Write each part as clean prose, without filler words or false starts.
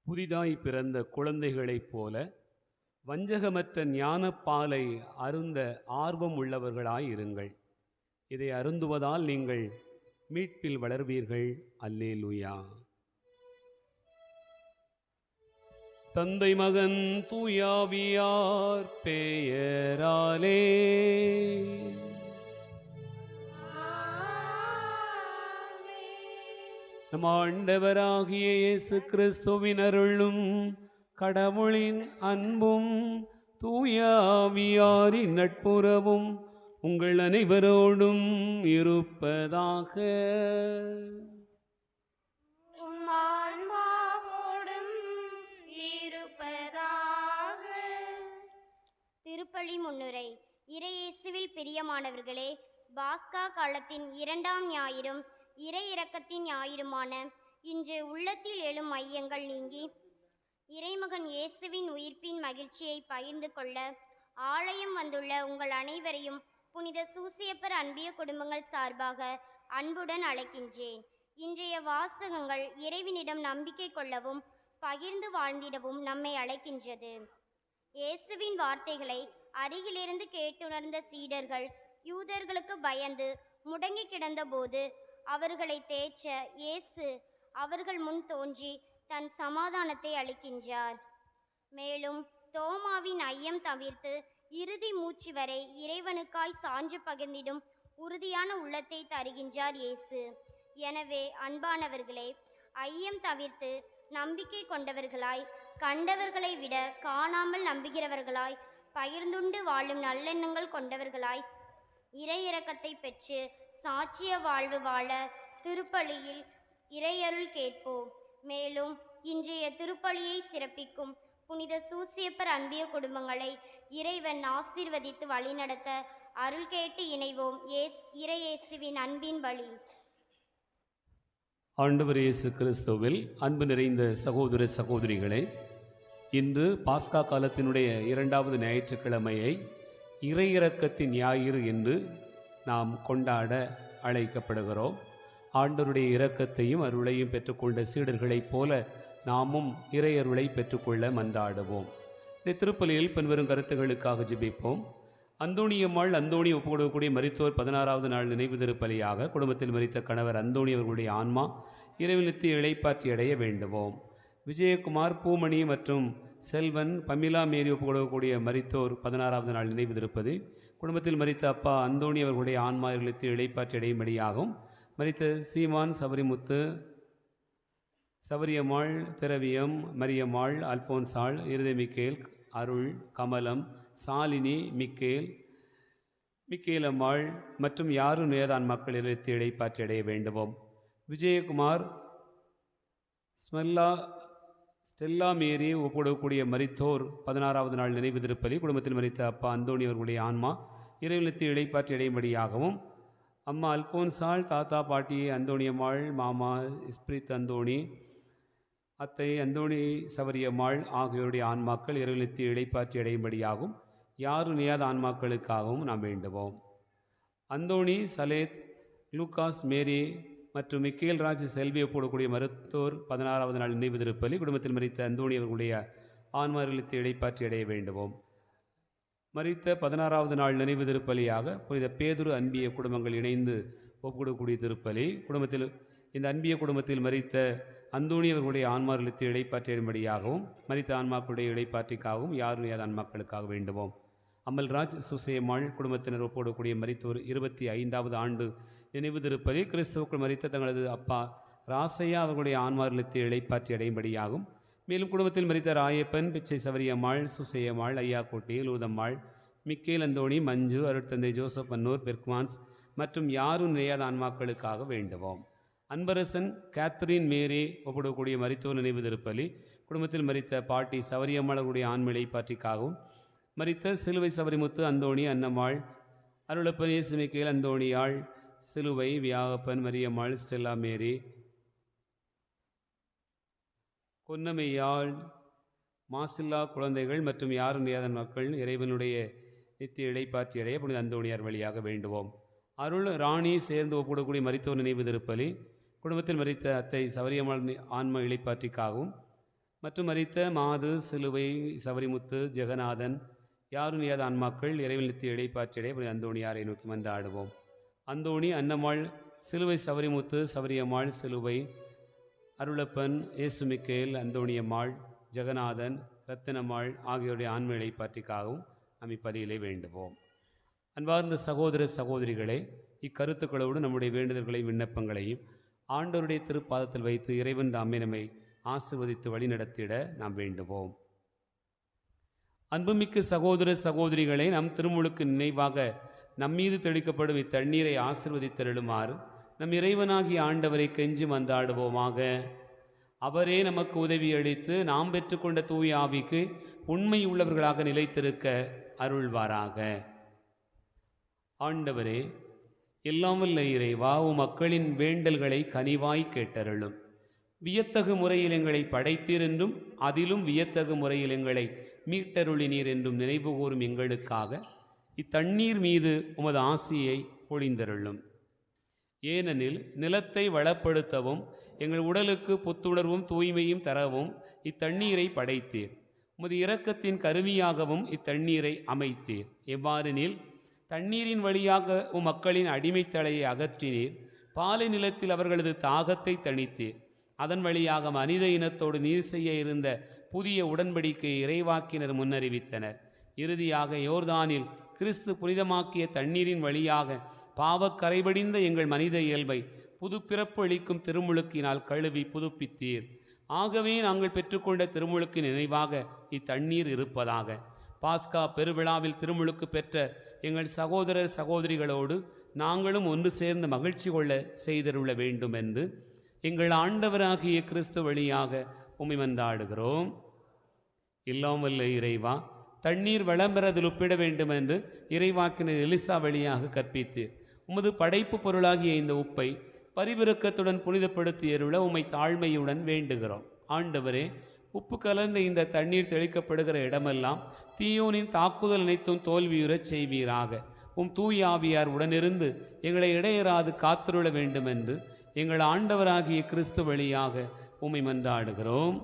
புதிதாய் பிறந்த குழந்தைகளைப் போல வஞ்சகமற்ற ஞானப்பாலை அருந்த ஆர்வம் உள்ளவர்களாயிருங்கள். இதை அருந்துவதால் நீங்கள் மீட்பில் வளர்வீர்கள். அல்லேலூயா. தந்தை மகன் தூயாவியார் பெயராலே. நம் ஆண்டவராகிய இயேசு கிறிஸ்துவின் அருளும் கடவுளின் அன்பும் தூயாவியாரின் நட்புறவும் உங்கள் அனைவரோடும் இருப்பதாக. திருப்பலி முன்னுரை. இறையேசுவில் பிரியமானவர்களே, பாஸ்கா காலத்தின் 2ஆம் ஞாயிறும் இறை இரக்கத்தின் ஞாயிறுமான இன்று உள்ளத்தில் எழும் மையங்கள் நீங்கி இறைமகன் இயேசுவின் உயிர்ப்பின் மகிழ்ச்சியை பகிர்ந்து கொள்ள ஆலயம் வந்துள்ள உங்கள் அனைவரையும் புனித சூசியப்பர் அன்பிய குடும்பங்கள் சார்பாக அன்புடன் அழைக்கின்றேன். இன்றைய வாசகங்கள் இறைவனிடம் நம்பிக்கை கொள்ளவும் பகிர்ந்து வாழ்ந்திடவும் நம்மை அழைக்கின்றது. இயேசுவின் வார்த்தைகளை அருகிலிருந்து கேட்டுணர்ந்த சீடர்கள் யூதர்களுக்கு பயந்து முடங்கி கிடந்த போது அவர்களை தேற்ற இயேசு அவர்கள் முன் தோன்றி தன் சமாதானத்தை அளிக்கின்றார். மேலும் தோமாவின் ஐயம் தவிர்த்து இறுதி மூச்சு வரை இறைவனுக்காய் சான்று பகிர்ந்திடும் உறுதியான உள்ளத்தை தருகின்றார் இயேசு. எனவே அன்பானவர்களே, ஐயம் தவிர்த்து நம்பிக்கை கொண்டவர்களாய், கண்டவர்களை விட காணாமல் நம்புகிறவர்களாய், பகிர்ந்துண்டு வாழும் நல்லெண்ணங்கள் கொண்டவர்களாய், இறையிறக்கத்தை பெற்று சாட்சிய வாழ்வு வாழ திருப்பலியில் இறையருள் கேட்போம். மேலும் இன்றைய திருப்பலியை சிறப்பிக்கும் புனித சூசியப்பர் அன்பிய குடும்பங்களை இறைவன் ஆசீர்வதித்து வழிநடத்த அருள் கேட்டு இணைவோம். இறையேசுவின் அன்பின் வழி. ஆண்டவர் இயேசு கிறிஸ்துவில் அன்பு நிறைந்த சகோதர சகோதரிகளே, இன்று பாஸ்கா காலத்தினுடைய 2வது ஞாயிற்றுக்கிழமையை இறையிறக்கத்தின் ஞாயிறு என்று நாம் கொண்டாட அழைக்கப்படுகிறோம். ஆண்டவருடைய இரக்கத்தையும் அருளையும் பெற்றுக்கொண்ட சீடர்களைப் போல நாமும் இறையருளை பெற்றுக்கொள்ள மன்றாடுவோம். இந்த திருப்பலியில் பின்வரும் கருத்துகளுக்காக ஜெபிப்போம். அந்தோணியம்மாள் அந்தோணி ஒப்புக்கொடுக்கக்கூடிய மரித்தோர் 16வது நாள் நினைவு திருப்பலியாக குடும்பத்தில் மரித்த கணவர் அந்தோணி அவர்களுடைய ஆன்மா இறைவனுக்கு இளைப்பாற்றி அடைய வேண்டுவோம். விஜயகுமார், பூமணி மற்றும் செல்வன், பமிலா மேரி ஒப்புக்கொடுக்கக்கூடிய மரித்தோர் 16வது நாள் நினைவு திருப்பதி குடும்பத்தில் மரித்த அப்பா அந்தோணி அவர்களுடைய ஆன்மா இறைவனுக்கு இளைப்பாற்றி அடையும்படியாகும். மரித்த சீமான், சபரிமுத்து, சபரியம்மாள், திரவியம், மரியம்மாள், அல்போன்சாள், இருதை மிக்கேல், அருள், கமலம், சாலினி, மிக்கேலம்மாள் மற்றும் யாரும் நேதான் மக்கள் இறைத்து இடைப்பாற்றி அடைய வேண்டுவோம். விஜயகுமார், ஸ்டெல்லா மேரி ஒப்புக்கொடுக்கக்கூடிய மரித்தோர் 16வது நாள் நினைவு திருப்பலி குடும்பத்தில் மரித்த அப்பா அந்தோணி அவர்களுடைய ஆன்மா இறைவனுக்கு இடைப்பாற்றி அடையும்படியாகவும், அம்மா அல்போன்சாள், தாத்தா பாட்டி அந்தோணியம்மாள், மாமா இஸ்பிரித் அந்தோணி, அத்தை அந்தோணி சவரியம்மாள் ஆகியோருடைய ஆன்மாக்கள் இறைவனுக்கு இடைப்பாற்றி அடையும்படியாகும் யாரும் நியாத ஆன்மாக்களுக்காகவும் நாம் வேண்டுவோம். அந்தோணி, சலேத், லூகாஸ், மேரி மற்றும் மிக்கேல் ராஜ், செல்வி ஒப்புக்கொடுக்கக்கூடிய மருத்துவர் 16வது நாள் நினைவு திருப்பலி குடும்பத்தில் மரித்த அந்தோணி அவர்களுடைய ஆன்மார்களுக்கு இடைப்பாற்றி அடைய வேண்டுவோம். மரித்த 16வது நாள் நினைவு திருப்பலியாக புனித பேதுரு அன்பிய குடும்பங்கள் இணைந்து ஒப்புக்கொடுக்கக்கூடிய திருப்பலி குடும்பத்தில் இந்த அன்பிய குடும்பத்தில் மரித்த அந்தோணி அவர்களுடைய ஆன்மார்களுக்கு இடைப்பாற்றியும்படியாகவும் மரித்த ஆன்மாக்களுடைய இடைப்பாற்றிக்காகவும் யாரும் நியாத ஆன்மாக்களுக்காக வேண்டுவோம். அமல்ராஜ், சுசேமாள் குடும்பத்தினர் ஒப்புக்கொடுக்கக்கூடிய மரித்தோர் 25வது ஆண்டு நினைவு திருப்பலி கிறிஸ்துவுக்குள் மரித்த தங்களது அப்பா ராசையா அவர்களுடைய ஆன்மார்களுக்கு இடைப்பாற்றி அடையும்படியாகும். மேலும் குடும்பத்தில் மரித்த ராயப்பன், பிச்சை சவரியம்மாள், சுசேயம்மாள், ஐயாக்கோட்டி, லூதம்மாள், மிக்கேல் அந்தோணி, மஞ்சு, அருட்தந்தை ஜோசப் அன்னூர், பெர்க்மான்ஸ் மற்றும் யாரும் நினையாத ஆன்மாக்களுக்காக வேண்டுவோம். அன்பரசன், கேத்ரின், மேரி ஒப்புக்கொடுக்கக்கூடிய மரித்தோர் நினைவு திருப்பலி குடும்பத்தில் மரித்த பாட்டி சவரியம்மாள் அவர்களுடைய ஆன்ம இடைப்பாற்றிக்காகவும், மரித்த சிலுவை சபரிமுத்து, அந்தோணி, அன்னம்மாள், அருளப்பன், இயேசு மிக்கேல், அந்தோணியாள், சிலுவை, வியாகப்பன், மரியம்மாள், ஸ்டெல்லா மேரி, பொன்னமையாள், மாசில்லா குழந்தைகள் மற்றும் யாரும் நியாத மக்கள் இறைவனுடைய நித்திய இடைப்பாற்றி அடைய புனித அந்தோணியார் வழியாக வேண்டுவோம். அருள், ராணி சேர்ந்து ஒப்புக்கொடுக்கக்கூடிய மரித்தோர் நினைவு திருப்பலி குடும்பத்தில் மரித்த அத்தை சவரியம்மாள் ஆன்ம இளைப்பாற்றிக்காகவும் மற்றும் மரித்த மாது, சிலுவை, சபரிமுத்து, ஜெகநாதன், யாரும் நியாத ஆன்மாக்கள் இறைவன் நித்திய இடைப்பாற்றி அடைய புனித அந்தோணியாரை நோக்கி மன்றாடுவோம். அந்தோணி, அன்னம்மாள், சிலுவை சபரிமுத்து, சபரியம்மாள், சிலுவை, அருளப்பன், இயேசு மிக்கேல், அந்தோணியம்மாள், ஜெகநாதன், ரத்தினம்மாள் ஆகியோருடைய ஆன்ம இளைப்பாற்றிக்காகவும் நாம் இப்பலியிலே வேண்டுவோம். அன்பார்ந்த சகோதர சகோதரிகளே, இக்கருத்துக்களோடு நம்முடைய வேண்டுதல்களை விண்ணப்பங்களையும் ஆண்டவருடைய திருப்பாதத்தில் வைத்து இறைவன் தாமே நம்மை ஆசீர்வதித்து வழிநடத்திட நாம் வேண்டுவோம். அன்புமிக்க சகோதர சகோதரிகளை, நம் திருமுழுக்கு நினைவாக நம்மீது தெளிக்கப்படும் இத்தண்ணீரை ஆசீர்வதித்தருளுமாறு நம் இறைவனாகிய ஆண்டவரை கெஞ்சி மன்றாடுவோமாக. அவரே நமக்கு உதவி அளித்து நாம் பெற்றுக்கொண்ட தூய ஆவிக்கு உண்மை உள்ளவர்களாக நிலைத்திருக்க அருள்வாராக. ஆண்டவரே, எல்லாம் வல்ல இறைவா, மக்களின் வேண்டல்களை கனிவாய் கேட்டருளும். வியத்தகு முறையில் எங்களை படைத்தீர் என்றும் அதிலும் வியத்தகு முறையில் எங்களை மீட்டருளினீர் என்றும் நினைவு கூறும் எங்களுக்காக இத்தண்ணீர் மீது உமது ஆசியை பொழிந்தருளும். ஏனெனில் நிலத்தை வளப்படுத்தவும் எங்கள் உடலுக்கு புத்துணர்வும் தூய்மையும் தரவும் இத்தண்ணீரை படைத்தீர். உமது இரக்கத்தின் கருவியாகவும் இத்தண்ணீரை அமைத்தீர். எவ்வாறெனில் தண்ணீரின் வழியாக மக்களின் அடிமைத்தலையை அகற்றினீர். பாலை நிலத்தில் அவர்களது தாகத்தை தணித்தீர். அதன் வழியாக மனித இனத்தோடு நீர் செய்ய இருந்த புதிய உடன்படிக்கை இறைவாக்கினர் முன்னறிவித்தனர். இறுதியாக யோர்தானில் கிறிஸ்து புனிதமாக்கிய தண்ணீரின் வழியாக பாவக் கரைபடிந்த எங்கள் மனித இயல்பை புதுப்பிறப்பு அளிக்கும் திருமுழுக்கினால் கழுவி புதுப்பித்தீர். ஆகவே நாங்கள் பெற்றுக்கொண்ட திருமுழுக்கு நினைவாக இத்தண்ணீர் இருப்பதாக. பாஸ்கா பெருவிழாவில் திருமுழுக்கு பெற்ற எங்கள் சகோதரர் சகோதரிகளோடு நாங்களும் ஒன்று சேர்ந்து மகிழ்ச்சி கொள்ள செய்தருள வேண்டும் என்று எங்கள் ஆண்டவராகிய கிறிஸ்து வழியாக உம்மை மன்றாடுகிறோம். எல்லாம் வல்ல இறைவா, தண்ணீர் வளம் பெறதில் ஒப்பிட வேண்டும் என்று இறைவாக்கினர் எலிசா வழியாக கற்பித்தீர். உமது படைப்பு பொருளாகிய இந்த உப்பை பரிவிரக்கத்துடன் புனிதப்படுத்தியருள உம்மை தாழ்மையுடன் வேண்டுகிறோம். ஆண்டவரே, உப்பு கலந்த இந்த தண்ணீர் தெளிக்கப்படுகிற இடமெல்லாம் தீயோனின் தாக்குதல் அனைத்தும் தோல்வியுறச் செய்வீராக. தூய ஆவியார் உடனிருந்து எங்களை இடையராது காத்திருள வேண்டும் என்று எங்கள் ஆண்டவராகிய கிறிஸ்து வழியாக உம்மை மன்றாடுகிறோம்.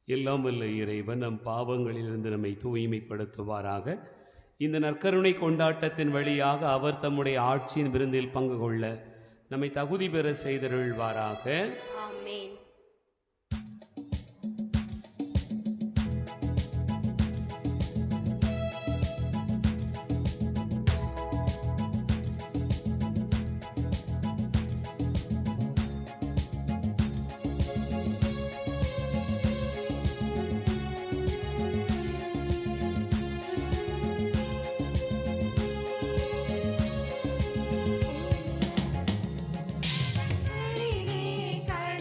எல்லாம் வல்ல இறைவன் நம் பாவங்களிலிருந்து நம்மை தூய்மைப்படுத்துவாராக. இந்த நற்கருணை கொண்டாட்டத்தின் வழியாக அவர் தம்முடைய ஆட்சியின் விருந்தில் பங்கு கொள்ள நம்மை தகுதி பெற செய்தருள்வாராக. ஆமென். கண்ணே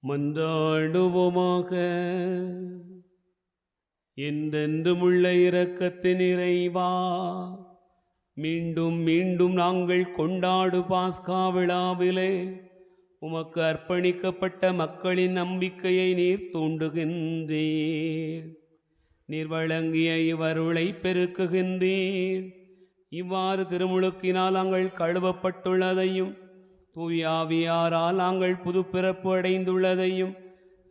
மன்றாடுவோமாக. என்றென்றுமுள்ள இரக்கத்தின் இறைவா, மீண்டும் மீண்டும் நாங்கள் கொண்டாடு பாஸ்கா விழாவிலே உமக்கு அர்ப்பணிக்கப்பட்ட மக்களின் நம்பிக்கையை நீர் தூண்டுகின்றீர். நீர் வழங்கிய இவ்வருளை பெருக்குகின்றீர். இவ்வாறு திருமுழுக்கினால் நாங்கள் கழுவப்பட்டுள்ளதையும் தூயாவியாரால் நாங்கள் புதுப்பிறப்பு அடைந்துள்ளதையும்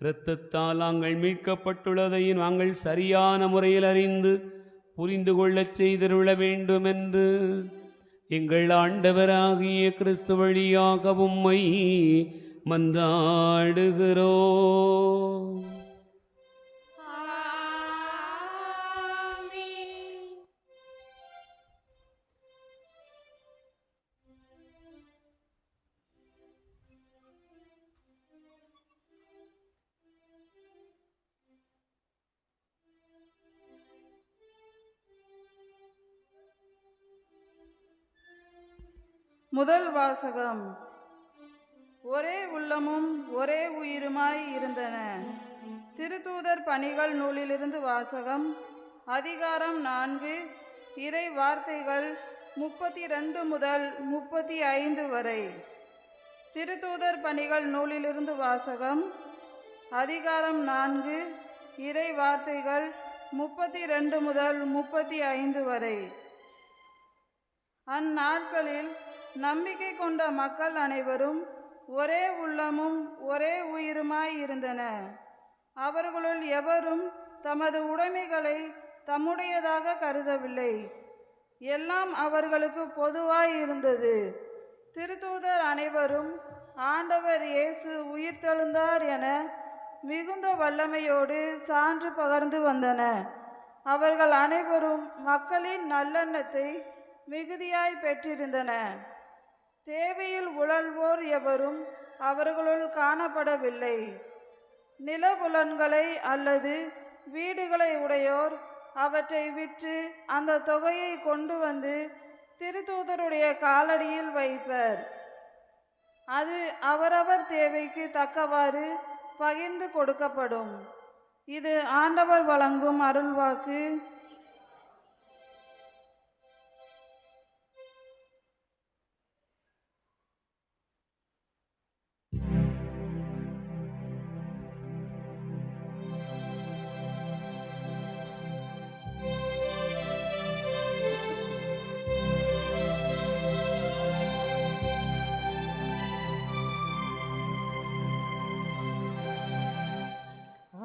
இரத்தத்தால் நாங்கள் மீட்கப்பட்டுள்ளதையும் நாங்கள் சரியான முறையில் அறிந்து புரிந்து கொள்ளச் செய்திருள வேண்டுமென்று எங்கள் ஆண்டவராகிய கிறிஸ்து வழியாக உம்மை மன்றாடுகிறோம். முதல் வாசகம். ஒரே உள்ளமும் ஒரே உயிருமாய் இருந்தன. திருத்தூதர் பணிகள் நூலிலிருந்து வாசகம். அதிகாரம் 4, இறை வார்த்தைகள் 32 முதல் 35 வரை. திருத்தூதர் பணிகள் நூலிலிருந்து வாசகம். அதிகாரம் 4, இறை வார்த்தைகள் 32 முதல் 35 வரை. அந்நாட்களில் நம்பிக்கை கொண்ட மக்கள் அனைவரும் ஒரே உள்ளமும் ஒரே உயிருமாய் இருந்தனர். அவர்களுள் எவரும் தமது உடைமைகளை தம்முடையதாக கருதவில்லை. எல்லாம் அவர்களுக்கு பொதுவாய் இருந்தது. திருத்தூதர் அனைவரும் ஆண்டவர் இயேசு உயிர்த்தெழுந்தார் என மிகுந்த வல்லமையோடு சான்று பகர்ந்து வந்தனர். அவர்கள் அனைவரும் மக்களின் நல்லெண்ணத்தை மிகுதியாய் பெற்றிருந்தனர். தேவையில் உழல்வோர் எவரும் அவர்களுள் காணப்படவில்லை. நிலபுலன்களை அல்லது வீடுகளை உடையோர் அவற்றை விற்று அந்த தொகையை கொண்டு வந்து திருத்தூதருடைய காலடியில் வைப்பர். அது அவரவர் தேவைக்கு தக்கவாறு பகிர்ந்து கொடுக்கப்படும். இது ஆண்டவர் வழங்கும் அருள்வாக்கு.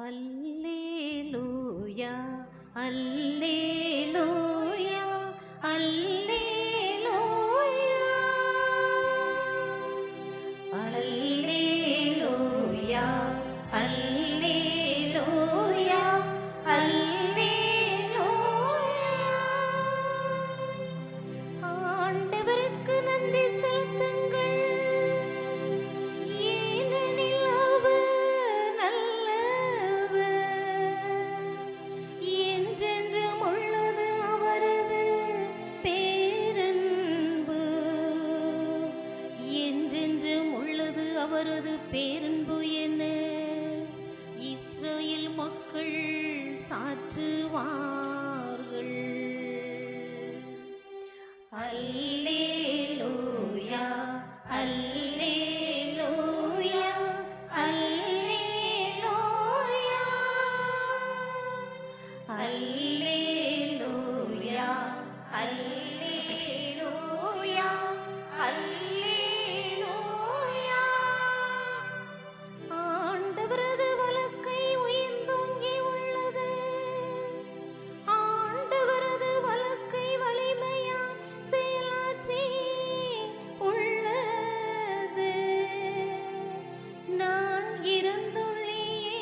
அல்லேலூயா அல்லேலூயா அல்லேலூயா அல்லேலூயா அல்லேலூயா அல்லேலூயா. ஆண்டவருக்கு நன்றி செலுத்துங்கள், ஏனெனில் அவர் நல்லவர். என்றென்றும் உள்ளது அவரது பேரன்பு. என்றென்றும் உள்ளது அவரது பேரன்பு என இஸ்ரவேல் மக்கள் சாற்றுவார்கள். அல்லேலூயா அல்லேலூயா அல்லேலூயா அல்லேலூயா அல்லேலூயா அல்லேலூயா. ஆண்டவரது வலக்கை உயர்ந்தோங்கி உள்ளது. ஆண்டவரது வலக்கை வலிமையா செயலாற்றி உள்ளது. நான் இறந்துள்ளேயே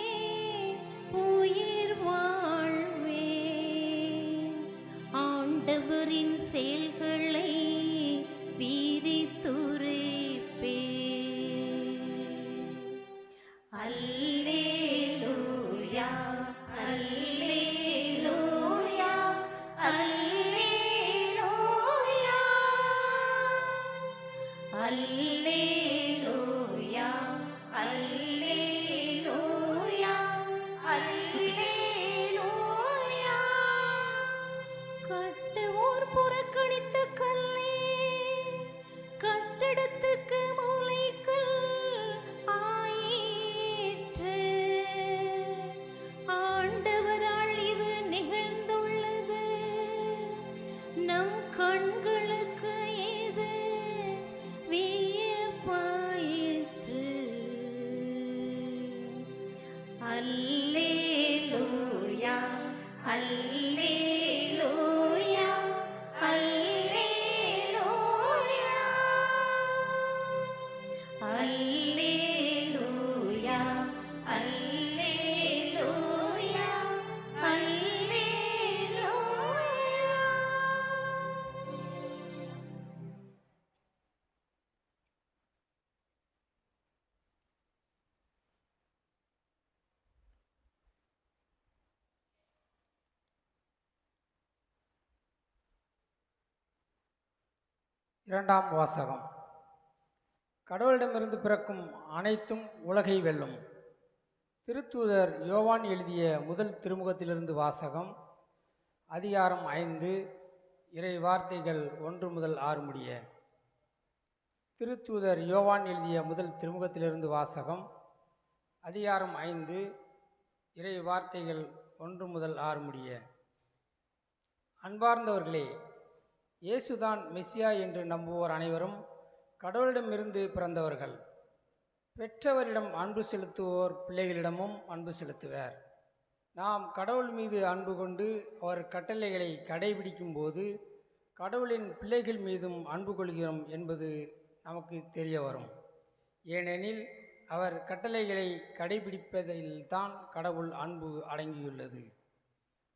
உயிர் வாழ்வேன். ஆண்டவரின் செயல்களை விரித்துரைப்பேன். அல்லேலூயா அல்லேலூயா அல்லேலூயா அல்லேலூயா அல்லேலூயா. இரண்டாம் வாசகம். கடவுளிடமிருந்து பிறக்கும் அனைத்தும் உலகை வெல்லும். திருத்தூதர் யோவான் எழுதிய முதல் திருமுகத்திலிருந்து வாசகம். அதிகாரம் 5, இறை வார்த்தைகள் 1 முதல் 6 முடிய. திருத்தூதர் யோவான் எழுதிய முதல் திருமுகத்திலிருந்து வாசகம். அதிகாரம் 5, இறை வார்த்தைகள் 1 முதல் 6 முடிய. அன்பார்ந்தவர்களே, இயேசுதான் மெசியா என்று நம்புவோர் அனைவரும் கடவுளிடமிருந்து பிறந்தவர்கள். பெற்றவரிடம் அன்பு செலுத்துவோர் பிள்ளைகளிடமும் அன்பு செலுத்துவர். நாம் கடவுள் மீது அன்பு கொண்டு அவர் கட்டளைகளை கடைபிடிக்கும் போது கடவுளின் பிள்ளைகள் மீதும் அன்பு கொள்கிறோம் என்பது நமக்கு தெரிய வரும். ஏனெனில் அவர் கட்டளைகளை கடைபிடிப்பதில்தான் கடவுள் அன்பு அடங்கியுள்ளது.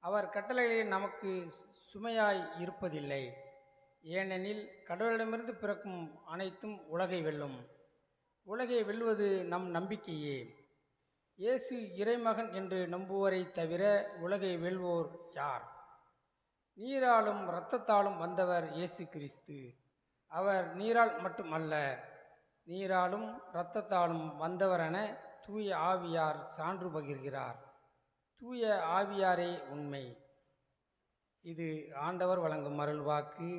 அவர் கட்டளைகளில் நமக்கு சுமையாய் இருப்பதில்லை. ஏனெனில் கடவுளிடமிருந்து பிறக்கும் அனைத்தும் உலகை வெல்லும். உலகை வெல்வது நம் நம்பிக்கையே. இயேசு இறைமகன் என்று நம்புவோரை தவிர உலகை வெல்வோர் யார்? நீராலும் இரத்தத்தாலும் வந்தவர் இயேசு கிறிஸ்து. அவர் நீரால் மட்டுமல்ல, நீராலும் இரத்தத்தாலும் வந்தவரென தூய ஆவியார் சான்று பகிர்கிறார். தூய ஆவியாரே உண்மை. இது ஆண்டவர் வழங்கும் அருள்வாக்கு.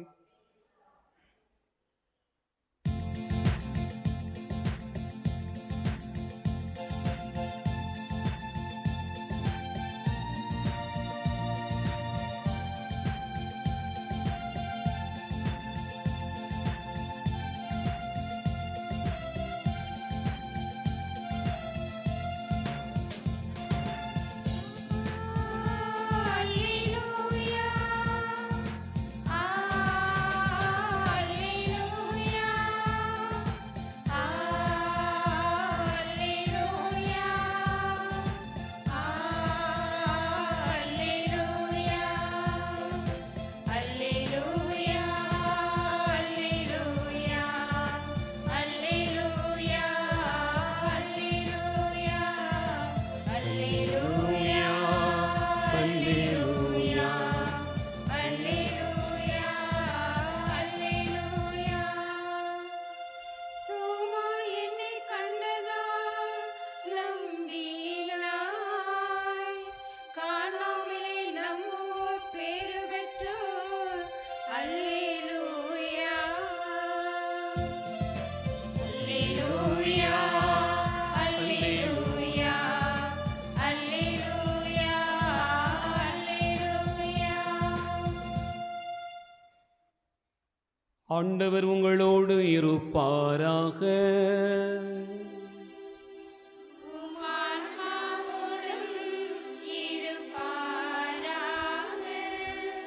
ஆண்டவர் உங்களோடு இருப்பாராக.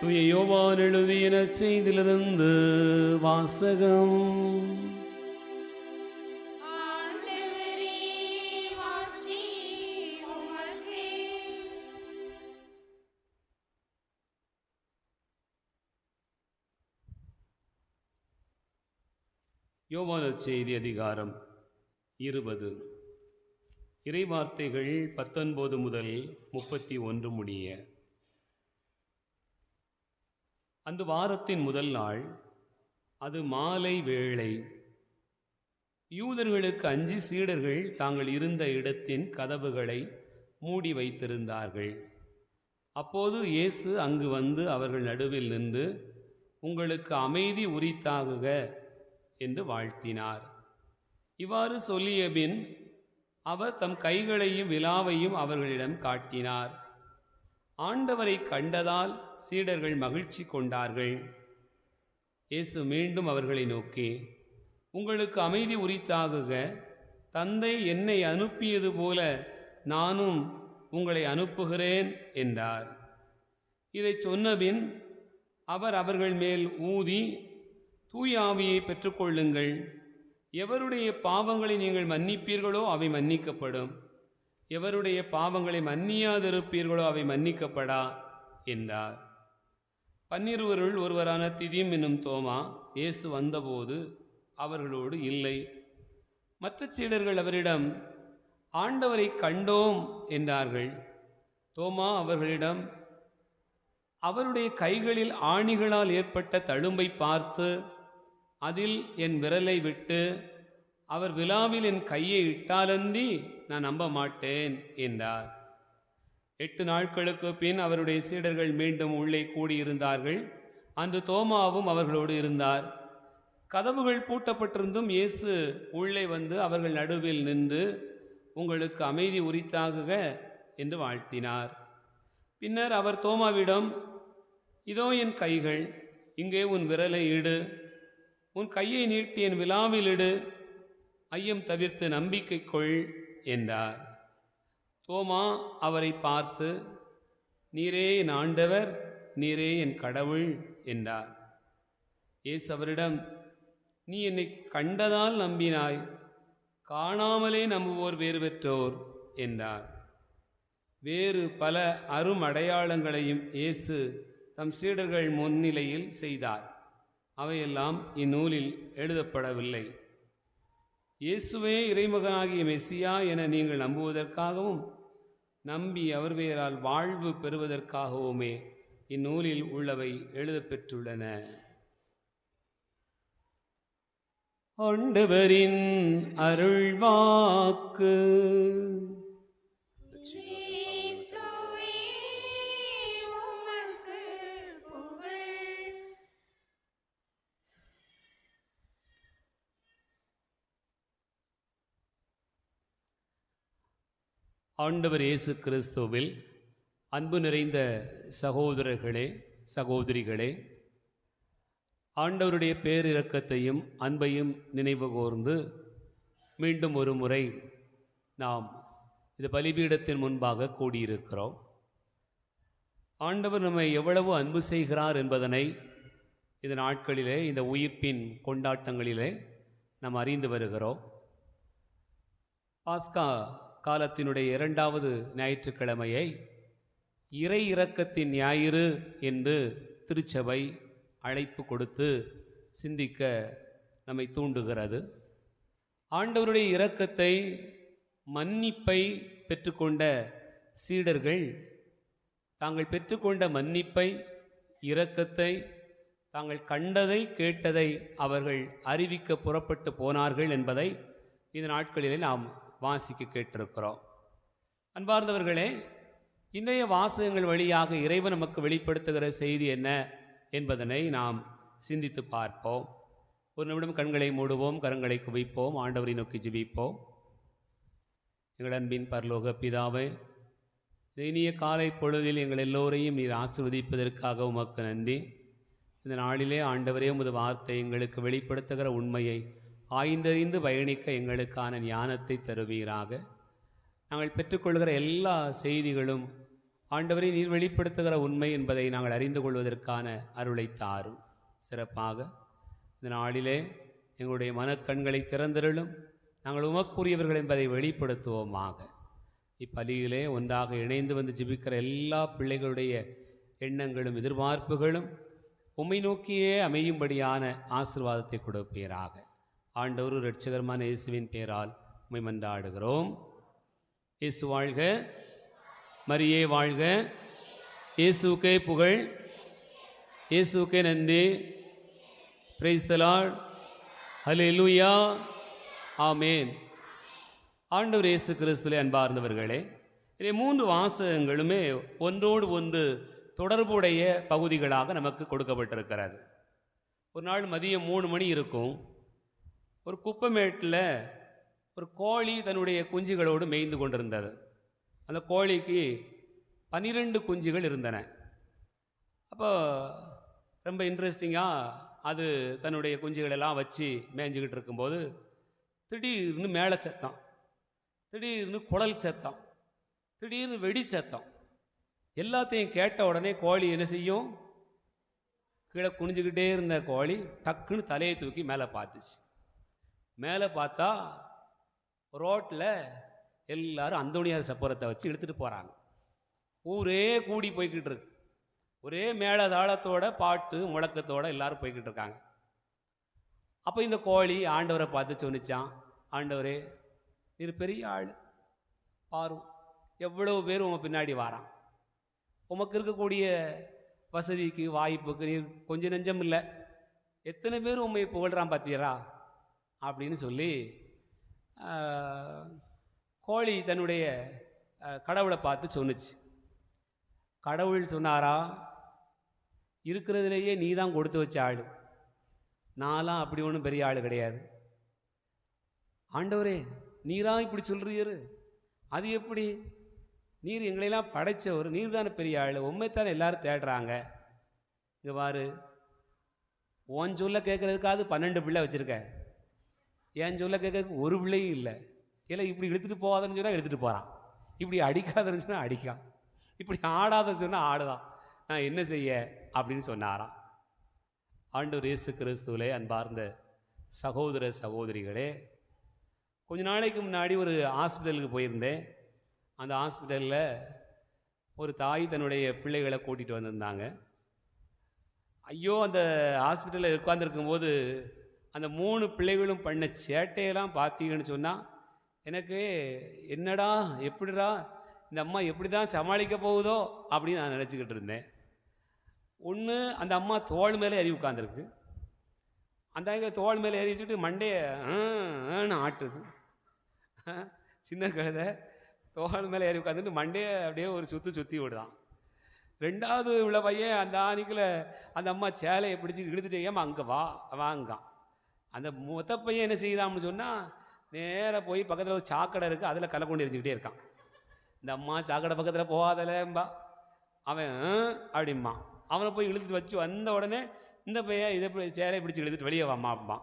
தூய யோவான் எழுதிய நற்செய்தியிலிருந்து வாசகம். யோவான் நற்செய்தி அதிகாரம் 20. இறைவார்த்தைகள் 19 முதல் 31 முடிய. அந்த வாரத்தின் முதல் நாள், அது மாலை வேளை. யூதர்களுக்கு அஞ்சி சீடர்கள் தாங்கள் இருந்த இடத்தின் கதவுகளை மூடி வைத்திருந்தார்கள். அப்போது இயேசு அங்கு வந்து அவர்கள் நடுவில் நின்று, உங்களுக்கு அமைதி உரித்தாகுக என்று வாழ்த்தினார். இவ்வாறு சொல்லியபின் அவர் தம் கைகளையும் விலாவையும் அவர்களிடம் காட்டினார். ஆண்டவரை கண்டதால் சீடர்கள் மகிழ்ச்சி கொண்டார்கள். இயேசு மீண்டும் அவர்களை நோக்கி, உங்களுக்கு அமைதி உரித்தாகுக. தந்தை என்னை அனுப்பியது போல நானும் உங்களை அனுப்புகிறேன் என்றார். இதைச் சொன்னபின் அவர் அவர்கள் மேல் ஊதி, தூய ஆவியை பெற்றுக்கொள்ளுங்கள். எவருடைய பாவங்களை நீங்கள் மன்னிப்பீர்களோ அவை மன்னிக்கப்படும், எவருடைய பாவங்களை மன்னியாதிருப்பீர்களோ அவை மன்னிக்கப்படா என்றார். 12 ஒருவரான திதிம் என்னும் தோமா இயேசு வந்தபோது அவர்களோடு இல்லை. மற்ற சீடர்கள் அவரிடம், ஆண்டவரை கண்டோம் என்றார்கள். தோமா அவர்களிடம், அவருடைய கைகளில் ஆணிகளால் ஏற்பட்ட தழும்பை பார்த்து அதில் என் விரலை விட்டு அவர் விலாவில் என் கையை இட்டாலன்றி நான் நம்ப மாட்டேன் என்றார். 8 நாட்களுக்கு பின் அவருடைய சீடர்கள் மீண்டும் உள்ளே கூடியிருந்தார்கள். அன்று தோமாவும் அவர்களோடு இருந்தார். கதவுகள் பூட்டப்பட்டிருந்தும் இயேசு உள்ளே வந்து அவர்கள் நடுவில் நின்று, உங்களுக்கு அமைதி உரித்தாகுக என்று வாழ்த்தினார். பின்னர் அவர் தோமாவிடம், இதோ என் கைகள், இங்கே உன் விரலை இடு, உன் கையை நீட்டி என் விலாவில் இடு, ஐயம் தவிர்த்து நம்பிக்கை கொள் என்றார். தோமா அவரை பார்த்து, நீரே என் ஆண்டவர், நீரே என் கடவுள் என்றார். இயேசு அவரிடம், நீ என்னை கண்டதால் நம்பினாய், காணாமலே நம்புவோர் வேறு பெற்றோர் என்றார். வேறு பல அருமடையாளங்களையும் இயேசு தம் சீடர்கள் முன்னிலையில் செய்தார். அவையெல்லாம் இந்நூலில் எழுதப்படவில்லை. இயேசுவே இறைமகனாகிய மெசியா என நீங்கள் நம்புவதற்காகவும் நம்பி அவர் பெயரால் வாழ்வு பெறுவதற்காகவுமே இந்நூலில் உள்ளவை எழுதப்பெற்றுள்ளன. ஆண்டவரின் அருள்வாக்கு. கிறிஸ்துவே உமக்கு புகழ். ஆண்டவர் இயேசு கிறிஸ்துவில் அன்பு நிறைந்த சகோதரர்களே, சகோதரிகளே, ஆண்டவருடைய பேரிரக்கத்தையும் அன்பையும் நினைவு கூர்ந்து மீண்டும் ஒரு முறை நாம் இந்த பலிபீடத்தின் முன்பாக கூடியிருக்கிறோம். ஆண்டவர் நம்மை எவ்வளவு அன்பு செய்கிறார் என்பதனை இந்த நாட்களிலே, இந்த உயிர்ப்பின் கொண்டாட்டங்களிலே நாம் அறிந்து வருகிறோம். பாஸ்கா காலத்தினுடைய 2வது ஞாயிற்றுக்கிழமையை இறை இரக்கத்தின் ஞாயிறு என்று திருச்சபை அழைப்பு கொடுத்து சிந்திக்க நம்மை தூண்டுகிறது. ஆண்டவருடைய இரக்கத்தை, மன்னிப்பை பெற்றுக்கொண்ட சீடர்கள் தாங்கள் பெற்றுக்கொண்ட மன்னிப்பை, இரக்கத்தை, தாங்கள் கண்டதை கேட்டதை அவர்கள் அறிவிக்க புறப்பட்டு போனார்கள் என்பதை இந்த நாட்களிலே நாம் வாசிக்க கேட்டிருக்கிறோம். அன்பார்ந்தவர்களே, இன்றைய வாசகங்கள் வழியாக இறைவன் நமக்கு வெளிப்படுத்துகிற செய்தி என்ன என்பதனை நாம் சிந்தித்து பார்ப்போம். ஒரு நிமிடம் கண்களை மூடுவோம், கரங்களை குவிப்போம், ஆண்டவரை நோக்கி ஜெபிப்போம். எங்கள் அன்பின் பரலோக பிதாவே, இனிய காலை பொழுதில் எங்கள் எல்லோரையும் நீர் ஆசீர்வதிப்பதற்காக உமக்கு நன்றி. இந்த நாளிலே ஆண்டவரே, உமது வார்த்தை எங்களுக்கு வெளிப்படுத்துகிற உண்மையை ஆய்ந்தறிந்து பயணிக்க எங்களுக்கான ஞானத்தை தருவீராக. நாங்கள் பெற்றுக்கொள்கிற எல்லா செய்திகளும் ஆண்டவரை நீர் வெளிப்படுத்துகிற உண்மை என்பதை நாங்கள் அறிந்து கொள்வதற்கான அருளை தாரும். சிறப்பாக இந்த நாளிலே எங்களுடைய மனக்கண்களை திறந்தருளும். நாங்கள் உமக்குரியவர்கள் என்பதை வெளிப்படுத்துவோமாக. இப்பலியிலே ஒன்றாக இணைந்து வந்து ஜெபிக்கிற எல்லா பிள்ளைகளுடைய எண்ணங்களும் எதிர்பார்ப்புகளும் உம்மை நோக்கியே அமையும்படியான ஆசீர்வாதத்தை கொடுப்பீராக. ஆண்டவர் இரட்சகரமான இயேசுவின் பெயரால் உம்மை மன்றாடுகிறோம். இயேசு வாழ்க, மரியே வாழ்க, இயேசுக்கே புகழ், இயேசுக்கே நன்றி. பிரைஸ் தி லார்ட், ஹல்லேலூயா, ஆமேன். ஆண்டவர் இயேசு கிறிஸ்துவிலே அன்பார்ந்தவர்களே, இதை 3 வாசகங்களுமே ஒன்றோடு ஒன்று தொடர்புடைய பகுதிகளாக நமக்கு கொடுக்கப்பட்டிருக்கிறது. ஒரு நாள் மதியம் 3 மணி இருக்கும். ஒரு குப்பைமேட்டில் ஒரு கோழி தன்னுடைய குஞ்சுகளோடு மேய்ந்து கொண்டிருந்தது. அந்த கோழிக்கு 12 குஞ்சுகள் இருந்தன. அப்போ ரொம்ப இன்ட்ரெஸ்டிங்காக அது தன்னுடைய குஞ்சுகளெல்லாம் வச்சு மேய்ஞ்சிக்கிட்டு இருக்கும்போது திடீர்னு மேலே சத்தம், திடீர்னு குழல் சத்தம், திடீர்னு வெடி சத்தம். எல்லாத்தையும் கேட்ட உடனே கோழி என்ன செய்யும்? கீழே குனிஞ்சிக்கிட்டே இருந்த கோழி டக்குன்னு தலையை தூக்கி மேலே பார்த்துச்சு. மேலே பார்த்தா ரோட்டில் எல்லாரும் அந்தோணியார் சப்பரத்தை வச்சு இழுத்துட்டு போகிறாங்க. ஊரே கூடி போய்கிட்டு இருக்கு. ஒரே மேளதாளத்தோட, பாட்டு முழக்கத்தோட எல்லாரும் போய்கிட்டு இருக்காங்க. அப்போ இந்த கோழி ஆண்டவரை பார்த்து சொன்னிச்சான், ஆண்டவரே, நீர் பெரிய ஆள், பாரும் எவ்வளோ பேர் உங்கள் பின்னாடி வாரான். உமக்கு இருக்கக்கூடிய வசதிக்கு, வாய்ப்புக்கு நீர் கொஞ்சம் நெஞ்சம் இல்லை. எத்தனை பேர் உண்மையை புகழ்றான் பார்த்தீரா அப்படின்னு சொல்லி கோழி தன்னுடைய கடவுளை பார்த்து சொன்னுச்சு. கடவுள் சொன்னாரா, இருக்கிறதுலையே நீ தான் கொடுத்து வச்ச ஆள், நான்லாம் அப்படி ஒன்றும் பெரிய ஆள் கிடையாது. ஆண்டவரே நீரா இப்படி சொல்கிறீரு, அது எப்படி? நீர் எங்களையெல்லாம் படைச்சவர், நீர் தானே பெரிய ஆள், உண்மைத்தானே எல்லாரும் தேடுறாங்க. இங்கே பாரு, உன் சொல்ல கேட்குறதுக்காவது 12 பிள்ளை வச்சுருக்க, என் சொல்ல கேட்கறதுக்கு ஒரு பிள்ளையும் இல்லை. இல்லை இப்படி எடுத்துகிட்டு போகாதன்னு சொன்னால் எடுத்துகிட்டு போகிறான், இப்படி அடிக்காதன்னு சொன்னால் அடிக்கான், இப்படி ஆடாதன்னு சொன்னால் ஆடுதான். நான் என்ன செய்ய அப்படின்னு சொன்னாராம். ஆண்டவர் இயேசு கிறிஸ்துவிலே அன்பார்ந்த சகோதர சகோதரிகளே, கொஞ்ச நாளைக்கு முன்னாடி ஒரு ஹாஸ்பிட்டலுக்கு போயிருந்தேன். அந்த ஹாஸ்பிட்டலில் ஒரு தாய் தன்னுடைய பிள்ளைகளை கூட்டிகிட்டு வந்திருந்தாங்க. ஐயோ, அந்த ஹாஸ்பிட்டலில் உட்காந்துருக்கும்போது அந்த 3 பிள்ளைகளும் பண்ண சேட்டையெல்லாம் பார்த்தீங்கன்னு சொன்னால் எனக்கு என்னடா எப்படிடா இந்த அம்மா எப்படி தான் சமாளிக்க போகுதோ அப்படின்னு நான் நினச்சிக்கிட்டு இருந்தேன். ஒன்று, அந்த அம்மா தோள் மேலே ஏறி உட்காந்துருக்கு. அந்த தோள் மேலே ஏறி வச்சுட்டு மண்டையை ஆட்டுது. சின்ன கழுதை தோள் மேலே ஏறி உட்காந்துட்டு மண்டையை அப்படியே ஒரு சுற்றி விடுதான். 2வது உள்ள பையன் அந்த ஆணிக்கில் அந்த அம்மா சேலையை பிடிச்சி இழுத்துட்டு ஏமா அங்கே வாங்கான். அந்த மொத்த பையன் என்ன செய்யுதான்னு சொன்னால் நேராக போய் பக்கத்தில் ஒரு சாக்கடை இருக்குது, அதில் கலை கொண்டு எரிஞ்சுக்கிட்டே இருக்கான். இந்த அம்மா சாக்கடை பக்கத்தில் போகாதலம்பா, அவன் அப்படிம்மா. அவனை போய் இழுத்துட்டு வச்சு வந்த உடனே இந்த பையன் இதை சேலையை பிடிச்சி இழுத்துட்டு வெளியே வாம்மா.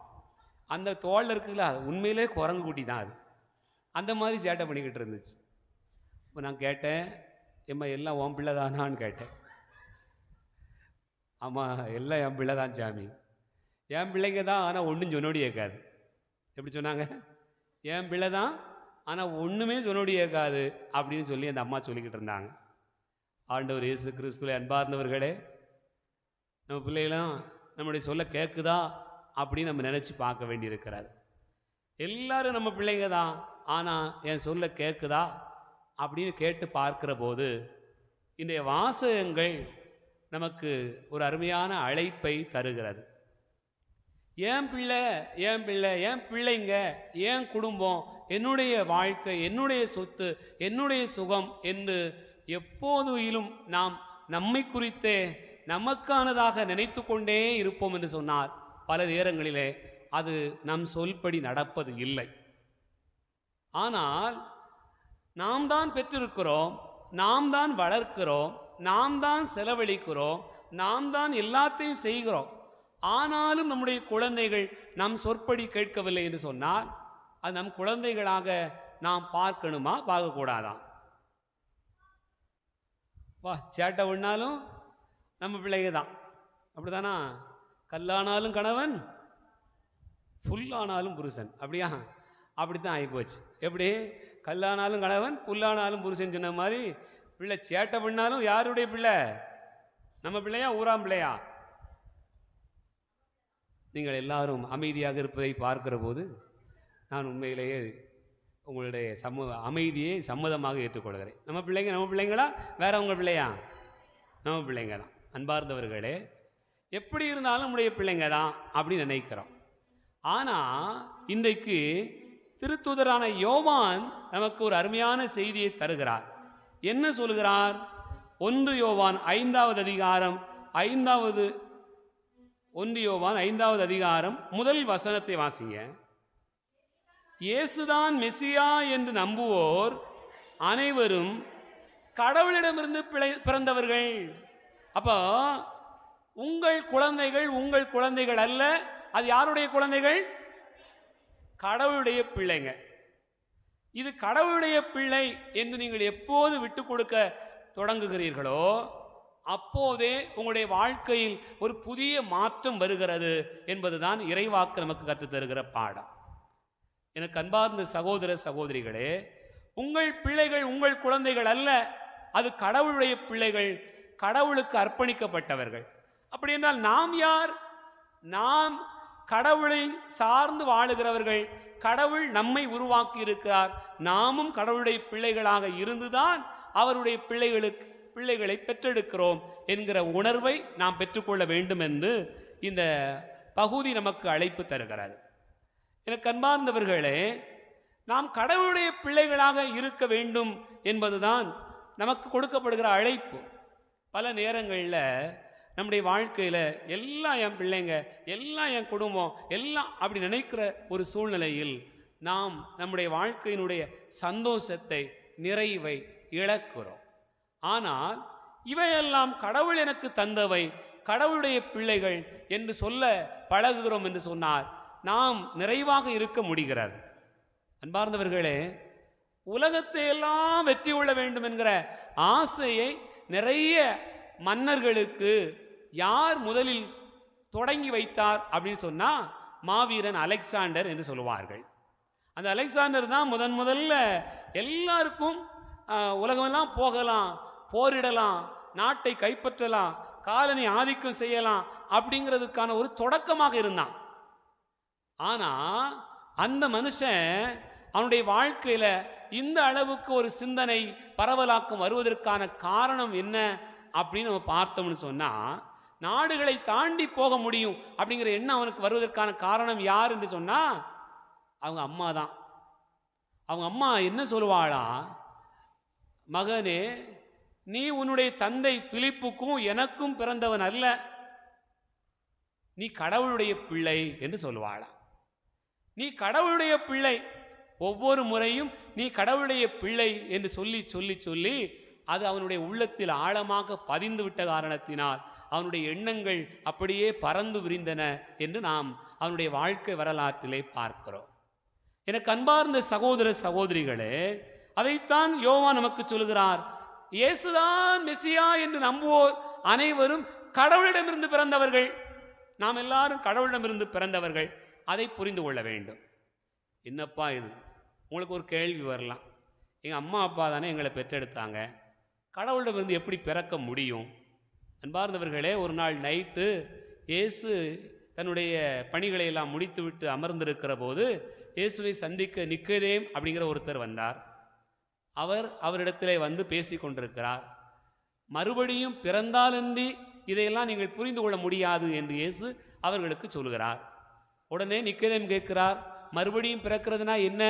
அந்த தோளில் இருக்குல்ல, உண்மையிலே குரங்கு குட்டி தான் அது. அந்த மாதிரி சேட்டை பண்ணிக்கிட்டு இருந்துச்சு. இப்போ நான் கேட்டேன், எம்மா எல்லாம் உன் பிள்ளை தானான்னு கேட்டேன். ஆமாம், எல்லாம் என் பிள்ளை தான் சாமி, என் பிள்ளைங்க தான், ஆனால் ஒன்றும் சொன்னோடி கேட்காது. எப்படி சொன்னாங்க? என் பிள்ளை தான், ஆனால் ஒன்றுமே சொன்னோடி கேட்காது அப்படின்னு சொல்லி அந்த அம்மா சொல்லிக்கிட்டு இருந்தாங்க. ஆண்டவர் இயேசு கிறிஸ்துவிலே அன்பார்ந்தவர்களே, நம்ம பிள்ளைகளும் நம்முடைய சொல்ல கேட்குதா அப்படின்னு நம்ம நினச்சி பார்க்க வேண்டியிருக்கிறாரு. எல்லாரும் நம்ம பிள்ளைங்க தான், ஆனால் என் சொல்ல கேட்குதா அப்படின்னு கேட்டு பார்க்கிற போது இன்றைய வாசகங்கள் நமக்கு ஒரு அருமையான அழைப்பை தருகிறது. என் பிள்ளை, என் பிள்ளை, என் பிள்ளைங்க, என் குடும்பம், என்னுடைய வாழ்க்கை, என்னுடைய சொத்து, என்னுடைய சுகம் என்று எப்போதும் நாம் நம்மை குறித்தே நமக்கானதாக நினைத்து கொண்டே இருப்போம் என்று சொன்னால் பல நேரங்களிலே அது நம் சொல்படி நடப்பது இல்லை. ஆனால் நாம் தான் பெற்றிருக்கிறோம், நாம் தான் வளர்க்கிறோம், நாம் தான் செலவழிக்கிறோம், நாம் தான் எல்லாத்தையும் செய்கிறோம். ஆனாலும் நம்முடைய குழந்தைகள் நம் சொற்படி கேட்கவில்லை என்று சொன்னால் அது நம் குழந்தைகளாக நாம் பார்க்கணுமா, பார்க்கக்கூடாதா? வா, சேட்டை ஒன்றாலும் நம்ம பிள்ளைங்க தான், அப்படிதானா? கல்லானாலும் கணவன், புல்லானாலும் புருஷன், அப்படியா? அப்படித்தான் ஆகிப்போச்சு. எப்படி? கல்லானாலும் கணவன், புல்லானாலும் புருஷன் சொன்ன மாதிரி பிள்ளை சேட்டை பண்ணாலும் யாருடைய பிள்ளை? நம்ம பிள்ளையா, ஊராம் பிள்ளையா? நீங்கள் எல்லாரும் அமைதியாக இருப்பதை பார்க்கிற போது நான் உண்மையிலேயே உங்களுடைய அமைதியை சம்மதமாக ஏற்றுக்கொள்கிறேன். நம்ம பிள்ளைங்களா வேற உங்கள் பிள்ளையா? நம்ம பிள்ளைங்க தான். அன்பார்ந்தவர்களே, எப்படி இருந்தாலும் நம்முடைய பிள்ளைங்க தான் அப்படின்னு நினைக்கிறோம். ஆனால் இன்றைக்கு திருத்தூதரான யோவான் நமக்கு ஒரு அருமையான செய்தியை தருகிறார். என்ன சொல்கிறார்? 1 யோவான் 5வது அதிகாரம் 5வது அதிகாரம் முதல் வசனத்தை வாசிங்க. இயேசுதான் மெசியா என்று நம்புவோர் அனைவரும் கடவுளிடமிருந்து பிறந்தவர்கள். அப்போ உங்கள் குழந்தைகள் அல்ல, அது யாருடைய குழந்தைகள்? கடவுளுடைய பிள்ளைங்க. இது கடவுளுடைய பிள்ளை என்று நீங்கள் எப்போது விட்டு கொடுக்க தொடங்குகிறீர்களோ அப்போதே உங்களுடைய வாழ்க்கையில் ஒரு புதிய மாற்றம் வருகிறது என்பதுதான் இறைவாக்கு நமக்கு கற்றுத்தருகிற பாடம். எனக்கு அன்பார்ந்த சகோதர சகோதரிகளே, உங்கள் பிள்ளைகள் உங்கள் குழந்தைகள் அல்ல, அது கடவுளுடைய பிள்ளைகள், கடவுளுக்கு அர்ப்பணிக்கப்பட்டவர்கள். அப்படி என்றால் நாம் யார்? நாம் கடவுளை சார்ந்து வாழுகிறவர்கள். கடவுள் நம்மை உருவாக்கி இருக்கிறார். நாமும் கடவுளுடைய பிள்ளைகளாக இருந்துதான் அவருடைய பிள்ளைகளை பெற்றெடுக்கிறோம் என்கிற உணர்வை நாம் பெற்றுக்கொள்ள வேண்டும் என்று இந்த பகுதி நமக்கு அழைப்பு தருகிறது. எனக்கு அன்பார்ந்தவர்களே, நாம் கடவுளுடைய பிள்ளைகளாக இருக்க வேண்டும் என்பதுதான் நமக்கு கொடுக்கப்படுகிற அழைப்பு. பல நேரங்களில் நம்முடைய வாழ்க்கையில் எல்லாம் என் பிள்ளைங்க, எல்லாம் என் குடும்பம், எல்லாம் அப்படி நினைக்கிற ஒரு சூழ்நிலையில் நாம் நம்முடைய வாழ்க்கையினுடைய சந்தோஷத்தை, நிறைவை இழக்கிறோம். ஆனால் இவையெல்லாம் கடவுள் எனக்கு தந்தவை, கடவுளுடைய பிள்ளைகள் என்று சொல்ல பழகுகிறோம் என்று சொன்னார் நாம் நிறைவாக இருக்க முடிகிறது. அன்பார்ந்தவர்களே, உலகத்தை எல்லாம் வெற்றி கொள்ள வேண்டும் என்கிற ஆசையை நிறைய மன்னர்களுக்கு யார் முதலில் தொடங்கி வைத்தார் அப்படின்னு சொன்னா மாவீரன் அலெக்சாண்டர் என்று சொல்லுவார்கள். அந்த அலெக்சாண்டர் தான் முதல்ல எல்லாருக்கும் உலகமெல்லாம் போகலாம், போரிடலாம், நாட்டை கைப்பற்றலாம், காலனி ஆதிக்கம் செய்யலாம் அப்படிங்கிறதுக்கான ஒரு தொடக்கமாக இருந்தான். ஆனா அந்த மனுஷன் அவனுடைய வாழ்க்கையில இந்த அளவுக்கு ஒரு சிந்தனை பரவலாக்கம் வருவதற்கான காரணம் என்ன அப்படின்னு நம்ம பார்த்தோம்னு சொன்னா, நாடுகளை தாண்டி போக முடியும் அப்படிங்கிற எண்ணம் அவனுக்கு வருவதற்கான காரணம் யார் என்று சொன்னா அவங்க அம்மா தான். அவங்க அம்மா என்ன சொல்லுவாளா, மகனே, நீ உன்னுடைய தந்தை பிலிப்புக்கும் எனக்கும் பிறந்தவன் அல்ல, நீ கடவுளுடைய பிள்ளை என்று சொல்லுவாளா. நீ கடவுளுடைய பிள்ளை, ஒவ்வொரு முறையும் நீ கடவுளுடைய பிள்ளை என்று சொல்லி சொல்லி சொல்லி அது அவனுடைய உள்ளத்தில் ஆழமாக பதிந்து விட்ட காரணத்தினால் அவனுடைய எண்ணங்கள் அப்படியே பறந்து விரிந்தன என்று நாம் அவனுடைய வாழ்க்கை வரலாற்றிலே பார்க்கிறோம். எனக்கு அன்பார்ந்த சகோதர சகோதரிகளே, அதைத்தான் யோவான் நமக்கு சொல்கிறார். இயேசுதான் மெசியா என்று நம்புவோர் அனைவரும் கடவுளிடமிருந்து பிறந்தவர்கள். நாம் எல்லாரும் கடவுளிடமிருந்து பிறந்தவர்கள். அதை புரிந்து கொள்ள வேண்டும். என்னப்பா இது, உங்களுக்கு ஒரு கேள்வி வரலாம், எங்கள் அம்மா அப்பா தானே எங்களை பெற்றெடுத்தாங்க, கடவுளிடமிருந்து எப்படி பிறக்க முடியும்? அன்பார்ந்தவர்களே, ஒரு நாள் நைட்டு இயேசு தன்னுடைய பணிகளை எல்லாம் முடித்துவிட்டு அமர்ந்திருக்கிற போது இயேசுவை சந்திக்க நிக்கதேம் அப்படிங்கிற ஒருத்தர் வந்தார். அவரிடத்திலே வந்து பேசி கொண்டிருக்கிறார். மறுபடியும் பிறந்தாலன்றி இதையெல்லாம் நீங்கள் புரிந்து கொள்ள முடியாது என்று இயேசு அவர்களுக்கு சொல்கிறார். உடனே நிக்கதேம் கேட்கிறார், மறுபடியும் பிறக்கிறதுனா என்ன?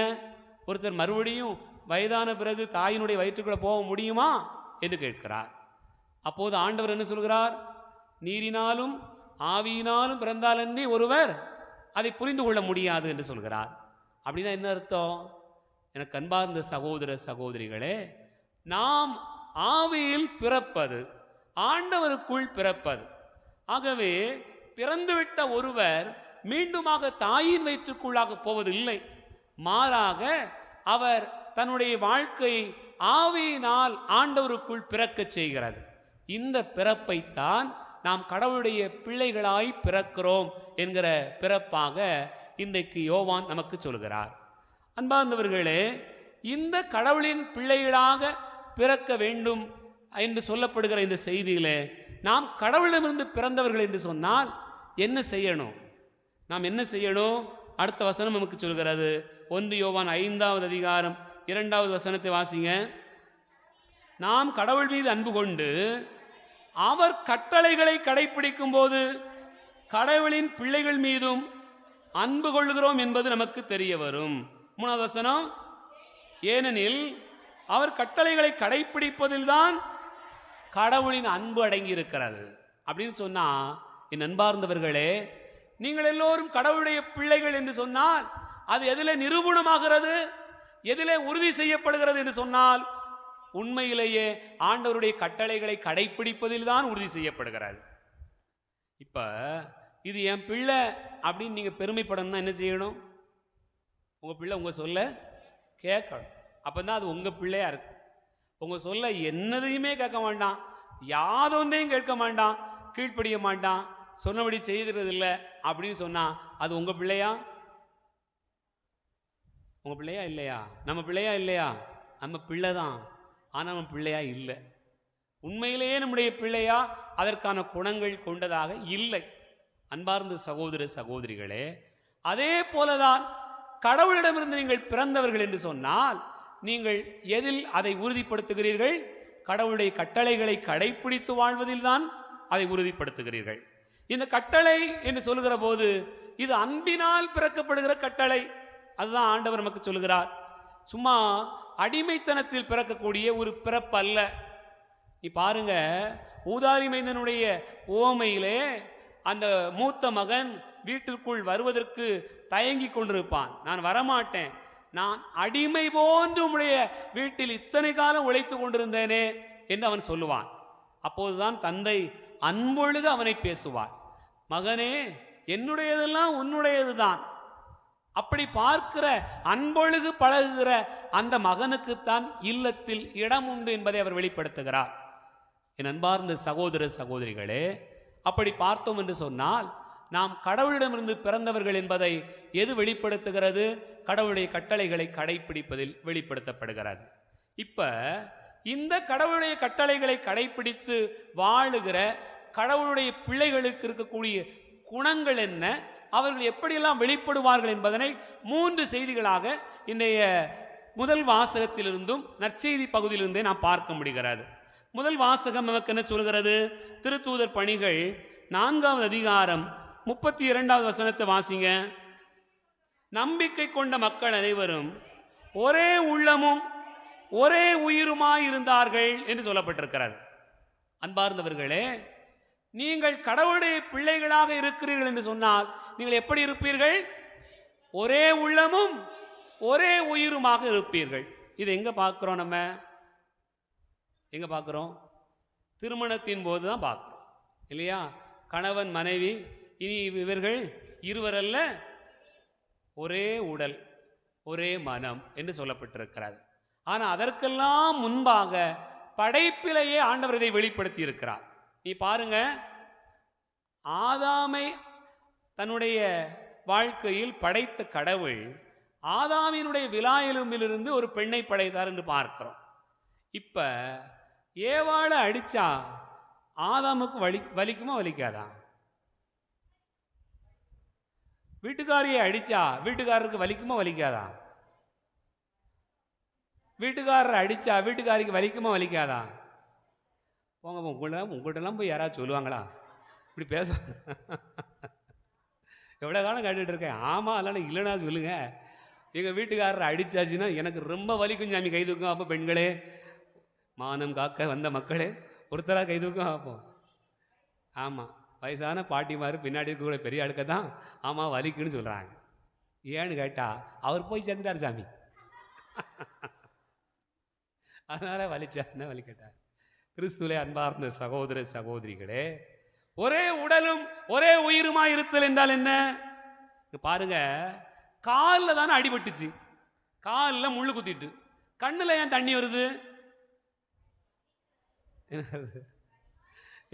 ஒருத்தர் மறுபடியும் வயதான பிறகு தாயினுடைய வயிற்றுக்குள்ள போக முடியுமா என்று கேட்கிறார். அப்போது ஆண்டவர் என்ன சொல்கிறார், நீரினாலும் ஆவியினாலும் பிறந்தாலன்றி ஒருவர் அதை புரிந்து கொள்ள முடியாது என்று சொல்கிறார். அப்படின்னா என்ன அர்த்தம்? எனக்கு அன்பார்ந்த சகோதர சகோதரிகளே, நாம் ஆவியில் பிறப்பது, ஆண்டவருக்குள் பிறப்பது. ஆகவே பிறந்துவிட்ட ஒருவர் மீண்டுமாக தாயின் வயிற்றுக்குள்ளாக போவதில்லை. மாறாக அவர் தன்னுடைய வாழ்க்கையை ஆவியினால் ஆண்டவருக்குள் பிறக்க செய்கிறது. இந்த பிறப்பைத்தான் நாம் கடவுளுடைய பிள்ளைகளாய் பிறக்கிறோம் என்கிற பிறப்பாக இன்றைக்கு யோவான் நமக்கு சொல்கிறார். அன்பார்ந்தவர்களே, இந்த கடவுளின் பிள்ளைகளாக பிறக்க வேண்டும் என்று சொல்லப்படுகிற இந்த செய்தியிலே நாம் கடவுளிடமிருந்து பிறந்தவர்கள் என்று சொன்னால் என்ன செய்யணும்? நாம் என்ன செய்யணும்? அடுத்த வசனம் நமக்கு சொல்கிறது. 1 யோவான் 5வது அதிகாரம் 2வது வசனத்தை வாசிங்க. நாம் கடவுள் மீது அன்பு கொண்டு அவர் கட்டளைகளை கடைப்பிடிக்கும் போது கடவுளின் பிள்ளைகள் மீதும் அன்பு கொள்ளுகிறோம் என்பது நமக்கு தெரிய வரும். 3வது வசனம், ஏனெனில் அவர் கட்டளைகளை கடைப்பிடிப்பதில் தான் கடவுளின் அன்பு அடங்கி இருக்கிறது அப்படின்னு சொன்னா, என் அன்பார்ந்தவர்களே, நீங்கள் எல்லோரும் கடவுளுடைய பிள்ளைகள் என்று சொன்னால் அது எதிலே நிரூபணமாகிறது, எதிலே உறுதி செய்யப்படுகிறது என்று சொன்னால் உண்மையிலேயே ஆண்டவருடைய கட்டளைகளை கடைப்பிடிப்பதில் தான் உறுதி செய்யப்படுகிறது. இப்ப இது என் பிள்ளை அப்படின்னு நீங்க பெருமைப்படணும்னா என்ன செய்யணும்? உங்க பிள்ளை உங்க சொல்ல கேட்கணும். அப்பதான் அது உங்க பிள்ளையா இருக்கு. உங்க சொல்ல என்னதையுமே கேட்க மாட்டான், யாதொன்றையும் கேட்க மாட்டான், கீழ்ப்படிய மாட்டான், சொன்னபடி செய்கிறது இல்லை அப்படின்னு சொன்னா அது உங்க பிள்ளையா? உங்க பிள்ளையா இல்லையா? நம்ம பிள்ளையா இல்லையா? நம்ம பிள்ளை தான். ஆனால் நம்ம பிள்ளையா இல்லை. உண்மையிலேயே நம்முடைய பிள்ளையா அதற்கான குணங்கள் கொண்டதாக இல்லை. அன்பார்ந்த சகோதர சகோதரிகளே, அதே போலதான் கடவுளிடமிருந்து நீங்கள் பிறந்தவர்கள் என்று சொன்னால் நீங்கள் எதில் அதை உறுதிப்படுத்துகிறீர்கள்? கடவுளுடைய கட்டளைகளை கடைப்பிடித்து வாழ்வதில் தான் அதை உறுதிப்படுத்துகிறீர்கள். இந்த கட்டளை என்று சொல்லுகிற போது இது அன்பினால் பிறக்கப்படுகிற கட்டளை. அதுதான் ஆண்டவர் நமக்கு சொல்லுகிறார். சும்மா அடிமைத்தனத்தில் பிறக்கக்கூடிய ஒரு பிறப்பு அல்ல. நீ பாருங்க, ஊதாரி மைந்தனுடைய ஓமையிலே அந்த மூத்த மகன் வீட்டிற்குள் வருவதற்கு தயங்கி கொண்டிருப்பான். நான் வரமாட்டேன், நான் அடிமை போன்று உம்முடைய வீட்டில் இத்தனை காலம் உழைத்து கொண்டிருந்தேனே என்று அவன் சொல்லுவான். அப்போதுதான் தந்தை அன்பொழுது அவனை பேசுவார். மகனே, என்னுடையதெல்லாம் உன்னுடையதுதான். அப்படி பார்க்கிற அன்பொழுகு பழகுகிற அந்த மகனுக்குத்தான் இல்லத்தில் இடம் உண்டு என்பதை அவர் வெளிப்படுத்துகிறார். என் அன்பார்ந்த சகோதர சகோதரிகளே, அப்படி பார்த்தோம் என்று சொன்னால் நாம் கடவுளிடமிருந்து பிறந்தவர்கள் என்பதை எது வெளிப்படுத்துகிறது? கடவுளுடைய கட்டளைகளை கடைபிடிப்பதில் வெளிப்படுத்தப்படுகிறது. இப்ப இந்த கடவுளுடைய கட்டளைகளை கடைபிடித்து வாழுகிற கடவுளுடைய பிள்ளைகளுக்கு இருக்கக்கூடிய குணங்கள் என்ன, அவர்கள் எப்படியெல்லாம் வெளிப்படுவார்கள் என்பதனை 3 செய்திகளாக இன்றைய முதல் வாசகத்திலிருந்தும் நற்செய்தி பகுதியிலிருந்தே நாம் பார்க்க முடிகிறது. முதல் வாசகம் நமக்கு என்ன சொல்கிறது? திருத்தூதர் பணிகள் 4வது அதிகாரம் 32வது வசனத்தை வாசிங்க. நம்பிக்கை கொண்ட மக்கள் அனைவரும் ஒரே உள்ளமும் ஒரே உயிருமாய் இருந்தார்கள் என்று சொல்லப்பட்டிருக்கிறது. அன்பார்ந்தவர்களே, நீங்கள் கடவுளுடைய பிள்ளைகளாக இருக்கிறீர்கள் என்று சொன்னால் நீங்கள் எப்படி இருப்பீர்கள்? ஒரே உள்ளமும் ஒரே உயிருமாக இருப்பீர்கள். இது எங்க பார்க்கிறோம்? நம்ம எங்க பார்க்கிறோம்? திருமணத்தின் போது தான் பார்க்கிறோம், இல்லையா? கணவன் மனைவி, இனி இவர்கள் இருவரல்ல, ஒரே உடல் ஒரே மனம் என்று சொல்லப்பட்டிருக்கிறது. ஆனால் அதற்கெல்லாம் முன்பாக படைப்பிலேயே ஆண்டவர் இதை வெளிப்படுத்தி இருக்கிறார். நீ பாருங்க, ஆதாமை தன்னுடைய வாழ்க்கையில் படைத்த கடவுள் ஆதாமினுடைய விலா எலும்பிலிருந்து ஒரு பெண்ணை படைத்தார் என்று பார்க்கிறோம். இப்ப ஏவாளை அடிச்சா ஆதாமுக்கு வலிக்குமா வலிக்காதா? வீட்டுக்காரியை அடிச்சா வீட்டுக்காரருக்கு வலிக்குமா வலிக்காதா? வீட்டுக்காரரை அடிச்சா வீட்டுக்காரிக்கு வலிக்குமா வலிக்காதா? போங்க, உங்கள்கிட்டலாம் போய் யாராவது சொல்லுவாங்களா இப்படி பேச? எவ்வளோ காலம் கேட்டுட்டு இருக்கேன். ஆமாம் இல்லைன்னா இல்லைனா சொல்லுங்க. எங்கள் வீட்டுக்காரரை அடிச்சாச்சுன்னா எனக்கு ரொம்ப வலிக்கும் சாமி, கை தூக்கம். அப்போ பெண்களே, மானம் காக்க வந்த மக்களே, ஒருத்தராக கை தூக்கம் பார்ப்போம். ஆமாம், வயசான பாட்டிமார் பின்னாடி இருக்கக்கூடிய பெரிய ஆளுக்க தான் ஆமாம் வலிக்குன்னு சொல்கிறாங்க. ஏன்னு கேட்டால் அவர் போய் சேர்ந்துட்டார் சாமி, அதனால் வலிச்சாருன்னா வலிக்கட்டார். கிறிஸ்துவிலே அன்பார்ந்த சகோதர சகோதரிகளே, ஒரே உடலும் ஒரே உயிருமா இருத்தல் என்றால் என்ன? பாருங்க, காலில் தானே அடிபட்டுச்சு, காலில் முள்ளு குத்திட்டு, கண்ணில் ஏன் தண்ணி வருது?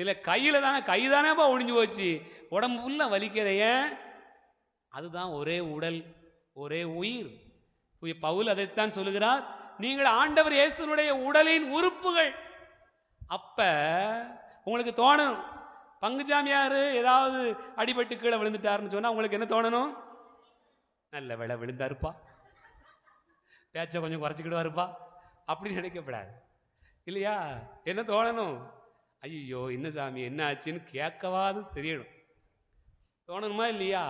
இல்லை, கையில் தானே, கை தானேப்பா ஒழிஞ்சு போச்சு, உடம்பு ஃபுல்லாக வலிக்கிறதைய. அதுதான் ஒரே உடல் ஒரே உயிர். பவுல் அதைத்தான் சொல்லுகிறார், நீங்கள் ஆண்டவர் இயேசுனுடைய உடலின் உறுப்புகள். அப்ப உங்களுக்கு தோணும், பங்குச்சாமியார் ஏதாவது அடிபட்டு கீழே விழுந்துட்டாருன்னு சொன்னா உங்களுக்கு என்ன தோணணும்? நல்ல வேளை விழுந்தாருப்பா, பேச்சை கொஞ்சம் குறைச்சிக்கிடுவாருப்பா அப்படின்னு நினைக்கப்படாது, இல்லையா? என்ன தோணணும்? ஐயோ என்ன சாமி என்ன ஆச்சுன்னு கேட்கவாது தெரியணும், தோணணுமா இல்லையா?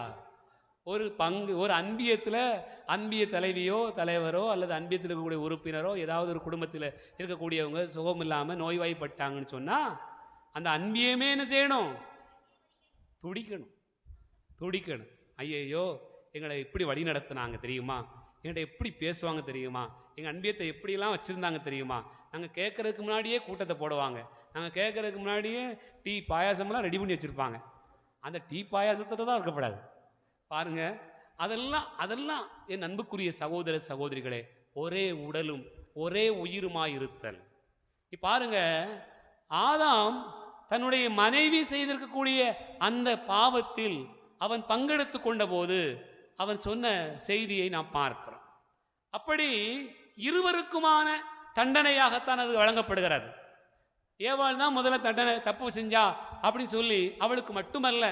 ஒரு அன்பியத்தில் அன்பிய தலைவியோ தலைவரோ அல்லது அன்பியத்தில் இருக்கக்கூடிய உறுப்பினரோ ஏதாவது ஒரு குடும்பத்தில் இருக்கக்கூடியவங்க சுகம் இல்லாமல் நோய்வாய்ப்பட்டாங்கன்னு சொன்னால் அந்த அன்பியமே என்ன செய்யணும்? துடிக்கணும். ஐயையோ எங்களை எப்படி வழி நடத்தினாங்க தெரியுமா, எங்கள்கிட்ட எப்படி பேசுவாங்க தெரியுமா, எங்கள் அன்பியத்தை எப்படிலாம் வச்சுருந்தாங்க தெரியுமா, நாங்கள் கேட்குறதுக்கு முன்னாடியே கூட்டத்தை போடுவாங்க, நாங்கள் கேட்குறதுக்கு முன்னாடியே டீ பாயாசமெல்லாம் ரெடி பண்ணி வச்சுருப்பாங்க. அந்த டீ பாயாசத்தை தான் இருக்கப்படாது பாருங்க. அதெல்லாம் என் அன்புக்குரிய சகோதர சகோதரிகளே, ஒரே உடலும் ஒரே உயிருமாயிருத்தல். பாருங்க, ஆதாம் தன்னுடைய மனைவி செய்திருக்கக்கூடிய அந்த பாவத்தில் அவன் பங்கெடுத்து கொண்ட போது அவன் சொன்ன செய்தியை நாம் பார்க்கிறோம். அப்படி இருவருக்குமான தண்டனையாகத்தான் அது வழங்கப்படுகிறது. ஏவாள் தான் முதல்ல தண்டனை, தப்பு செஞ்சா அப்படின்னு சொல்லி அவளுக்கு மட்டுமல்ல,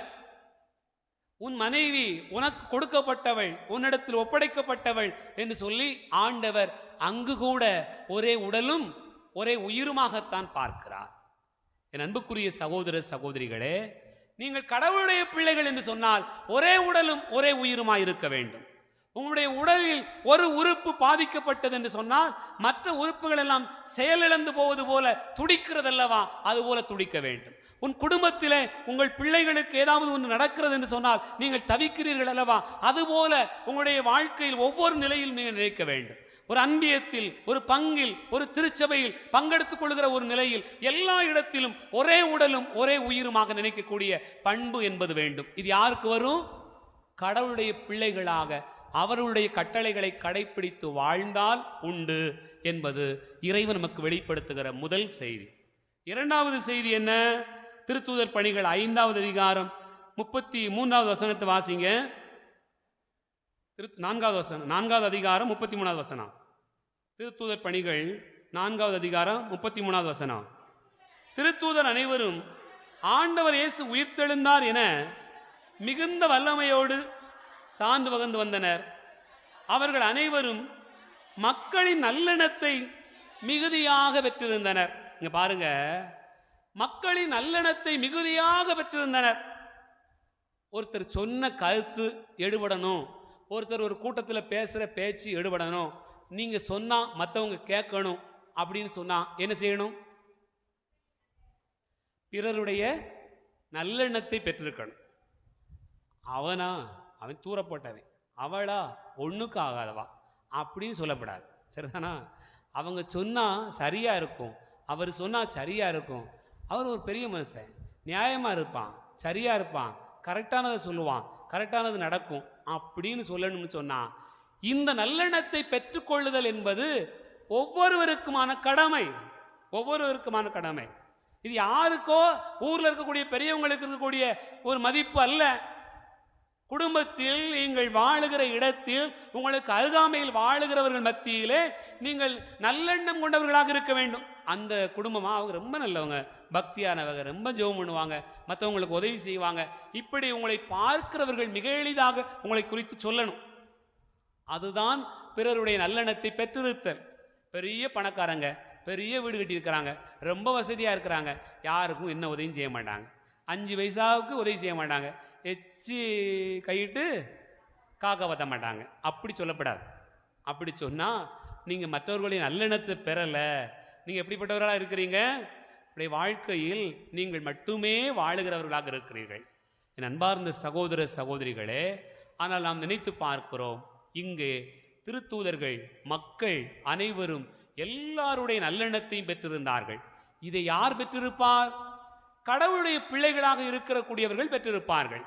உன் மனைவி உனக்கு கொடுக்கப்பட்டவள், உன்னிடத்தில் ஒப்படைக்கப்பட்டவள் என்று சொல்லி ஆண்டவர் அங்கு கூட ஒரே உடலும் ஒரே உயிருமாகத்தான் பார்க்கிறார். என் அன்புக்குரிய சகோதர சகோதரிகளே, நீங்கள் கடவுளுடைய பிள்ளைகள் என்று சொன்னால் ஒரே உடலும் ஒரே உயிருமாய் இருக்க வேண்டும். உங்களுடைய உடலில் ஒரு உறுப்பு பாதிக்கப்பட்டது என்று சொன்னால் மற்ற உறுப்புகள் எல்லாம் செயலிழந்து போவது போல துடிக்கிறதல்லவா, அது போல துடிக்க வேண்டும். உன் குடும்பத்திலே உங்கள் பிள்ளைகளுக்கு ஏதாவது ஒன்று நடக்கிறது என்று சொன்னால் நீங்கள் தவிக்கிறீர்கள் அல்லவா, அதுபோல உங்களுடைய வாழ்க்கையில் ஒவ்வொரு நிலையில் நீங்கள் நினைக்க வேண்டும். ஒரு அன்பியத்தில், ஒரு பங்கில், ஒரு திருச்சபையில் பங்கெடுத்துக் கொள்கிற ஒரு நிலையில் எல்லா இடத்திலும் ஒரே உடலும் ஒரே உயிருமாக நினைக்கக்கூடிய பண்பு என்பது வேண்டும். இது யாருக்கு வரும்? கடவுளுடைய பிள்ளைகளாக அவருடைய கட்டளைகளை கடைப்பிடித்து வாழ்ந்தால் உண்டு என்பது இறைவன் நமக்கு வெளிப்படுத்துகிற முதல் செய்தி. இரண்டாவது செய்தி என்ன? திருத்தூதர் பணிகள் 5வது அதிகாரம் 33வது வசனத்தை வாசிங்க. 4வது அதிகாரம் 33வது வசனம். திருத்தூதர் பணிகள் 4வது அதிகாரம் 33வது வசனம். திருத்தூதர் அனைவரும் ஆண்டவர் இயேசு உயிர்த்தெழுந்தார் என மிகுந்த வல்லமையோடு சான்று பகர்ந்து வந்தனர். அவர்கள் அனைவரும் மக்களின் நல்லெண்ணத்தை மிகுதியாக பெற்றிருந்தனர். இங்க பாருங்க, மக்களின் நல்லெண்ணத்தை மிகுதியாக பெற்றிருந்தனர். ஒருத்தர் சொன்ன கருத்து எடுபடணும், ஒருத்தர் ஒரு கூட்டத்தில் பேசுகிற பேச்சு எடுபடணும், நீங்கள் சொன்னால் மற்றவங்க கேட்கணும் அப்படின்னு சொன்னால் என்ன செய்யணும்? பிறருடைய நல்லெண்ணத்தை பெற்றிருக்கணும். அவன் தூரப்பட்டவன், அவளா ஒன்றுக்கு ஆகாதவா அப்படின்னு சொல்லப்படாது. சரிதானா? அவங்க சொன்னால் சரியாக இருக்கும், அவர் சொன்னால் சரியாக இருக்கும், அவர் ஒரு பெரிய மனுஷன், நியாயமாக இருப்பான், சரியாக இருப்பான், கரெக்டானதை சொல்லுவான், கரெக்டானது நடக்கும் அப்படின்னு சொல்லணும்னு சொன்னால் இந்த நல்லெண்ணத்தை பெற்றுக்கொள்ளுதல் என்பது ஒவ்வொருவருக்குமான கடமை. ஒவ்வொருவருக்குமான கடமை. இது யாருக்கோ ஊரில் இருக்கக்கூடிய பெரியவங்களுக்கு இருக்கக்கூடிய ஒரு மதிப்பு அல்ல. குடும்பத்தில் நீங்கள் வாழுகிற இடத்தில் உங்களுக்கு அருகாமையில் வாழுகிறவர்கள் மத்தியிலே நீங்கள் நல்லெண்ணம் கொண்டவர்களாக இருக்க வேண்டும். அந்த குடும்பமாக அவங்க ரொம்ப நல்லவங்க, பக்தியானவங்க, ரொம்ப ஜெபம் பண்ணுவாங்க, மற்றவங்களுக்கு உதவி செய்வாங்க, இப்படி உங்களை பார்க்கிறவர்கள் மிக எளிதாக உங்களை குறித்து சொல்லணும். அதுதான் பிறருடைய நல்லெண்ணத்தை பெற்றிருத்தல். பெரிய பணக்காரங்க, பெரிய வீடு கட்டியிருக்கிறாங்க, ரொம்ப வசதியாக இருக்கிறாங்க, யாருக்கும் என்ன உதவியும் செய்ய மாட்டாங்க, 5 பைசாவுக்கு உதவி செய்ய மாட்டாங்க, எச்சி கையிட்டு காக்க பற்ற மாட்டாங்க. அப்படி சொல்லப்படாது. அப்படி சொன்னால் நீங்கள் மற்றவர்களுடைய நல்லெண்ணத்தை பெறலை, நீங்கள் எப்படிப்பட்டவர்களாக இருக்கிறீங்க? உடைய வாழ்க்கையில் நீங்கள் மட்டுமே வாழுகிறவர்களாக இருக்கிறீர்கள். என் அன்பார்ந்த சகோதர சகோதரிகளே, ஆனால் நாம் நினைத்து பார்க்கிறோம், இங்கே திருத்தூதர்கள் மக்கள் அனைவரும் எல்லாருடைய நல்லெண்ணத்தையும் பெற்றிருந்தார்கள். இதை யார் பெற்றிருப்பார்? கடவுளுடைய பிள்ளைகளாக இருக்கக்கூடியவர்கள் பெற்றிருப்பார்கள்.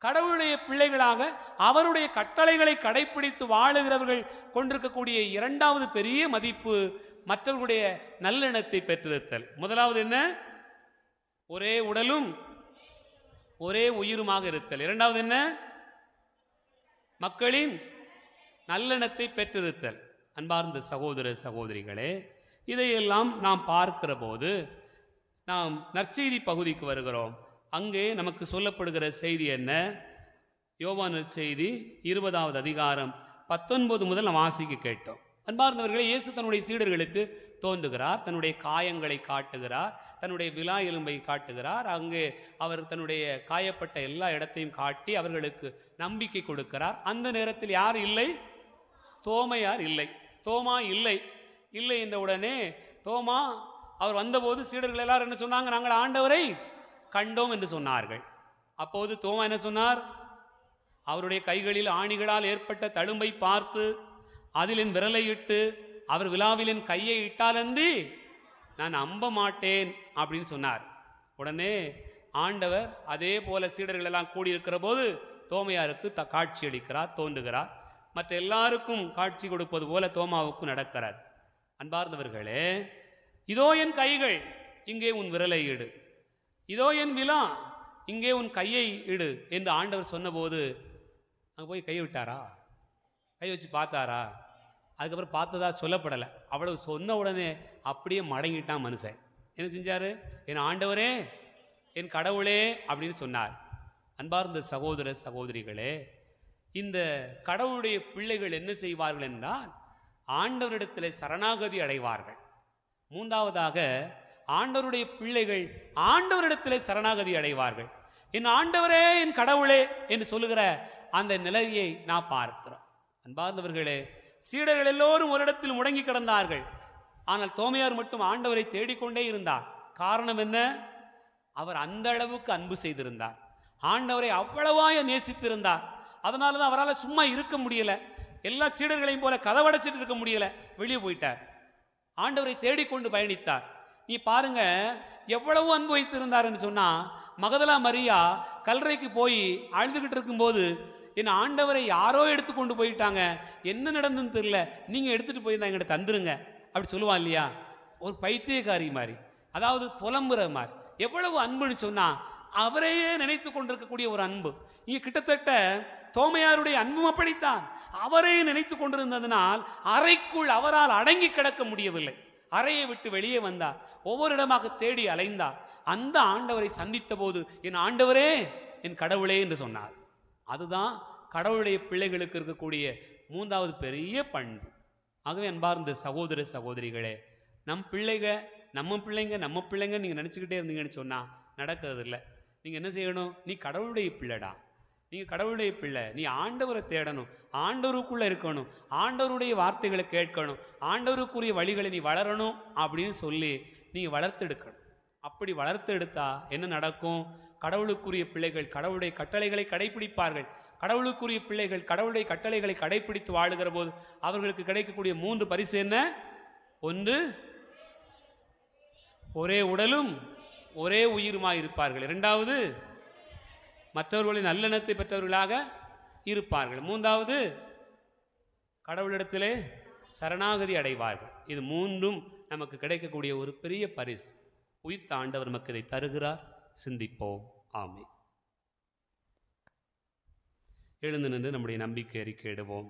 கடவுளுடைய பிள்ளைகளாக அவருடைய கட்டளைகளை கடைப்பிடித்து வாழுகிறவர்கள் கொண்டிருக்கக்கூடிய இரண்டாவது பெரிய மதிப்பு மற்றவர்களுடைய நல்லெண்ணத்தை பெற்றிருத்தல். முதலாவது என்ன? ஒரே உடலும் ஒரே உயிருமாக இருத்தல். இரண்டாவது என்ன? மக்களின் நல்லெண்ணத்தை பெற்றிருத்தல். அன்பார்ந்த சகோதர சகோதரிகளே, இதையெல்லாம் நாம் பார்க்கிற போது நாம் நற்செய்தி பகுதிக்கு வருகிறோம். அங்கே நமக்கு சொல்லப்படுகிற செய்தி என்ன? யோவான் நற்செய்தி 20வது அதிகாரம் 19 முதல் நாம் வாசிக்க கேட்டோம். அன்பார்ந்தவர்களே, இயேசு தன்னுடைய சீடர்களுக்கு தோன்றுகிறார், தன்னுடைய காயங்களை காட்டுகிறார், தன்னுடைய விலா எலும்பை காட்டுகிறார். அங்கே அவர் தன்னுடைய காயப்பட்ட எல்லா இடத்தையும் காட்டி அவர்களுக்கு நம்பிக்கை கொடுக்கிறார். அந்த நேரத்தில் யார் இல்லை? தோமையார் இல்லை, தோமா இல்லை. இல்லை என்ற உடனே தோமா அவர் வந்தபோது சீடர்கள் எல்லாரும் என்ன சொன்னாங்க? நாங்கள் ஆண்டவரை கண்டோம் என்று சொன்னார்கள். அப்போது தோமா என்ன சொன்னார்? அவருடைய கைகளில் ஆணிகளால் ஏற்பட்ட தழும்பை பார்த்து அதில் என் விரலை இட்டு அவர் விழாவில் என் கையை இட்டாலன்றி நான் நம்ப மாட்டேன் அப்படின்னு சொன்னார். உடனே ஆண்டவர் அதே போல சீடர்கள் எல்லாம் கூடியிருக்கிற போது தோமையாருக்கு காட்சி அளிக்கிறார், தோன்றுகிறார். மற்ற எல்லாருக்கும் காட்சி கொடுப்பது போல தோமாவுக்கும் நடக்கிறார். அன்பார்ந்தவர்களே, இதோ என் கைகள், இங்கே உன் விரலை இடு, இதோ என் விலா, இங்கே உன் கையை இடு என்று ஆண்டவர் சொன்னபோது அங்கே போய் கை விட்டாரா? கை வச்சு பார்த்தாரா? அதுக்கப்புறம் பார்த்ததா சொல்லப்படலை. அவ்வளவு சொன்ன உடனே அப்படியே மடங்கிட்டான் மனுஷன். என்ன செஞ்சார்? என் ஆண்டவரே, என் கடவுளே அப்படின்னு சொன்னார். அன்பார்ந்த சகோதர சகோதரிகளே, இந்த கடவுளுடைய பிள்ளைகள் என்ன செய்வார்கள் என்றால் ஆண்டவரிடத்தில் சரணாகதி அடைவார்கள். மூன்றாவதாக ஆண்டவருடைய பிள்ளைகள் ஆண்டவரிடத்தில் சரணாகதி அடைவார்கள். என் ஆண்டவரே என் கடவுளே என்று சொல்லுகிற அந்த நிலையை நான் பார்க்கிறோம். அன்பார்ந்தவர்களே, சீடர்கள் எல்லோரும் ஒரு இடத்தில் முடங்கி கிடந்தார்கள். ஆனால் தோமையார் மட்டும் ஆண்டவரை தேடிக்கொண்டே இருந்தார். காரணம் என்ன? அவர் அந்த அளவுக்கு அன்பு செய்திருந்தார். ஆண்டவரை அவ்வளவாய நேசித்திருந்தார். அதனால தான் அவரால் சும்மா இருக்க முடியல. எல்லா சீடர்களையும் போல கதவடைச்சிட்டு இருக்க முடியல, வெளியே போயிட்டார். ஆண்டவரை தேடிக்கொண்டு பயணித்தார். நீ பாருங்க எவ்வளவு அன்பு வைத்திருந்தார் என்று சொன்னா, மகதலா மரியா கல்லறைக்கு போய் அழுதுகிட்டு இருக்கும்போது, என் ஆண்டவரை யாரோ எடுத்துக்கொண்டு போயிட்டாங்க, என்ன நடந்துன்னு தெரியல, நீங்க எடுத்துட்டு போயிருந்தா எங்கிட்ட தந்துருங்க அப்படி சொல்லுவான் இல்லையா? ஒரு பைத்தியக்காரி மாதிரி, அதாவது புலம்புற மாதிரி. எவ்வளவு அன்புன்னு சொன்னா, அவரையே நினைத்து கொண்டிருக்கக்கூடிய ஒரு அன்பு. இங்க கிட்டத்தட்ட தோமையாருடைய அன்பும் அப்படித்தான். அவரை நினைத்து கொண்டிருந்ததனால் அறைக்குள் அவரால் அடங்கி கிடக்க முடியவில்லை. அறையை விட்டு வெளியே வந்தார், ஒவ்வொரு இடமாக தேடி அலைந்தார். அந்த ஆண்டவரை சந்தித்த போது, என் ஆண்டவரே என் கடவுளே என்று சொன்னார். அதுதான் கடவுளுடைய பிள்ளைகளுக்கு இருக்கக்கூடிய மூன்றாவது பெரிய பண்பு. ஆகவே அன்பார்ந்த சகோதர சகோதரிகளே, நம்ம பிள்ளைங்க நீங்கள் நினச்சிக்கிட்டே இருந்தீங்கன்னு சொன்னால் நடக்கிறது இல்லை. நீங்கள் என்ன செய்யணும்? நீ கடவுளுடைய பிள்ளைடா, நீங்கள் கடவுளுடைய பிள்ளை. நீ ஆண்டவரை தேடணும், ஆண்டவருக்குள்ளே இருக்கணும், ஆண்டவருடைய வார்த்தைகளை கேட்கணும், ஆண்டவருக்குரிய வழிகளை நீ வளரணும் அப்படின்னு சொல்லி நீங்கள் வளர்த்தெடுக்கணும். அப்படி வளர்த்தெடுத்தா என்ன நடக்கும்? கடவுளுக்குரிய பிள்ளைகள் கடவுளுடைய கட்டளைகளை கடைபிடிப்பார்கள். கடவுளுக்குரிய பிள்ளைகள் கடவுளுடைய கட்டளைகளை கடைபிடித்து வாழுகிற போது அவர்களுக்கு கிடைக்கக்கூடிய 3 பரிசு என்ன? ஒன்று, ஒரே உடலும் ஒரே உயிருமாய் இருப்பார்கள். இரண்டாவது, மற்றவர்களின் நல்லெண்ணத்தை பெற்றவர்களாக இருப்பார்கள். மூன்றாவது, கடவுளிடத்திலே சரணாகதி அடைவார்கள். இது 3ம் நமக்கு கிடைக்கக்கூடிய ஒரு பெரிய பரிசு. உயிர்த்த ஆண்டவர் நமக்கு இதை தருகிறார். சிந்திப்போம். ஆமென். எழுந்து நின்று நம்முடைய நம்பிக்கை அறிக்கையிடுவோம்.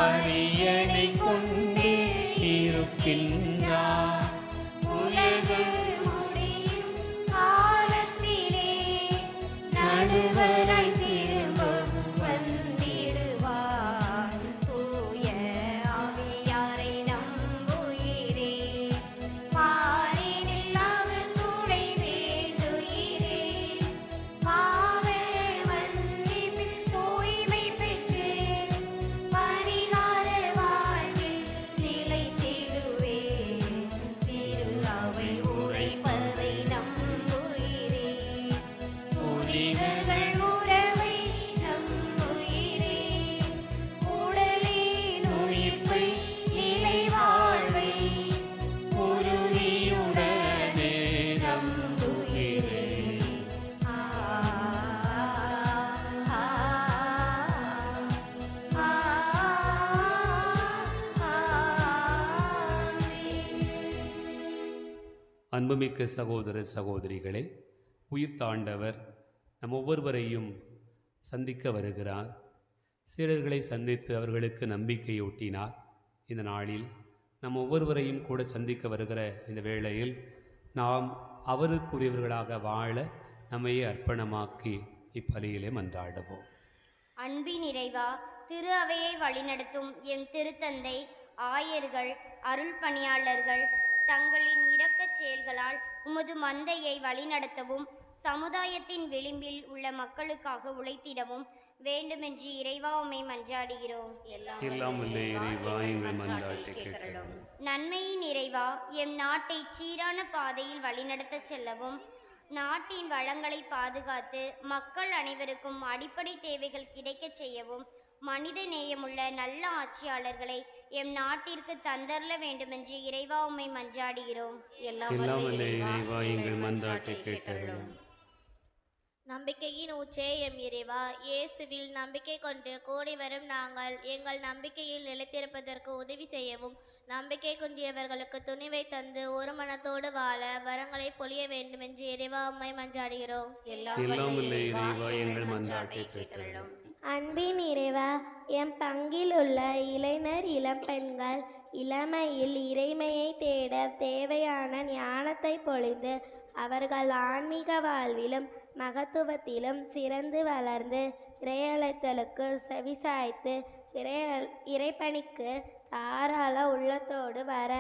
அரியணை கொண்டே இருக்கின்றார். உலகம் முடியும் காலத்திலே நடுவராய் திரும்பவும் வந்திடுவார். தூய ஆவியாரை நம்புகிறே, பாரினில் அவர் துணை வேண்டுகிறே. பாவ மன்னிப்பில் தூய்மை பெற்று பரிகார வாழ்வில் நிலைத்திடுவே. திரு அவை உரைப்பதை நம்புகிறே, புனிதர்கள் உறவை நம்புகிறே. உடலின் உயிர்ப்பை நிலை வாழ்வை உறுதியுடனே நம்புகிறே. அன்புமிக்க சகோதர சகோதரிகளே, உயிர்த்த ஆண்டவர் நம் ஒவ்வொருவரையும் சந்திக்க வருகிறார். சீடர்களை சந்தித்து அவர்களுக்கு நம்பிக்கையூட்டினார். இந்த நாளில் நம் ஒவ்வொருவரையும் கூட சந்திக்க வருகிற இந்த வேளையில் நாம் அவருக்குரியவர்களாக வாழ நம்மையே அர்ப்பணமாக்கி இப்பலியிலே மன்றாடுவோம். அன்பின் இறைவா, திரு அவையை வழிநடத்தும் எம் திருத்தந்தை, ஆயர்கள், அருள் பணியாளர்கள் தங்களின் இரக்கச் செயல்களால் உமது மந்தையை வழிநடத்தவும் சமுதாயத்தின் விளிம்பில் உள்ள மக்களுக்காக உழைத்திடவும் வேண்டுமென்று இறைவா உம்மை மன்றாடுகிறோம். எல்லாம் வல்ல இறைவா எங்கள் மன்றாட்டை கேட்டருளும். நன்மையின் இறைவா, எம் நாட்டை சீரான பாதையில் வழிநடத்தச் செல்லவும் நாட்டின் வளங்களை பாதுகாத்து மக்கள் அனைவருக்கும் அடிப்படை தேவைகள் கிடைக்கச் செய்யவும் மனித நேயமுள்ள நல்ல ஆட்சியாளர்களை எம் நாட்டிற்கு தந்தரல வேண்டுமென்று இறைவா உம்மை மன்றாடுகிறோம். எல்லாம் வல்ல இறைவா எங்கள் மன்றாட்டை கேட்டருளும். நம்பிக்கையின் ஊற்றே எம் இறைவா, இயேசுவில் நம்பிக்கை கொண்டு கூடி வரும் நாங்கள் எங்கள் நம்பிக்கையில் நிலைத்திருப்பதற்கு உதவி செய்யவும் நம்பிக்கை குன்றியவர்களுக்கு துணிவை தந்து ஒரு மனத்தோடு வாழ வரங்களை பொழிய வேண்டும் என்று இறைவா உம்மை மன்றாடுகிறோம். எல்லாம் வல்ல இறைவா எங்கள் மன்றாட்டை கேட்டருளும். அன்பின் இறைவா, எம் பங்கில் உள்ள இளைஞர் இளம்பெண்கள் இளமையில் இறைமையை தேட தேவையான ஞானத்தை பொழிந்து அவர்கள் ஆன்மீக வாழ்விலும் மகத்துவத்திலும் சிறந்து வளர்ந்து இறையழைத்தலுக்கு செவிசாய்த்து இறைப்பணிக்கு தாராள உள்ளத்தோடு வர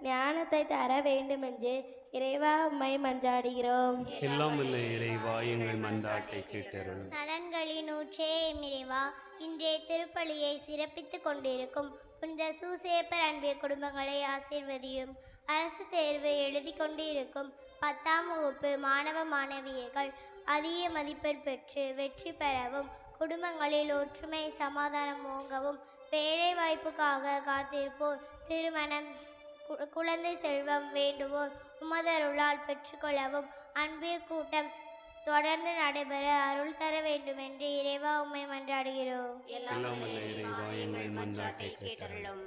ஞானத்தை தர வேண்டுமென்று இறைவா உம்மை மன்றாடுகிறோம். எல்லாம் வல்ல இறைவா எங்கள் மன்றாட்டை கேட்டருளும். நலன்களின் ஊற்றே எம் இறைவா, இன்றைய திருப்பலியை சிறப்பித்துக் கொண்டிருக்கும் புனித சூசேப்பர் அன்பிய குடும்பங்களை ஆசீர்வதியும். அரசு தேர்வு எழுதி கொண்டிருக்கும் 10ஆம் வகுப்பு மாணவ மாணவியர்கள் அதிக மதிப்பெண் பெற்று வெற்றி பெறவும் குடும்பங்களில் ஒற்றுமை சமாதானம் ஓங்கவும் வேலை வாய்ப்புக்காக காத்திருப்போர் திருமணம் குழந்தை செல்வம் வேண்டுவோர் உமதருளால் பெற்றுக்கொள்ளவும் அன்பிய கூட்டம் தொடர்ந்து நடைபெற அருள் தர வேண்டும் என்று இறைவா உம்மை மன்றாடுகிறோம். எல்லாம் வல்ல இறைவா எங்கள் மன்றாட்டை கேட்டருளும்.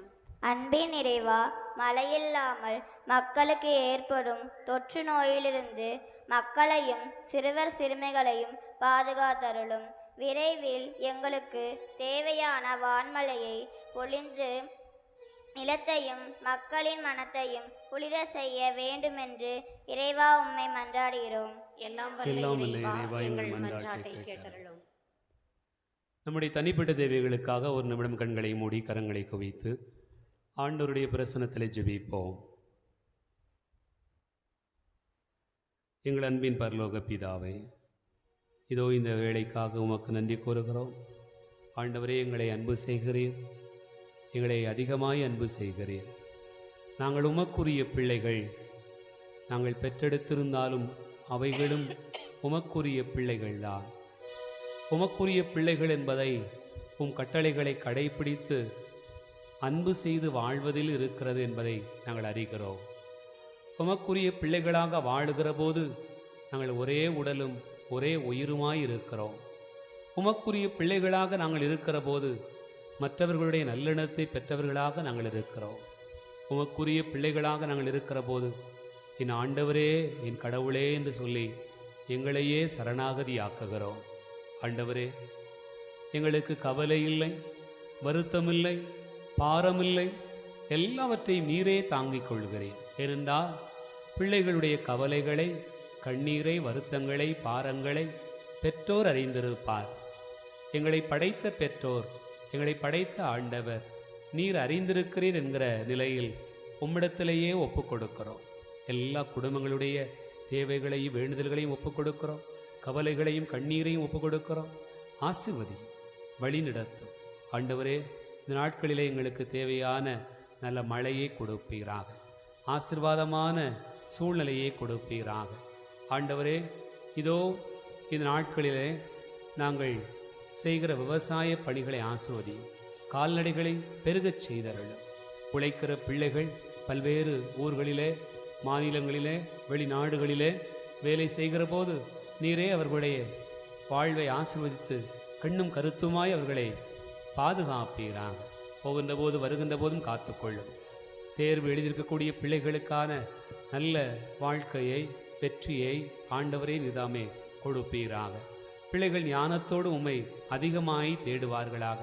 அன்பின் இறைவா, மழையில்லாமல் மக்களுக்கு ஏற்படும் தொற்று நோயிலிருந்து மக்களையும் சிறுவர் சிறுமிகளையும் பாதுகாத்தருளும். விரைவில் எங்களுக்கு தேவையான வான்மழையை பொழிந்து நிலத்தையும் மக்களின் மனத்தையும் குளிர செய்ய வேண்டுமென்று இறைவா உம்மை மன்றாடுகிறோம். எல்லாம் வல்ல இறைவா எங்கள் மன்றாட்டை கேட்டருளும். நம்முடைய தனிப்பட்ட தேவைகளுக்காக ஒரு நிமிடம் கண்களை மூடி கரங்களை குவித்து ஆண்டவருடைய பிரசன்னத்தில் ஜெபிப்போம். எங்கள் அன்பின் பரலோக பிதாவே, இதோ இந்த வேளைக்காக உமக்கு நன்றி கூறுகிறோம். ஆண்டவரே, எங்களை அன்பு செய்கிறீர், எங்களை அதிகமாய் அன்பு செய்கிறீர். நாங்கள் உமக்குரிய பிள்ளைகள். நாங்கள் பெற்றெடுத்திருந்தாலும் அவைகளும் உமக்குரிய பிள்ளைகள்தான். உமக்குரிய பிள்ளைகள் என்பதை உம் கட்டளைகளை கடைபிடித்து அன்பு செய்து வாழ்வதில் இருக்கிறது என்பதை நாங்கள் அறிகிறோம். உமக்குரிய பிள்ளைகளாக வாழுகிற போது நாங்கள் ஒரே உடலும் ஒரே உயிருமாய் இருக்கிறோம். உமக்குரிய பிள்ளைகளாக நாங்கள் இருக்கிற போது மற்றவர்களுடைய நல்லெண்ணத்தை பெற்றவர்களாக நாங்கள் இருக்கிறோம். உமக்குரிய பிள்ளைகளாக நாங்கள் இருக்கிற போது என் ஆண்டவரே, என் கடவுளே என்று சொல்லி எங்களையே சரணாகதி ஆக்குகிறோம். ஆண்டவரே, எங்களுக்கு கவலை இல்லை, வருத்தமில்லை, பாரமில்லை, எல்லாவற்றையும் நீரே தாங்கிக் கொள்கிறேன். ஏனென்றால் பிள்ளைகளுடைய கவலைகளை, கண்ணீரை, வருத்தங்களை, பாரங்களை பெற்றோர் அறிந்திருப்பார். எங்களை படைத்த பெற்றோர், எங்களை படைத்த ஆண்டவர் நீர் அறிந்திருக்கிறீர் என்கிற நிலையில் உம்மிடத்திலேயே ஒப்புக் கொடுக்கிறோம். எல்லா குடும்பங்களுடைய தேவைகளையும் வேண்டுதல்களையும் ஒப்புக் கொடுக்கிறோம். கவலைகளையும் கண்ணீரையும் ஒப்புக் கொடுக்கிறோம். ஆசீர்வதி, வழி நடத்தும். ஆண்டவரே, இந்த நாட்களிலே எங்களுக்கு தேவையான நல்ல மழையை கொடுப்பீராக, ஆசீர்வாதமான சூழ்நிலையை கொடுப்பீராக. ஆண்டவரே, இதோ இந்த நாட்களிலே நாங்கள் செய்கிற விவசாய பணிகளை ஆசீர்வதி, கால்நடைகளை பெருகச் செய்தருளும். உழைக்கிற பிள்ளைகள் பல்வேறு ஊர்களிலே, மாநிலங்களிலே, வெளிநாடுகளிலே வேலை செய்கிற போது நீரே அவர்களுடைய வாழ்வை ஆசீர்வதித்து கண்ணும் கருத்துமாய் அவர்களை பாதுகாப்பீராக. போகின்ற போது வருகின்ற போதும் காத்துக்கொள்ளும். தேர்வு எழுதியிருக்கக்கூடிய பிள்ளைகளுக்கான நல்ல வாழ்க்கையை, வெற்றியை ஆண்டவரே நிதாமே கொடுப்பீராக. பிள்ளைகள் ஞானத்தோடு உம்மை அதிகமாய் தேடுவார்களாக.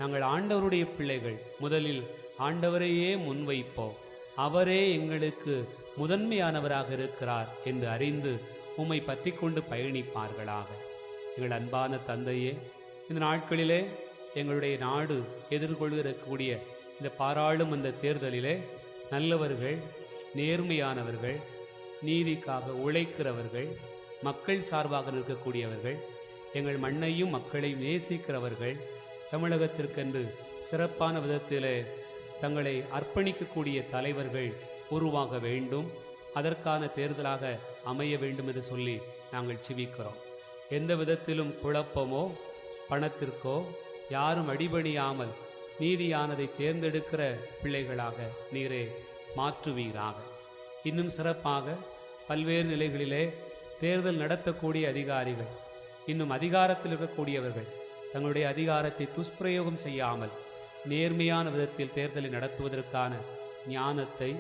நாங்கள் ஆண்டவருடைய பிள்ளைகள், முதலில் ஆண்டவரையே முன்வைப்போம். அவரே எங்களுக்கு முதன்மையானவராக இருக்கிறார் என்று அறிந்து உம்மை பற்றி கொண்டு பயணிப்பார்களாக. எங்கள் அன்பான தந்தையே, இந்த நாட்களிலே எங்களுடைய நாடு எதிர்கொள்கிறக்கூடிய இந்த பாராளுமன்ற தேர்தலிலே நல்லவர்கள், நேர்மையானவர்கள், நீதிக்காக உழைக்கிறவர்கள், மக்கள் சார்பாக நிற்கக்கூடியவர்கள், எங்கள் மண்ணையும் மக்களையும் நேசிக்கிறவர்கள், தமிழகத்திற்கென்று சிறப்பான விதத்திலே தங்களை அர்ப்பணிக்கக்கூடிய தலைவர்கள் உருவாக வேண்டும். அதற்கான தேர்தலாக அமைய வேண்டும் என்று சொல்லி நாங்கள் செபிக்கிறோம். எந்த விதத்திலும் குழப்பமோ பணத்திற்கோ யாரும் அடிபணியாமல் நீதியானதை தேர்ந்தெடுக்கிற பிள்ளைகளாக நீரே மாற்றுவீராக. இன்னும் சிறப்பாக பல்வேறு நிலைகளிலே தேர்தல் நடத்தக்கூடிய அதிகாரிகள், இன்னும் அதிகாரத்தில் இருக்கக்கூடியவர்கள் தங்களுடைய அதிகாரத்தை துஷ்பிரயோகம் செய்யாமல் நேர்மையான விதத்தில் தேர்தலை நடத்துவதற்கான ஞானத்தை,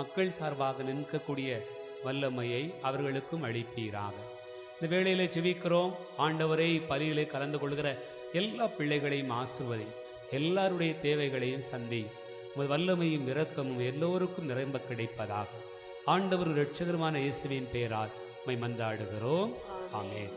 மக்கள் சார்பாக நிற்கக்கூடிய வல்லமையை அவர்களுக்கும் அளிப்பீராக. இந்த வேளையிலே செபிக்கிறோம். ஆண்டவரை பலியிலே கலந்து கொள்கிற எல்லா பிள்ளைகளையும் ஆசிர்வதி, எல்லாருடைய தேவைகளையும் சந்தி. உமது வல்லமையும் இரக்கமும் எல்லோருக்கும் நிரம்ப கிடைப்பதாக ஆண்டவர் இரட்சகருமான இயேசுவின் பெயரால் உம்மை மன்றாடுகிறோம். ஆமென்.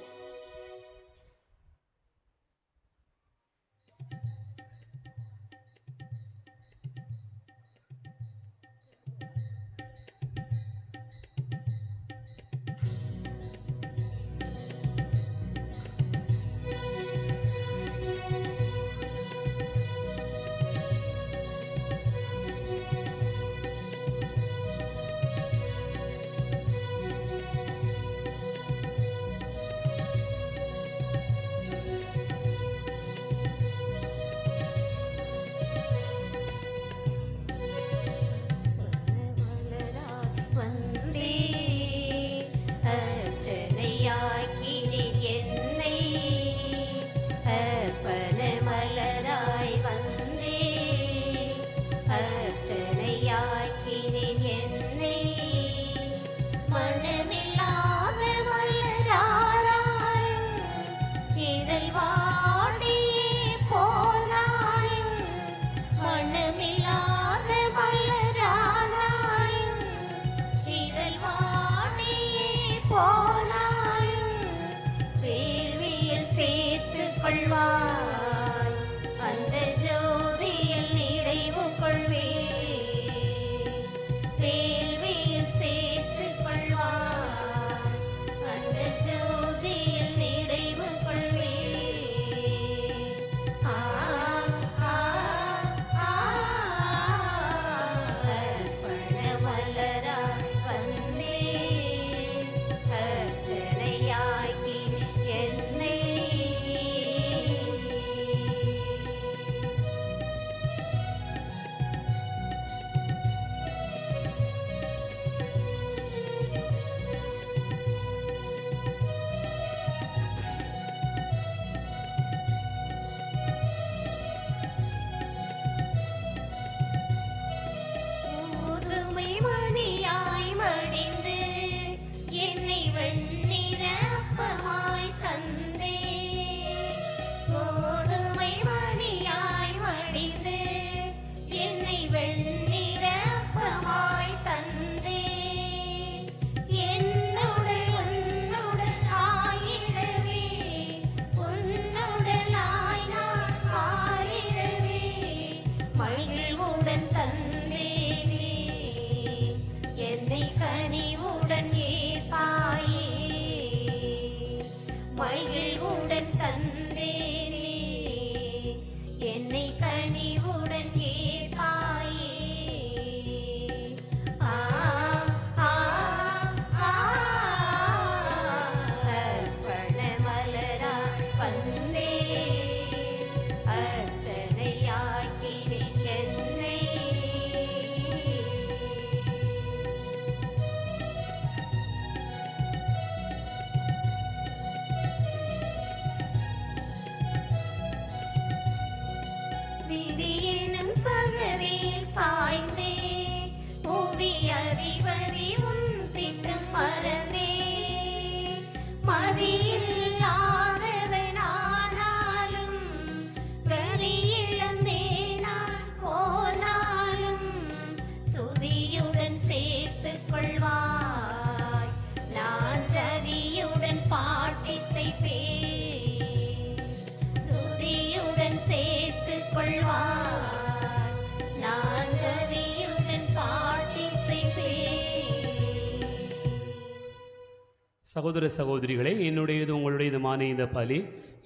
சகோதர சகோதரிகளே, என்னுடையது உங்களுடையதுமான இந்த பலி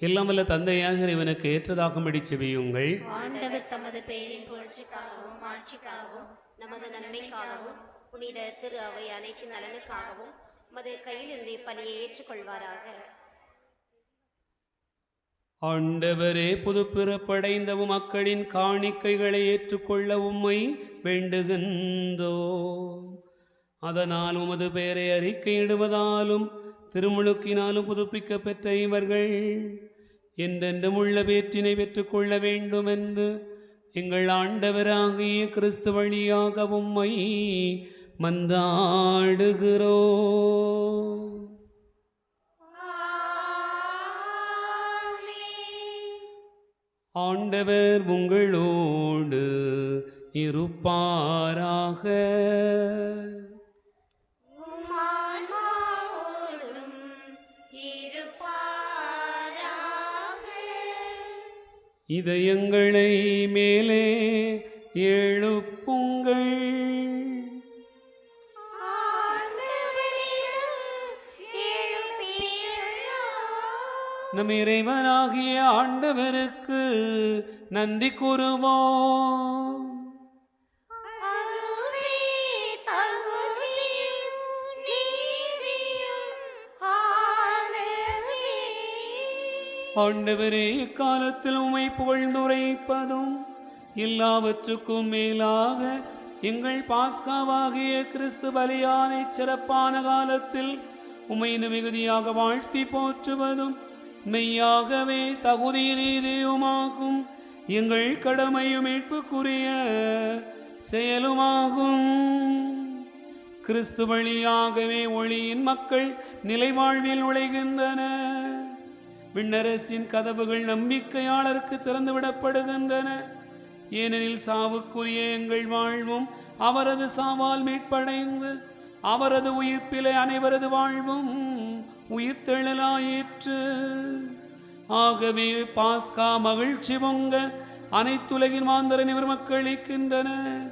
எல்லாம் வல்ல தந்தையாக இவனுக்கு ஏற்றதாகும்படி செவியுங்கள். ஆண்டவர் தமது பெயரின் புகழ்ச்சிக்காகவும் ஆட்சிக்காகவும் நமது நன்மைக்காகவும் புனித திரு அவை அனைத்து நலனுக்காகவும் மது கையிலிருந்து பலியை ஏற்றுக்கொள்வாராக. ஆண்டவரே, புதுப்பிறப்படைந்த மக்களின் காணிக்கைகளை ஏற்றுக்கொள்ள உம்மை வேண்டுகின்றோ. அதனால் உமது பெயரை அறிக்கையிடுவதாலும் திருமுழுக்கினாலும் புதுப்பிக்க பெற்ற இவர்கள் என்றென்றும் உள்ள பேற்றினை பெற்றுக்கொள்ள வேண்டும் என்று எங்கள் ஆண்டவராகிய கிறிஸ்து வழியாக உம்மை மன்றாடுகிறோ. ஆண்டவர் உங்களோடு இருப்பாராக. இதயங்களை மேலே எழுப்புங்கள். நம் இறைவனாகிய ஆண்டவருக்கு நன்றி கூறுவோம். ஆண்டவரே, காலத்தில் உம்மை புகழ்ந்துரைப்பதும் எல்லாவற்றுக்கும் மேலாக எங்கள் பாஸ்காவாகிய கிறிஸ்து பலியான சிறப்பான காலத்தில் உம்மை மிகுதியாக வாழ்த்தி போற்றுவதும் மெய்யாகவே தகுதி நீதியுமாகும். எங்கள் கடமையும் மீட்புக்குரிய செயலுமாகும். கிறிஸ்து வழியாகவே ஒளியின் மக்கள் நிலைவாழ்வில் நுழைகின்றனர். விண்ணரசின் கதவுகள் நம்பிக்கையாளருக்கு திறந்துவிடப்படுகின்றன. ஏனெனில் சாவுக்குரிய எங்கள் வாழ்வும் அவரது சாவால் மீட்படைந்து அவரது உயிர்ப்பிலே அனைவரது வாழ்வும் உயிர்த்தெழலாயிற்று. ஆகவே பாஸ்கா மகிழ்ச்சி பொங்க அனைத்துலகின் மாந்தர நிவர் மக்களிக்கின்றனர்.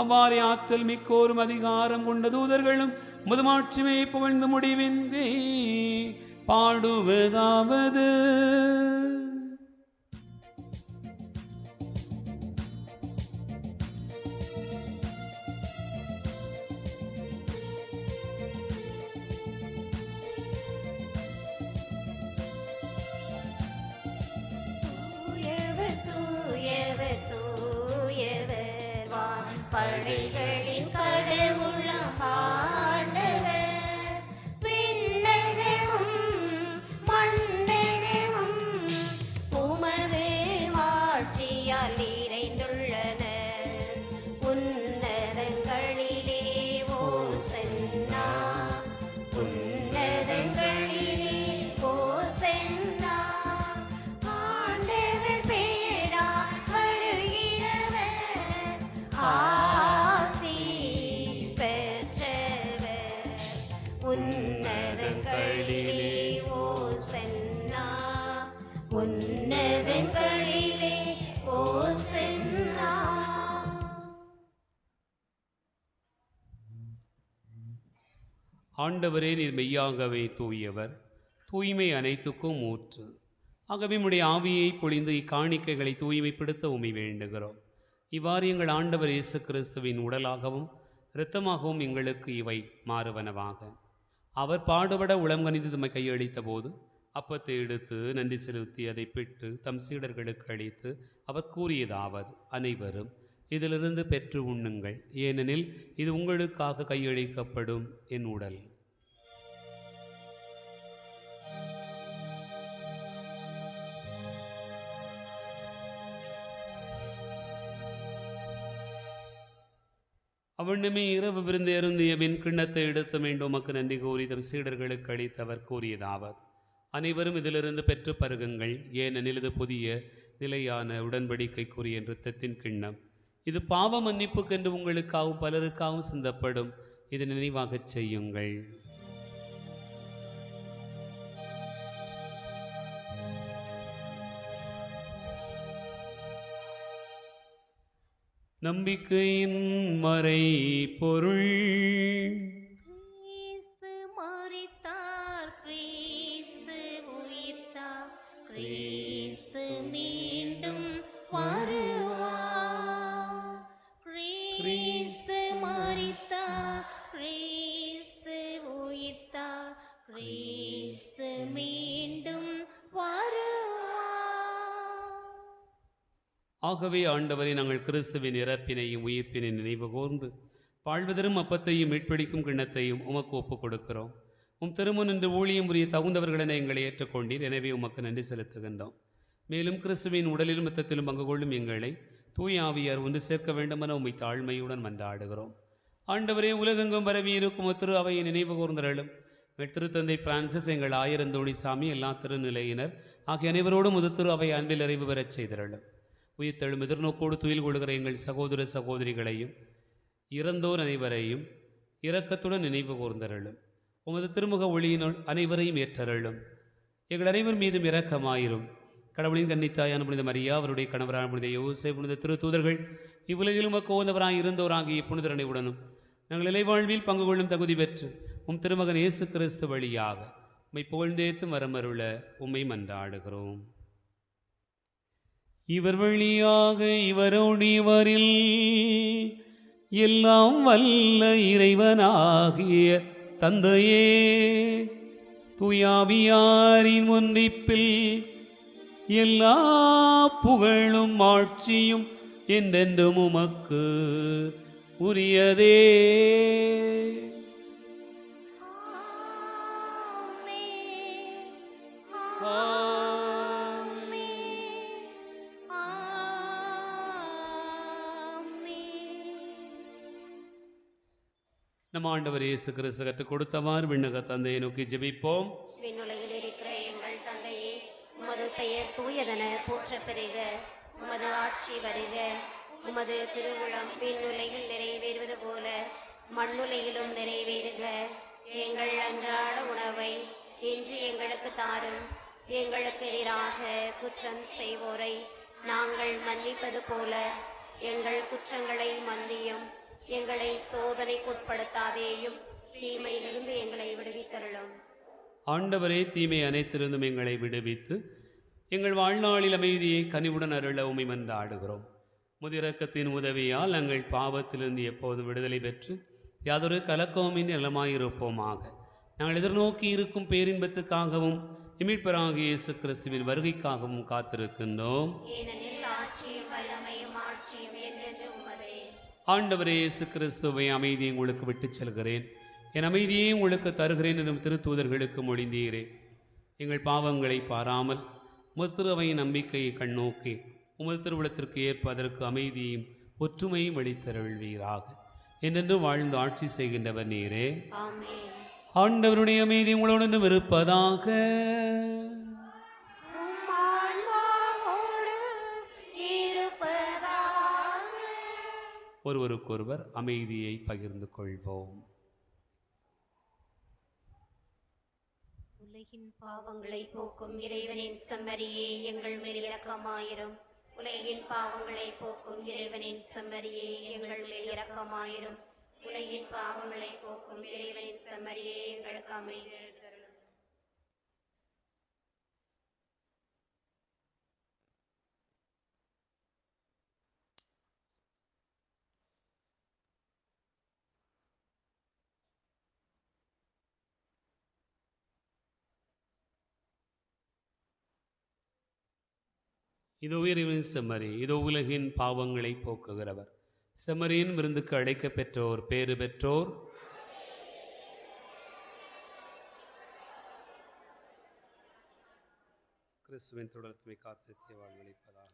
அவ்வாறே ஆற்றல் மிக்கோரும் அதிகாரம் கொண்ட தூதர்களும் முதுமாட்சிமை புகழ்ந்து முடிவின்றி பாடுவதாவது: படைகளின் கடவுளாம் ஆண்டவர், விண்ணகமும் மண்ணகமும் உமது மாட்சியால் நிறைந்துள்ளன. உன்னதங்களிலே ஓசன்னா, உன்னதங்களிலே ஓசன்னா. ஆண்டவர் பேரால் வருகிறவர், ஆசி பெற்றவர். உன்னதங்களிலே ஓசன்னா, உன்னதங்களிலே ஓசன்னா. ஆண்டவரே, நீர் மெய்யாகவே தூயவர், தூய்மை அனைத்துக்கும் ஊற்று. ஆகவே உம்முடைய ஆவியை பொழிந்து இக்காணிக்கைகளை தூய்மைப்படுத்த உம்மை வேண்டுகிறோம். இவ்வாறு எங்கள் ஆண்டவர் இயேசு கிறிஸ்துவின் உடலாகவும் இரத்தமாகவும் எங்களுக்கு இவை மாறுவனவாக. அவர் பாடுபட உளம் கனிந்து தம்மை கையளித்த போது அப்பத்தை எடுத்து நன்றி செலுத்தி அதை பெற்று தம் சீடர்களுக்கு அளித்து அவர் கூறியதாவது: அனைவரும் இதிலிருந்து பெற்று உண்ணுங்கள், ஏனெனில் இது உங்களுக்காக கையளிக்கப்படும் என் உடல். அவனுமே இரவு விருந்து அருந்திய பின் கிண்ணத்தை எடுத்து மீண்டும் உமக்கு நன்றி கூறி தம் சீடர்களுக்கு அளித்தவர் கூறியதாவது: அனைவரும் இதிலிருந்து பெற்று பருகுங்கள், ஏனெனில் இது புதிய நிலையான உடன்படிக்கைக்குரிய இரத்தத்தின் கிண்ணம். இது பாவ மன்னிப்புக்கென்று உங்களுக்காகவும் பலருக்காகவும் சிந்தப்படும். இது நினைவாகச் செய்யுங்கள். நம்பிக்கையின் மறை பொருள்: கிறிஸ்து மரித்தார், கிறிஸ்து மரித்தார், கிறிஸ்து உயிர்த்தார், கிறிஸ்து மீண்டும் வருவார். ஆகவே ஆண்டவரை நாங்கள் கிறிஸ்துவின் இறப்பினையும் உயிர்ப்பினை நினைவு கூர்ந்து வாழ்வதரும் அப்பத்தையும் மீட்பிடிக்கும் கிண்ணத்தையும் உமக்கு ஒப்புக் கொடுக்கிறோம். திருமுன் என்று ஊழியம் புரிய தகுந்தவர்களென எங்களை ஏற்றுக்கொண்டீர். எனவே உமக்கு நன்றி செலுத்துகின்றோம். மேலும் கிறிஸ்துவின் உடலிலும் இரத்தத்திலும் பங்கு கொள்ளும் எங்களை தூய ஆவியார் ஒன்று சேர்க்க வேண்டுமென உம்மை தாழ்மையுடன் மன்றாடுகிறோம். ஆண்டவரே, உலகெங்கும் பரவி இருக்கும் திரு அவையை நினைவு கூர்ந்தருளும். எங்கள் திருத்தந்தை பிரான்சிஸ், எங்கள் ஆயிரந்தோணிசாமி, எல்லா திருநிலையினர் ஆகிய அனைவரோடும் திரு அவை அன்பில் அறிவு பெறச் செய்தருளும். உயிர்த்தெழும் எதிர்நோக்கோடு துயில் கொள்கிற எங்கள் சகோதர சகோதரிகளையும் இறந்தோர் அனைவரையும் இரக்கத்துடன் நினைவு கூர்ந்தருளும். உமது திருமுக ஒளியினுள் அனைவரையும் ஏற்றருளும். எங்கள் அனைவர் மீதும் இரக்கமாயிரும். கடவுளின் கன்னித்தாயான புனித மரியா, அவருடைய கணவரான புனித யோசேப்பு, புனித திருத்தூதர்கள், இவ்வுலகில் உமக்கு உகந்தவராய் இருந்தோராகிய புனிதர் அனைவருடனும் நாங்கள் இலைவாழ்வில் பங்கு கொள்ளும் தகுதி பெற்று திருமகன் இயேசு கிறிஸ்து வழியாக உம்மை புகழ்ந்தேத்து வரமருள உம்மை மன்றாடுகிறோம். இவர் வழியாக இவரோடு இவரில் எல்லாம் வல்ல இறைவனாகிய தந்தையே, தூயாவியாரின் ஒன்றிப்பில் எல்லா புகழும் ஆட்சியும் என்றென்றும் உமக்கு உரியதே. நம் ஆண்டவர் இயேசு கிறிஸ்து கற்றுக் கொடுத்தவாறு விண்ணக தந்தையை நோக்கி ஜெபிப்போம். விண்ணுலகில் இருக்கிற எங்கள் தந்தையே, உமது பெயர் தூயதென போற்றப் பெறுக. உமது ஆட்சி வருக. உமது திருவுளம் விண்ணுலகில் நிறைவேறுவது போல மண்ணுலகிலும் நிறைவேறுக. எங்கள் அன்றாட உணவை இன்று எங்களுக்கு தாரும். எங்களுக்கு எதிராக குற்றம் செய்வோரை நாங்கள் மன்னிப்பது போல எங்கள் குற்றங்களை மன்னியும். எங்களை சோதனைக்குட்படுத்தாதேயும், தீமையிலிருந்து எங்களை விடுவித்தருளும். ஆண்டவரே, தீமை அனைத்திருந்தும் எங்களை விடுவித்து எங்கள் வாழ்நாளில் அமைதியை கனிவுடன் அருள உம்மை மன்றாடுகிறோம். முதிரக்கத்தின் உதவியால் நாங்கள் பாவத்திலிருந்து எப்போது விடுதலை பெற்று யாதொரு கலக்கவுமின்றி நலமாயிருப்போமாக. நாங்கள் எதிர்நோக்கி இருக்கும் பேரின்பத்துக்காகவும் மீட்பராகிய இயேசு கிறிஸ்துவின் வருகைக்காகவும் காத்திருக்கின்றோம். ஆண்டவரே இயேசு கிறிஸ்துவை அமைதியை உங்களுக்கு விட்டுச் செல்கிறேன், என் அமைதியை உங்களுக்கு தருகிறேன் என்னும் திருத்தூதர்களுக்கு மொழிந்தீரே. எங்கள் பாவங்களை பாராமல் உமது அவையின் நம்பிக்கையை கண்ணோக்கி உமது திருவுளத்திற்கு ஏற்ப அதற்கு அமைதியும் ஒற்றுமையும் அளித்தருள்வீராக. என்றென்று வாழ்ந்து ஆட்சி செய்கின்றவர் நீரே. ஆண்டவருடைய அமைதி உங்களுடன் இருப்பதாக. ஒருவருக்கொருவர் அமைதியை பகிர்ந்து கொள்வோம். உலகின் பாவங்களை போக்கும் இறைவனின் செம்மறியே, எங்கள் மேல் இரக்கமாயிரும். உலகின் பாவங்களை போக்கும் இறைவனின் செம்மறியே, எங்கள் மேல் இரக்கமாயிரும். உலகின் பாவங்களை போக்கும் இறைவனின் செம்மறியே, எங்களுக்கு அமைதி அளித்தருளும். இதோ இறைவன் செம்மறி, இதோ உலகின் பாவங்களை போக்குகிறவர். செம்மறியின் விருந்துக்கு அழைக்க பெற்றோர் பேறு பெற்றோர். கிறிஸ்துவின் தொடர்த்துமை காத்திருத்திய வாழ்வளிப்பதாக.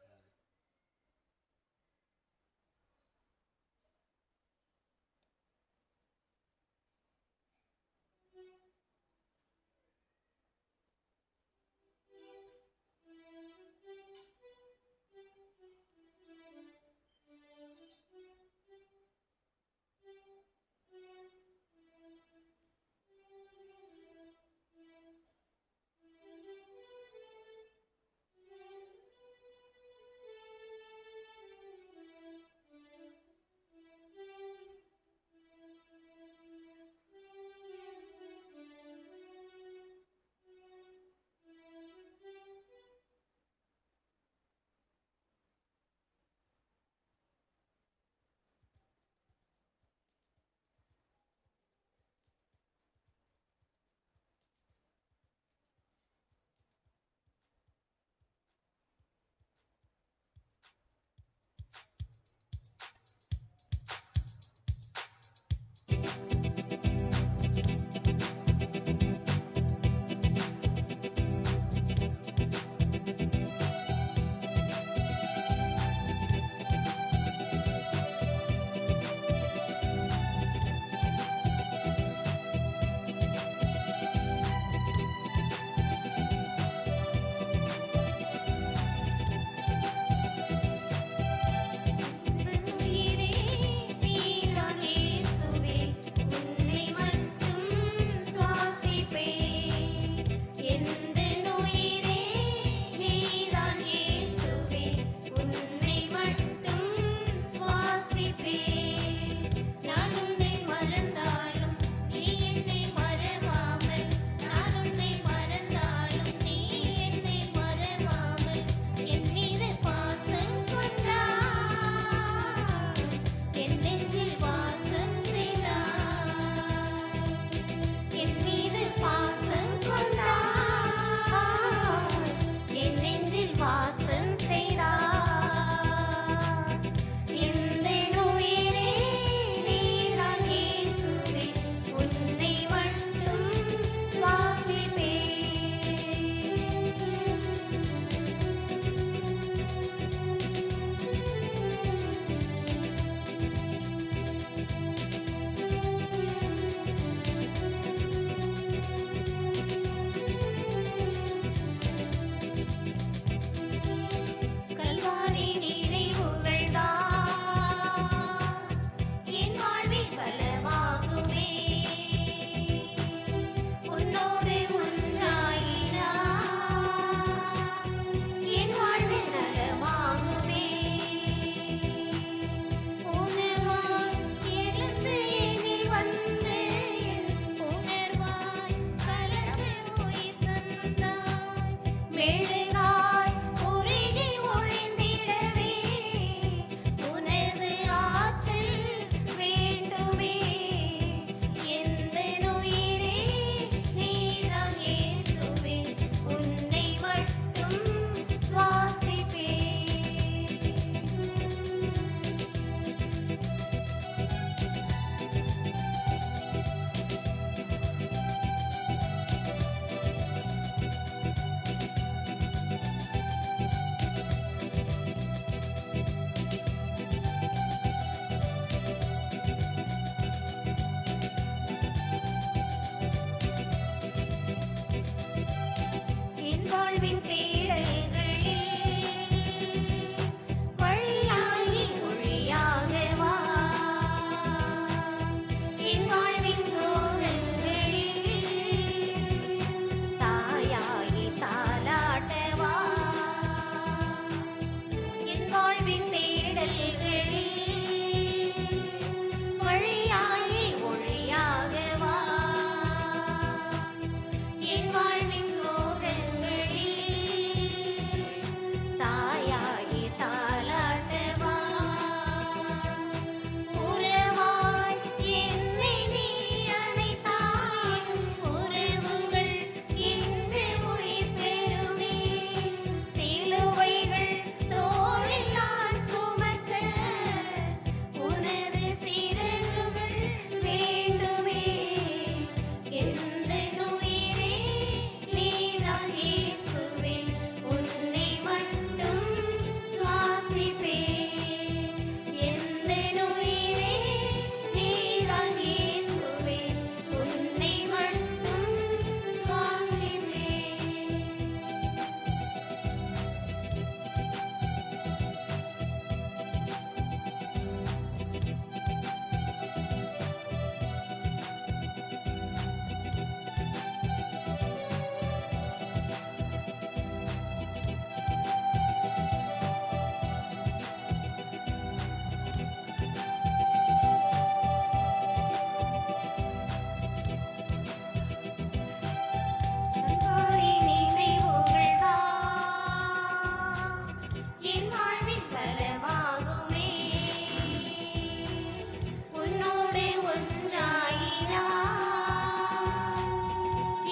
உன்னோடு ஒன்றாயினார்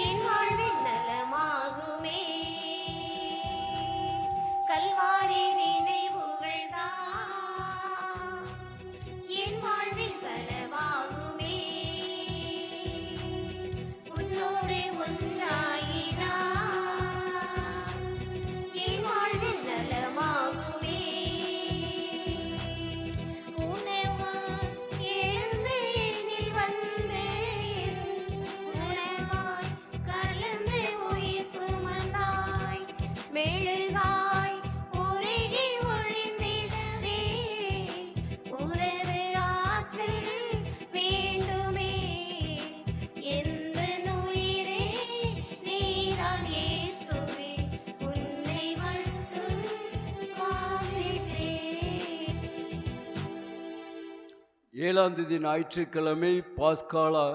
என் வாழ்வின் நலமாகுமே. கல்வாரி நினைவுகள் தான் என் வாழ்வில் பலமாகுமே. உன்னோடு ஒன்றாயினார் என் வாழ்வில் நலமாகுமே. உணவு எழுந்து என்னில் வந்து உணவாய் கலந்து உயிர் சுமந்தாய். மெழுகாய் உருகி ஒழிந்திடவே உறவு ஆற்றல் வேண்டுமே. எந்த உயிரே நீதான் இயேசுவே, உன்னை மட்டும் சுவாசிப்பேன். 7ஆம் தேதி ஞாயிற்றுக்கிழமை பாஸ்காலா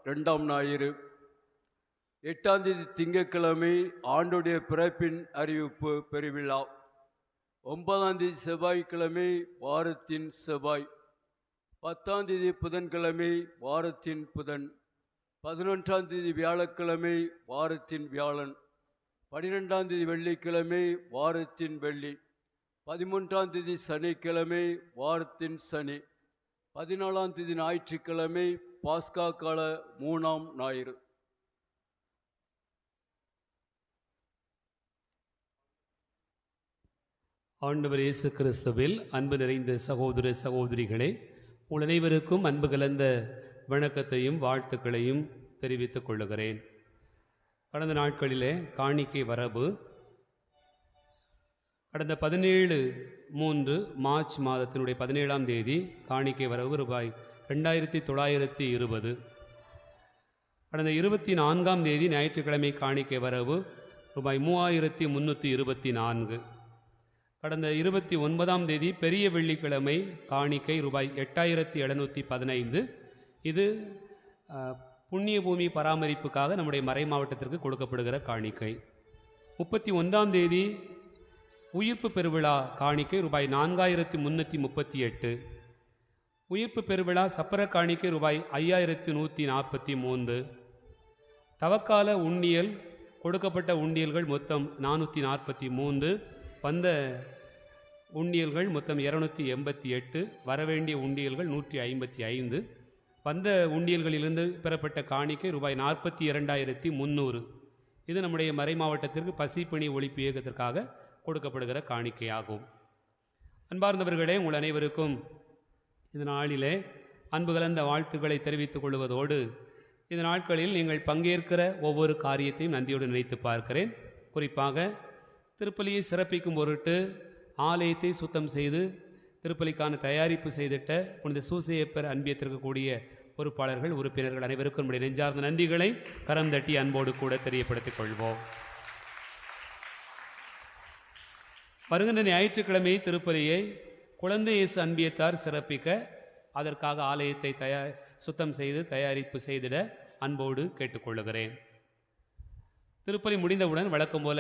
2ஆம் ஞாயிறு. 8ஆம் தேதி திங்கட்கிழமை ஆண்டுடைய பிறப்பின் அறிவிப்பு பெருவிழா. 9ஆம் தேதி செவ்வாய்க்கிழமை வாரத்தின் செவ்வாய். 10ஆம் தேதி புதன்கிழமை வாரத்தின் புதன். 11ஆம் தேதி வியாழக்கிழமை வாரத்தின் வியாழன். 12ஆம் தேதி வெள்ளிக்கிழமை வாரத்தின் வெள்ளி. 13ஆம் தேதி சனிக்கிழமை வாரத்தின் சனி. 14ஆம் தேதி ஞாயிற்றுக்கிழமை பாஸ்கா கால 3ஆம் ஞாயிறு. ஆண்டவர் இயேசு கிறிஸ்துவில் அன்பு நிறைந்த சகோதர சகோதரிகளே, உங்கள் அனைவருக்கும் அன்பு கலந்த வணக்கத்தையும் வாழ்த்துக்களையும் தெரிவித்துக் கொள்ளுகிறேன். கடந்த நாட்களிலே காணிக்கை வரவு கடந்த 17/3 மார்ச் மாதத்தினுடைய 17ஆம் தேதி காணிக்கை வரவு ரூபாய் 2920. கடந்த 24ஆம் தேதி ஞாயிற்றுக்கிழமை காணிக்கை வரவு ரூபாய் 3324. கடந்த 29ஆம் தேதி பெரிய வெள்ளிக்கிழமை காணிக்கை ரூபாய் 8715. இது புண்ணிய பூமி பராமரிப்புக்காக நம்முடைய மறை மாவட்டத்திற்கு கொடுக்கப்படுகிற காணிக்கை. 31ஆம் தேதி உயிர்ப்பு பெருவிழா காணிக்கை ரூபாய் 4338. உயிர்ப்பு பெருவிழா சப்பர காணிக்கை ரூபாய் 5143. தவக்கால உண்டியல் கொடுக்கப்பட்ட உண்டியல்கள் மொத்தம் 443. வந்த உண்டியல்கள் மொத்தம் 288. வரவேண்டிய உண்டியல்கள் 155. வந்த உண்டியல்களிலிருந்து பெறப்பட்ட காணிக்கை ரூபாய் 42,300. இது நம்முடைய மறை மாவட்டத்திற்கு பசிப்பணி ஒழிப்பு இயக்கத்திற்காக கொடுக்கப்படுகிற காணிக்கையாகும். அன்பார்ந்தவர்களே, உங்கள் அனைவருக்கும் இந்த நாளிலே அன்பு கலந்த வாழ்த்துக்களை தெரிவித்துக் கொள்வதோடு இந்த நாட்களில் நீங்கள் பங்கேற்கிற ஒவ்வொரு காரியத்தையும் நன்றியோடு நினைத்து பார்க்கிறேன். குறிப்பாக திருப்பலியை சிறப்பிக்கும் பொருட்டு ஆலயத்தை சுத்தம் செய்து திருப்பலிக்கான தயாரிப்பு செய்திட்ட புனித சூசையப்பர் அன்பியத்திற்கக்கூடிய பொறுப்பாளர்கள், உறுப்பினர்கள் அனைவருக்கும் நம்முடைய நெஞ்சார்ந்த நன்றிகளை கரம் தட்டி அன்போடு கூட தெரியப்படுத்திக் கொள்வோம். வருகின்ற ஞாயிற்றுக்கிழமை திருப்பலியை குழந்தை இயேசு அன்பியத்தார் சிறப்பிக்க அதற்காக ஆலயத்தை சுத்தம் செய்து தயாரிப்பு செய்திட அன்போடு கேட்டுக்கொள்ளுகிறேன். திருப்பலி முடிந்தவுடன் வழக்கம் போல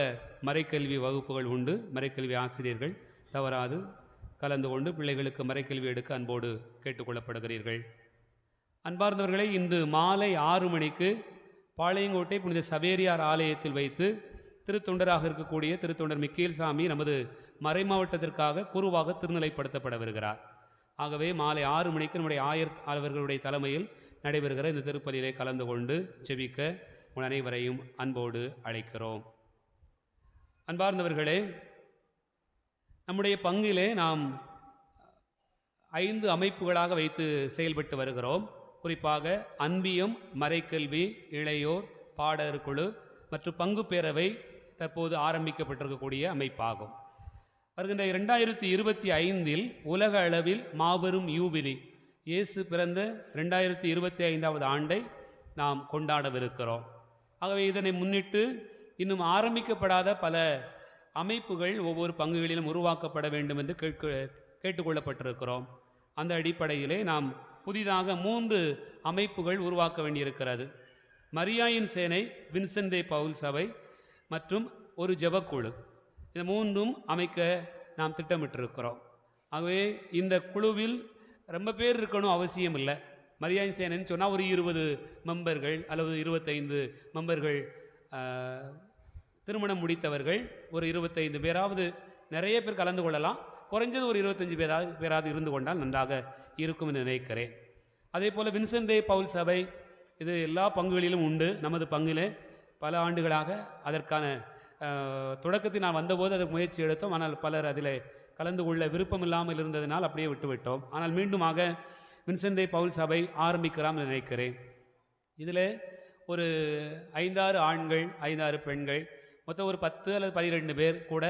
மறைக்கல்வி வகுப்புகள் உண்டு. மறைக்கல்வி ஆசிரியர்கள் தவறாது கலந்து கொண்டு பிள்ளைகளுக்கு மறைக்கல்வி எடுக்க அன்போடு கேட்டுக்கொள்ளப்படுகிறீர்கள். அன்பார்ந்தவர்களை, இன்று மாலை 6 மணிக்கு பாளையங்கோட்டை புனித சவேரியார் ஆலயத்தில் வைத்து திருத்தொண்டராக இருக்கக்கூடிய திருத்தொண்டர் மிக்கேல் சாமி நமது மறை மாவட்டத்திற்காக குருவாக திருநிலைப்படுத்தப்படவிருக்கிறார். ஆகவே மாலை 6 மணிக்கு நம்முடைய ஆயர் அவர்களுடைய தலைமையில் நடைபெறுகிற இந்த திருப்பலியிலே கலந்து கொண்டு ஜெபிக்க உங்கள் அனைவரையும் அன்போடு அழைக்கிறோம். அன்பார்ந்தவர்களே, நம்முடைய பங்கிலே நாம் 5 அமைப்புகளாக வைத்து செயல்பட்டு வருகிறோம். குறிப்பாக அன்பியம், மறைக்கல்வி, இளையோர், பாடகர் குழு மற்றும் பங்கு பேரவை தற்போது ஆரம்பிக்கப்பட்டிருக்கக்கூடிய அமைப்பாகும். வருகின்ற 2025 உலக அளவில் மாபெரும் யூபிலி, இயேசு பிறந்த 2025வது ஆண்டை நாம் கொண்டாடவிருக்கிறோம். ஆகவே இதனை முன்னிட்டு இன்னும் ஆரம்பிக்கப்படாத பல அமைப்புகள் ஒவ்வொரு பங்குகளிலும் உருவாக்கப்பட வேண்டும் என்று கேட்டுக்கொள்ளப்பட்டிருக்கிறோம். அந்த அடிப்படையிலே நாம் புதிதாக 3 அமைப்புகள் உருவாக்க வேண்டியிருக்கிறது. மரியாயின் சேனை, வின்சென்ட் தே பவுல் சபை மற்றும் ஒரு ஜெபக்குழு. இந்த 3ம் அமைக்க நாம் திட்டமிட்டிருக்கிறோம். ஆகவே இந்த குழுவில் ரொம்ப பேர் இருக்கணும் அவசியம் இல்லை. மரியாயின் சேனைன்னு சொன்னால் ஒரு 20 மெம்பர்கள் அல்லது 25 மெம்பர்கள், திருமணம் முடித்தவர்கள் ஒரு 25 பேராவது, நிறைய பேர் கலந்து கொள்ளலாம். குறைஞ்சது ஒரு 25 பேராவது இருந்து கொண்டால் நன்றாக இருக்கும் என்று நினைக்கிறேன். அதே போல் வின்சென்ட் பவுல் சபை, இது எல்லா பங்குகளிலும் உண்டு. நமது பங்கிலே பல ஆண்டுகளாக அதற்கான தொடக்கத்தில் நான் வந்தபோது அதை முயற்சி எடுத்தோம். ஆனால் பலர் அதில் கலந்து கொள்ள விருப்பம் இல்லாமல் இருந்ததினால் அப்படியே விட்டுவிட்டோம். ஆனால் மீண்டுமாக வின்சென்ட் பவுல் சபை ஆரம்பிக்கலாம் என்று நினைக்கிறேன். இதில் ஒரு 5-6 ஆண்கள் 5-6 பெண்கள், மொத்தம் ஒரு 10 அல்லது 12 பேர் கூட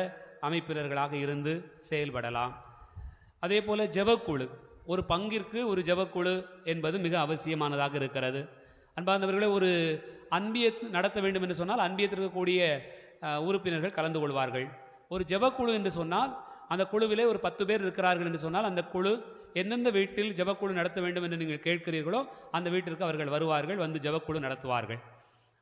அமைப்பினர்களாக இருந்து செயல்படலாம். அதே போல் ஜெபக்குழு, ஒரு பங்கிற்கு ஒரு ஜெபக்குழு என்பது மிக அவசியமானதாக இருக்கிறது. அன்பார்ந்தவர்களே, ஒரு அன்பியத் நடத்த வேண்டும் என்று சொன்னால் அன்பியத்தில் இருக்கக்கூடிய உறுப்பினர்கள் கலந்து கொள்வார்கள். ஒரு ஜெபக்குழு என்று சொன்னால் அந்த குழுவிலே ஒரு 10 பேர் இருக்கிறார்கள் என்று சொன்னால் அந்த குழு எந்தெந்த வீட்டில் ஜெபக்குழு நடத்த வேண்டும் என்று நீங்கள் கேட்கிறீர்களோ அந்த வீட்டிற்கு அவர்கள் வருவார்கள், வந்து ஜெபக்குழு நடத்துவார்கள்.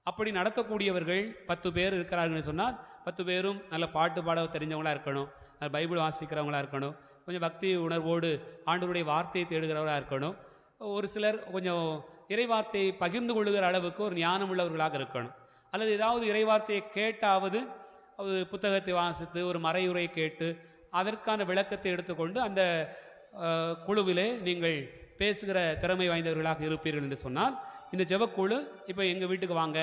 அப்படி நடத்தக்கூடியவர்கள் 10 பேர் இருக்கிறார்கள் என்று சொன்னால் 10 பேரும் நல்ல பாட்டு பாட தெரிஞ்சவங்களாக இருக்கணும், பைபிள் வாசிக்கிறவங்களாக இருக்கணும், கொஞ்சம் பக்தி உணர்வோடு ஆண்டவருடைய வார்த்தையை தேடுகிறவர்களாக இருக்கணும். ஒரு சிலர் கொஞ்சம் இறைவார்த்தையை பகிர்ந்து கொள்ளுகிற அளவுக்கு ஒரு ஞானம் உள்ளவர்களாக இருக்கணும். அல்லது ஏதாவது இறைவார்த்தையை கேட்டாவது ஒரு புத்தகத்தை வாசித்து ஒரு மறையுரை கேட்டு அதற்கான விளக்கத்தை எடுத்துக்கொண்டு அந்த குழுவிலே நீங்கள் பேசுகிற திறமை வாய்ந்தவர்களாக இருப்பீர்கள் என்று சொன்னால் இந்த ஜெபக்குழு இப்போ எங்கள் வீட்டுக்கு வாங்க,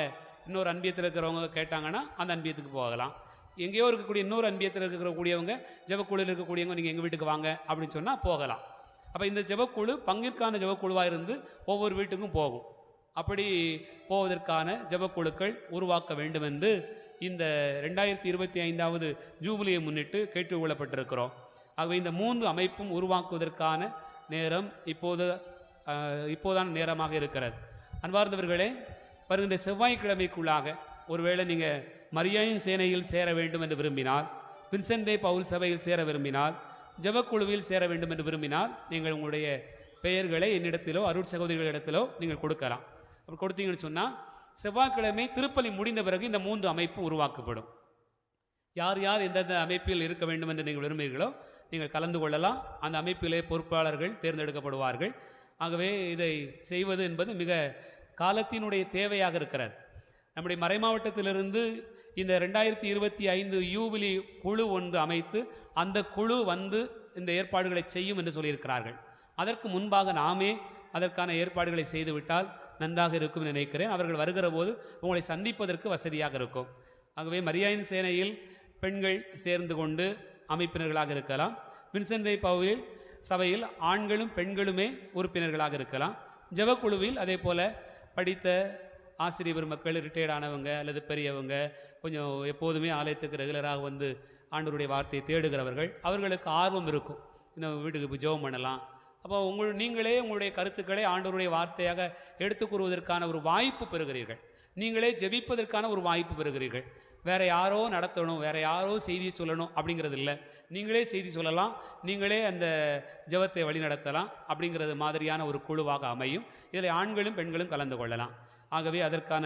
இன்னொரு அன்பியத்தில் இருக்கிறவங்க கேட்டாங்கன்னா அந்த அன்பியத்துக்கு போகலாம். எங்கேயோ இருக்கக்கூடிய இன்னொரு அன்பியத்தில் இருக்கக்கூடியவங்க ஜெபக்குழுவில் இருக்கக்கூடியவங்க நீங்கள் எங்கள் வீட்டுக்கு வாங்க அப்படின்னு சொன்னால் போகலாம். அப்போ இந்த ஜெபக்குழு பங்கிற்கான ஜெபக்குழுவாக இருந்து ஒவ்வொரு வீட்டுக்கும் போகும். அப்படி போவதற்கான ஜெபக்குழுக்கள் உருவாக்க வேண்டும் என்று இந்த 2025வது ஜூபிலியை முன்னிட்டு கேட்டுக்கொள்ளப்பட்டிருக்கிறோம். ஆகவே இந்த 3 அமைப்பும் உருவாக்குவதற்கான நேரம் இப்போதான நேரமாக இருக்கிறது. அன்பார்ந்தவர்களே, வருகின்ற செவ்வாய்க்கிழமைக்குள்ளாக ஒருவேளை நீங்கள் மரியாயின் சேனையில் சேர வேண்டும் என்று விரும்பினால், வின்சென்ட் பவுல் சபையில் சேர விரும்பினால், ஜெபக்குழுவில் சேர வேண்டும் என்று விரும்பினால் நீங்கள் உங்களுடைய பெயர்களை என்னிடத்திலோ அருட்சகோதரிகளிடத்திலோ நீங்கள் கொடுக்கலாம். அப்படி கொடுத்தீங்கன்னு சொன்னால் செவ்வாய்க்கிழமை திருப்பலி முடிந்த பிறகு இந்த 3 அமைப்பு உருவாக்கப்படும். யார் யார் எந்தெந்த அமைப்பில் இருக்க வேண்டும் என்று நீங்கள் விரும்புகிறீர்களோ நீங்கள் கலந்து கொள்ளலாம். அந்த அமைப்பிலே பொறுப்பாளர்கள் தேர்ந்தெடுக்கப்படுவார்கள். ஆகவே இதை செய்வது என்பது மிக காலத்தினுடைய தேவையாக இருக்கிறது. நம்முடைய மறைமாவட்டத்திலிருந்து இந்த 2025 யூபிலி குழு ஒன்று அமைத்து அந்த குழு வந்து இந்த ஏற்பாடுகளை செய்யும் என்று சொல்லியிருக்கிறார்கள். அதற்கு முன்பாக நாமே அதற்கான ஏற்பாடுகளை செய்துவிட்டால் நன்றாக இருக்கும் நினைக்கிறேன். அவர்கள் வருகிற போது உங்களை சந்திப்பதற்கு வசதியாக இருக்கும். ஆகவே மரியாயின் சேனையில் பெண்கள் சேர்ந்து கொண்டு அமைப்பினர்களாக இருக்கலாம். வின்சென்ட் பவுல் சபையில் ஆண்களும் பெண்களுமே உறுப்பினர்களாக இருக்கலாம். ஜெபக்குழுவில் அதே போல் படித்த ஆசிரியர் பெருமக்கள், ரிட்டையர்ட் ஆனவங்க அல்லது பெரியவங்க, கொஞ்சம் எப்போதுமே ஆலயத்துக்கு ரெகுலராக வந்து ஆண்டவருடைய வார்த்தையை தேடுகிறவர்கள், அவர்களுக்கு ஆர்வம் இருக்கும். இந்த வீட்டுக்கு இப்போ ஜெபம் பண்ணலாம். அப்போ நீங்களே உங்களுடைய கருத்துக்களை ஆண்டவருடைய வார்த்தையாக எடுத்து கூறுவதற்கான ஒரு வாய்ப்பு பெறுகிறீர்கள். நீங்களே ஜெபிப்பதற்கான ஒரு வாய்ப்பு பெறுகிறீர்கள். வேறு யாரோ நடத்தணும், வேறு யாரோ செய்தி சொல்லணும் அப்படிங்கிறது இல்லை. நீங்களே செய்தி சொல்லலாம், நீங்களே அந்த ஜெபத்தை வழி நடத்தலாம். அப்படிங்கிறது மாதிரியான ஒரு குழுவாக அமையும். இதில் ஆண்களும் பெண்களும் கலந்து கொள்ளலாம். ஆகவே அதற்கான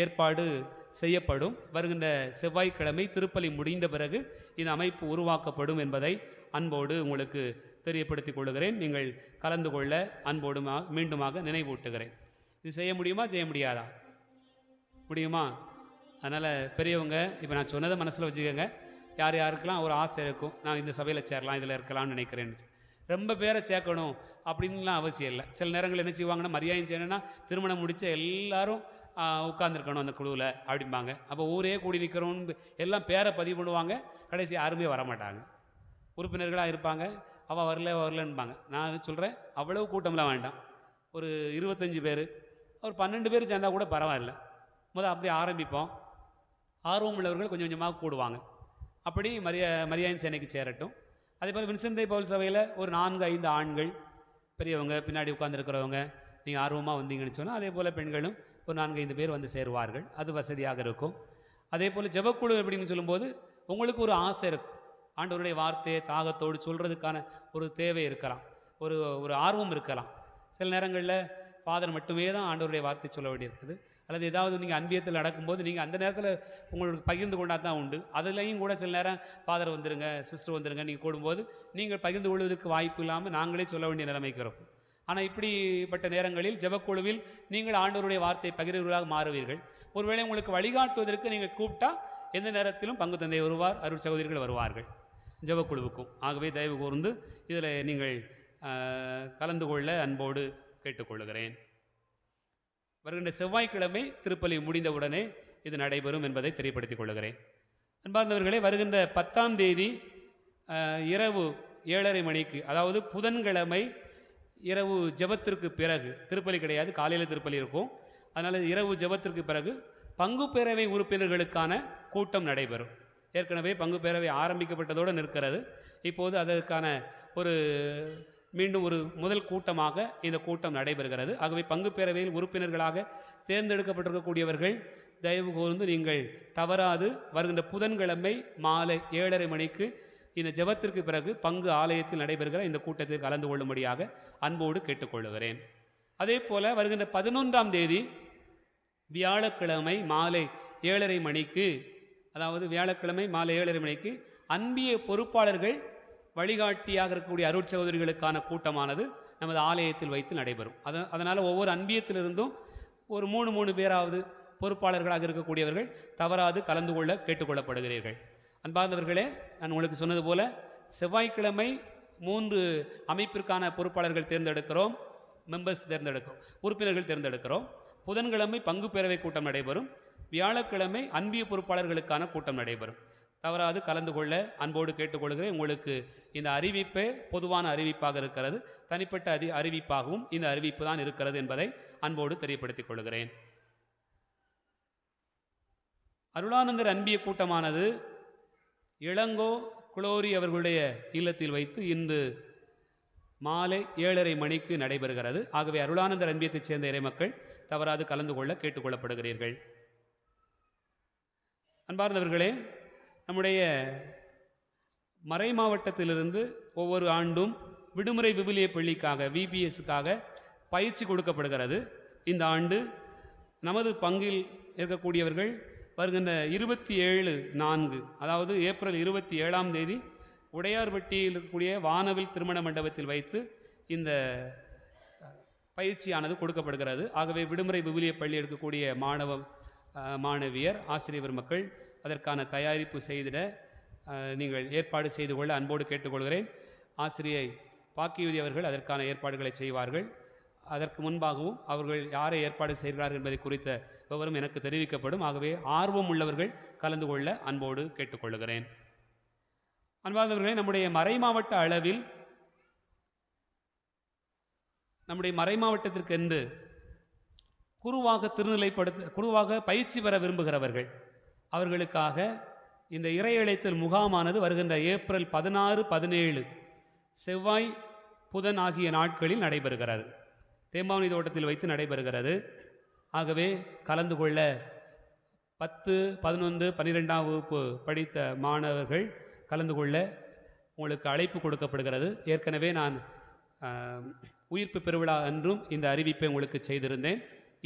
ஏற்பாடு செய்யப்படும். வருகின்ற செவ்வாய்க்கிழமை திருப்பலி முடிந்த பிறகு இந்த அமைப்பு உருவாக்கப்படும் என்பதை அன்போடு உங்களுக்கு தெரியப்படுத்திக் கொள்கிறேன். நீங்கள் கலந்து கொள்ள அன்போடு மீண்டுமாக நினைவூட்டுகிறேன். இது செய்ய முடியுமா, செய்ய முடியாதா? முடியுமா? அதனால் பெரியவங்க இப்போ நான் சொன்னதை மனசில் வச்சுக்கோங்க. யார் யாருக்கெல்லாம் ஒரு ஆசை இருக்கும், நான் இந்த சபையில் சேரலாம், இதில் இருக்கலாம்னு நினைக்கிறேன்னு. ரொம்ப பேரை சேர்க்கணும் அப்படின்லாம் அவசியம் இல்லை. சில நேரங்கள் என்ன செய்வாங்கன்னா, மரியாதை செய்யணும்னா திருமணம் முடித்த எல்லாரும் உட்காந்துருக்கணும் அந்த குழுவில் அப்படிம்பாங்க. அப்போ ஊரே கூடி நிற்கிறோன்னு எல்லாம் பேரை பதிவு பண்ணுவாங்க. கடைசி யாருமே வரமாட்டாங்க. உறுப்பினர்களாக இருப்பாங்க, அவள் வரலன்பாங்க. நான் சொல்கிறேன், அவ்வளவு கூட்டம்லாம் வேண்டாம். ஒரு 25 பேர், ஒரு 12 பேர் சேர்ந்தால் கூட பரவாயில்ல. அப்படியே ஆரம்பிப்போம். ஆர்வம் உள்ளவர்கள் கொஞ்சம் கொஞ்சமாக கூடுவாங்க. அப்படி மரியாயின் சேனைக்கு சேரட்டும். அதே போல் வின்சென்ட் பவுல் சபையில் ஒரு 4-5 ஆண்கள் பெரியவங்க பின்னாடி உட்கார்ந்துருக்கிறவங்க நீங்கள் ஆர்வமாக வந்தீங்கன்னு சொன்னால், அதே போல் பெண்களும் ஒரு 4-5 பேர் வந்து சேருவார்கள். அது வசதியாக இருக்கும். அதே போல் ஜெபக்குழு அப்படின்னு சொல்லும்போது உங்களுக்கு ஒரு ஆசை இருக்கும். ஆண்டவருடைய வார்த்தையை தாகத்தோடு சொல்கிறதுக்கான ஒரு தேவை இருக்கலாம், ஒரு ஆர்வம் இருக்கலாம். சில நேரங்களில் ஃபாதர் மட்டுமே தான் ஆண்டவருடைய வார்த்தை சொல்ல வேண்டியிருக்குது. அல்லது ஏதாவது நீங்கள் அன்பியத்தில் நடக்கும்போது நீங்கள் அந்த நேரத்தில் உங்களுக்கு பகிர்ந்து கொண்டா தான் உண்டு. அதுலேயும் கூட சில நேரம் ஃபாதர் வந்துருங்க, சிஸ்டர் வந்துருங்க நீங்கள் கூடும்போது நீங்கள் பகிர்ந்து கொள்வதற்கு வாய்ப்பு இல்லாமல் நாங்களே சொல்ல வேண்டிய நிலைமைக்கு இருக்கும். ஆனால் இப்படிப்பட்ட நேரங்களில் ஜெபக்குழுவில் நீங்கள் ஆண்டவருடைய வார்த்தை பகிர்வுகளாக மாறுவீர்கள். ஒருவேளை உங்களுக்கு வழிகாட்டுவதற்கு நீங்கள் கூப்பிட்டா எந்த நேரத்திலும் பங்கு தந்தை வருவார், அருள் சகோதரிகள் வருவார்கள் ஜெபக்குழுவுக்கும். ஆகவே தயவு கூர்ந்து இதில் நீங்கள் கலந்து கொள்ள அன்போடு கேட்டுக்கொள்கிறேன். வருகின்ற செவ்வாய்க்கிழமை திருப்பலி முடிந்தவுடனே இது நடைபெறும் என்பதை தெரியப்படுத்திக் கொள்கிறேன். அன்பார்ந்தவர்களே, வருகின்ற 10ஆம் தேதி இரவு 7:30 மணிக்கு, அதாவது புதன்கிழமை இரவு ஜெபத்திற்கு பிறகு, திருப்பலி கிடையாது, காலையில் திருப்பலி இருக்கும், அதனால் இரவு ஜெபத்திற்கு பிறகு பங்கு பேரவை உறுப்பினர்களுக்கான கூட்டம் நடைபெறும். ஏற்கனவே பங்கு பேரவை ஆரம்பிக்கப்பட்டதோடு நிற்கிறது. இப்போது அதற்கான மீண்டும் ஒரு முதல் கூட்டமாக இந்த கூட்டம் நடைபெறுகிறது. ஆகவே பங்கு பேரவையில் உறுப்பினர்களாக தேர்ந்தெடுக்கப்பட்டிருக்கக்கூடியவர்கள் தயவு கூர்ந்து நீங்கள் தவறாது வருகின்ற புதன்கிழமை மாலை 7:30 மணிக்கு இந்த ஜெபத்திற்கு பிறகு பங்கு ஆலயத்தில் நடைபெறுகிற இந்த கூட்டத்தில் கலந்து கொள்ளும்படியாக அன்போடு கேட்டுக்கொள்கிறேன். அதே போல் வருகின்ற 11ஆம் தேதி வியாழக்கிழமை மாலை 7:30 மணிக்கு, அதாவது வியாழக்கிழமை மாலை 7:30 மணிக்கு அன்பிய பொறுப்பாளர்கள் வழிகாட்டியாக இருக்கக்கூடிய அருட்சகோதரிகளுக்கான கூட்டமானது நமது ஆலயத்தில் வைத்து நடைபெறும். அதனால் ஒவ்வொரு அன்பியத்திலிருந்தும் ஒரு 3 பேராவது பொறுப்பாளர்களாக இருக்கக்கூடியவர்கள் தவறாது கலந்து கொள்ள கேட்டுக்கொள்ளப்படுகிறீர்கள். அன்பார்ந்தவர்களே, நான் உங்களுக்கு சொன்னது போல செவ்வாய்க்கிழமை 3 அமைப்பிற்கான பொறுப்பாளர்கள் தேர்ந்தெடுக்கிறோம், மெம்பர்ஸ் தேர்ந்தெடுக்கிறோம், உறுப்பினர்கள் தேர்ந்தெடுக்கிறோம். புதன்கிழமை பங்கு பேரவை கூட்டம் நடைபெறும். வியாழக்கிழமை அன்பிய பொறுப்பாளர்களுக்கான கூட்டம் நடைபெறும். தவறாது கலந்து கொள்ள அன்போடு கேட்டுக்கொள்கிறேன். உங்களுக்கு இந்த அறிவிப்பே பொதுவான அறிவிப்பாக இருக்கிறது, தனிப்பட்ட அறிவிப்பாகவும் இந்த அறிவிப்பு தான் இருக்கிறது என்பதை அன்போடு தெரியப்படுத்திக் கொள்கிறேன். அருளானந்தர் அன்பிய கூட்டமானது இளங்கோ குளோரி அவர்களுடைய இல்லத்தில் வைத்து இன்று மாலை 7:30 மணிக்கு நடைபெறுகிறது. ஆகவே அருளானந்தர் அன்பியத்தைச் சேர்ந்த இறைமக்கள் தவறாது கலந்து கொள்ள கேட்டுக்கொள்ளப்படுகிறீர்கள். அன்பார்ந்தவர்களே, நம்முடைய மறை மாவட்டத்திலிருந்து ஒவ்வொரு ஆண்டும் விடுமுறை விவிலிய பள்ளிக்காக VBSக்காக பயிற்சி கொடுக்கப்படுகிறது. இந்த ஆண்டு நமது பங்கில் இருக்கக்கூடியவர்கள் வருகின்ற 27/4, அதாவது ஏப்ரல் 27ஆம் தேதி உடையார்பட்டியில் இருக்கக்கூடிய வானவில் திருமண மண்டபத்தில் வைத்து இந்த பயிற்சியானது கொடுக்கப்படுகிறது. ஆகவே விடுமுறை விவிலிய பள்ளி எடுக்கக்கூடிய மாணவியர் ஆசிரியர் மக்கள் அதற்கான தயாரிப்பு செய்திட நீங்கள் ஏற்பாடு செய்து கொள்ள அன்போடு கேட்டுக்கொள்கிறேன். ஆசிரியை பாக்கியுதி அவர்கள் அதற்கான ஏற்பாடுகளை செய்வார்கள். அதற்கு முன்பாகவும் அவர்கள் யாரை ஏற்பாடு செய்கிறார்கள் என்பதை குறித்த விவரம் எனக்கு தெரிவிக்கப்படும். ஆகவே ஆர்வம் உள்ளவர்கள் கலந்து கொள்ள அன்போடு கேட்டுக்கொள்கிறேன். அன்பார்ந்தவர்களே, நம்முடைய மறை மாவட்டத்திற்கென்று குருவாக பயிற்சி பெற விரும்புகிறவர்கள் அவர்களுக்காக இந்த இறையழைத்தல் முகாமானது வருகின்ற ஏப்ரல் 16, 17 செவ்வாய் புதன் ஆகிய நாட்களில் நடைபெறுகிறது. தேம்பாவணி தோட்டத்தில் வைத்து நடைபெறுகிறது. ஆகவே கலந்து கொள்ள 10, 11, 12ஆம் வகுப்பு படித்த மாணவர்கள் கலந்து கொள்ள உங்களுக்கு அழைப்பு கொடுக்கப்படுகிறது. ஏற்கனவே நான் உயிர்ப்பு பெருவிழா அன்றும் இந்த அறிவிப்பை உங்களுக்கு செய்திருந்தேன்.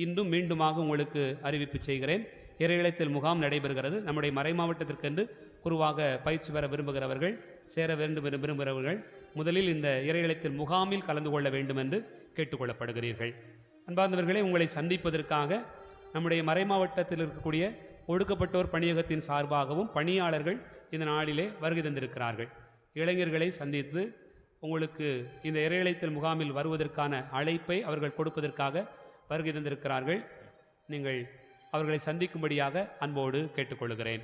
இன்றும் மீண்டுமாக உங்களுக்கு அறிவிப்பு செய்கிறேன். இறையழைத்தல் முகாம் நடைபெறுகிறது. நம்முடைய மறை மாவட்டத்திற்கென்று குருவாக பயிற்சி பெற விரும்புகிறவர்கள், சேர விரும்புகிறவர்கள் முதலில் இந்த இறையழைத்தல் முகாமில் கலந்து கொள்ள வேண்டும் என்று கேட்டுக்கொள்ளப்படுகிறீர்கள். அன்பார்ந்தவர்களே, உங்களை சந்திப்பதற்காக நம்முடைய மறை மாவட்டத்தில் இருக்கக்கூடிய ஒடுக்கப்பட்டோர் பணியகத்தின் சார்பாகவும் பணியாளர்கள் இந்த நாளிலே வருகை தந்திருக்கிறார்கள். இளைஞர்களை சந்தித்து உங்களுக்கு இந்த இறையழைத்தல் முகாமில் வருவதற்கான அழைப்பை அவர்கள் கொடுப்பதற்காக வருகை தந்திருக்கிறார்கள். நீங்கள் அவர்களை சந்திக்கும்படியாக அன்போடு கேட்டுக்கொள்கிறேன்.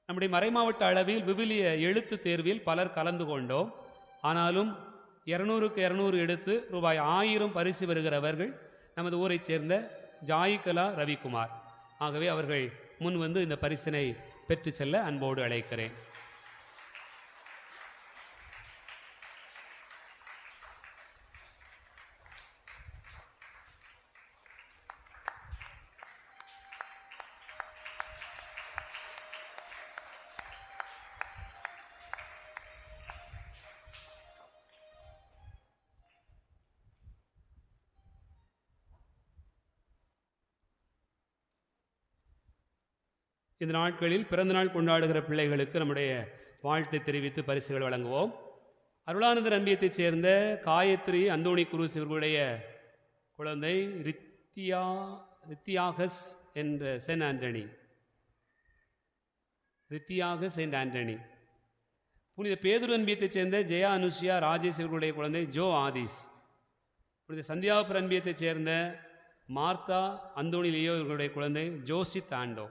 நம்முடைய மறைமாவட்ட அளவில் விவிலிய எழுத்து தேர்வில் பலர் கலந்து கொண்டோம். ஆனாலும் 200க்கு 200 எடுத்து ரூபாய் 1000 பரிசு பெறுகிறவர்கள் நமது ஊரைச் சேர்ந்த ஜாயிகலா ரவிக்குமார். ஆகவே அவர்கள் முன் வந்து இந்த பரிசினை பெற்று செல்ல அன்போடு அழைக்கிறேன். இந்த நாட்களில் பிறந்தநாள் கொண்டாடுகிற பிள்ளைகளுக்கு நம்முடைய வாழ்த்தை தெரிவித்து பரிசுகள் வழங்குவோம். அருளானந்தர் அன்பியத்தைச் சேர்ந்த காயத்ரி அந்தோணி குரூஸ் இவர்களுடைய குழந்தை ரித்தியாகஸ் என்ற சென்ட் ஆண்டனி. ரித்தியாகஸ் சென்ட் ஆண்டனி. புனித பேதுரு அன்பியத்தைச் சேர்ந்த ஜெயா அனுஷியா ராஜேஷ் இவர்களுடைய குழந்தை ஜோ ஆதிஸ். புனித சந்தியாபுர அன்பியத்தைச் சேர்ந்த மார்த்தா அந்தோணி லியோ இவர்களுடைய குழந்தை ஜோசித் ஆண்டோ.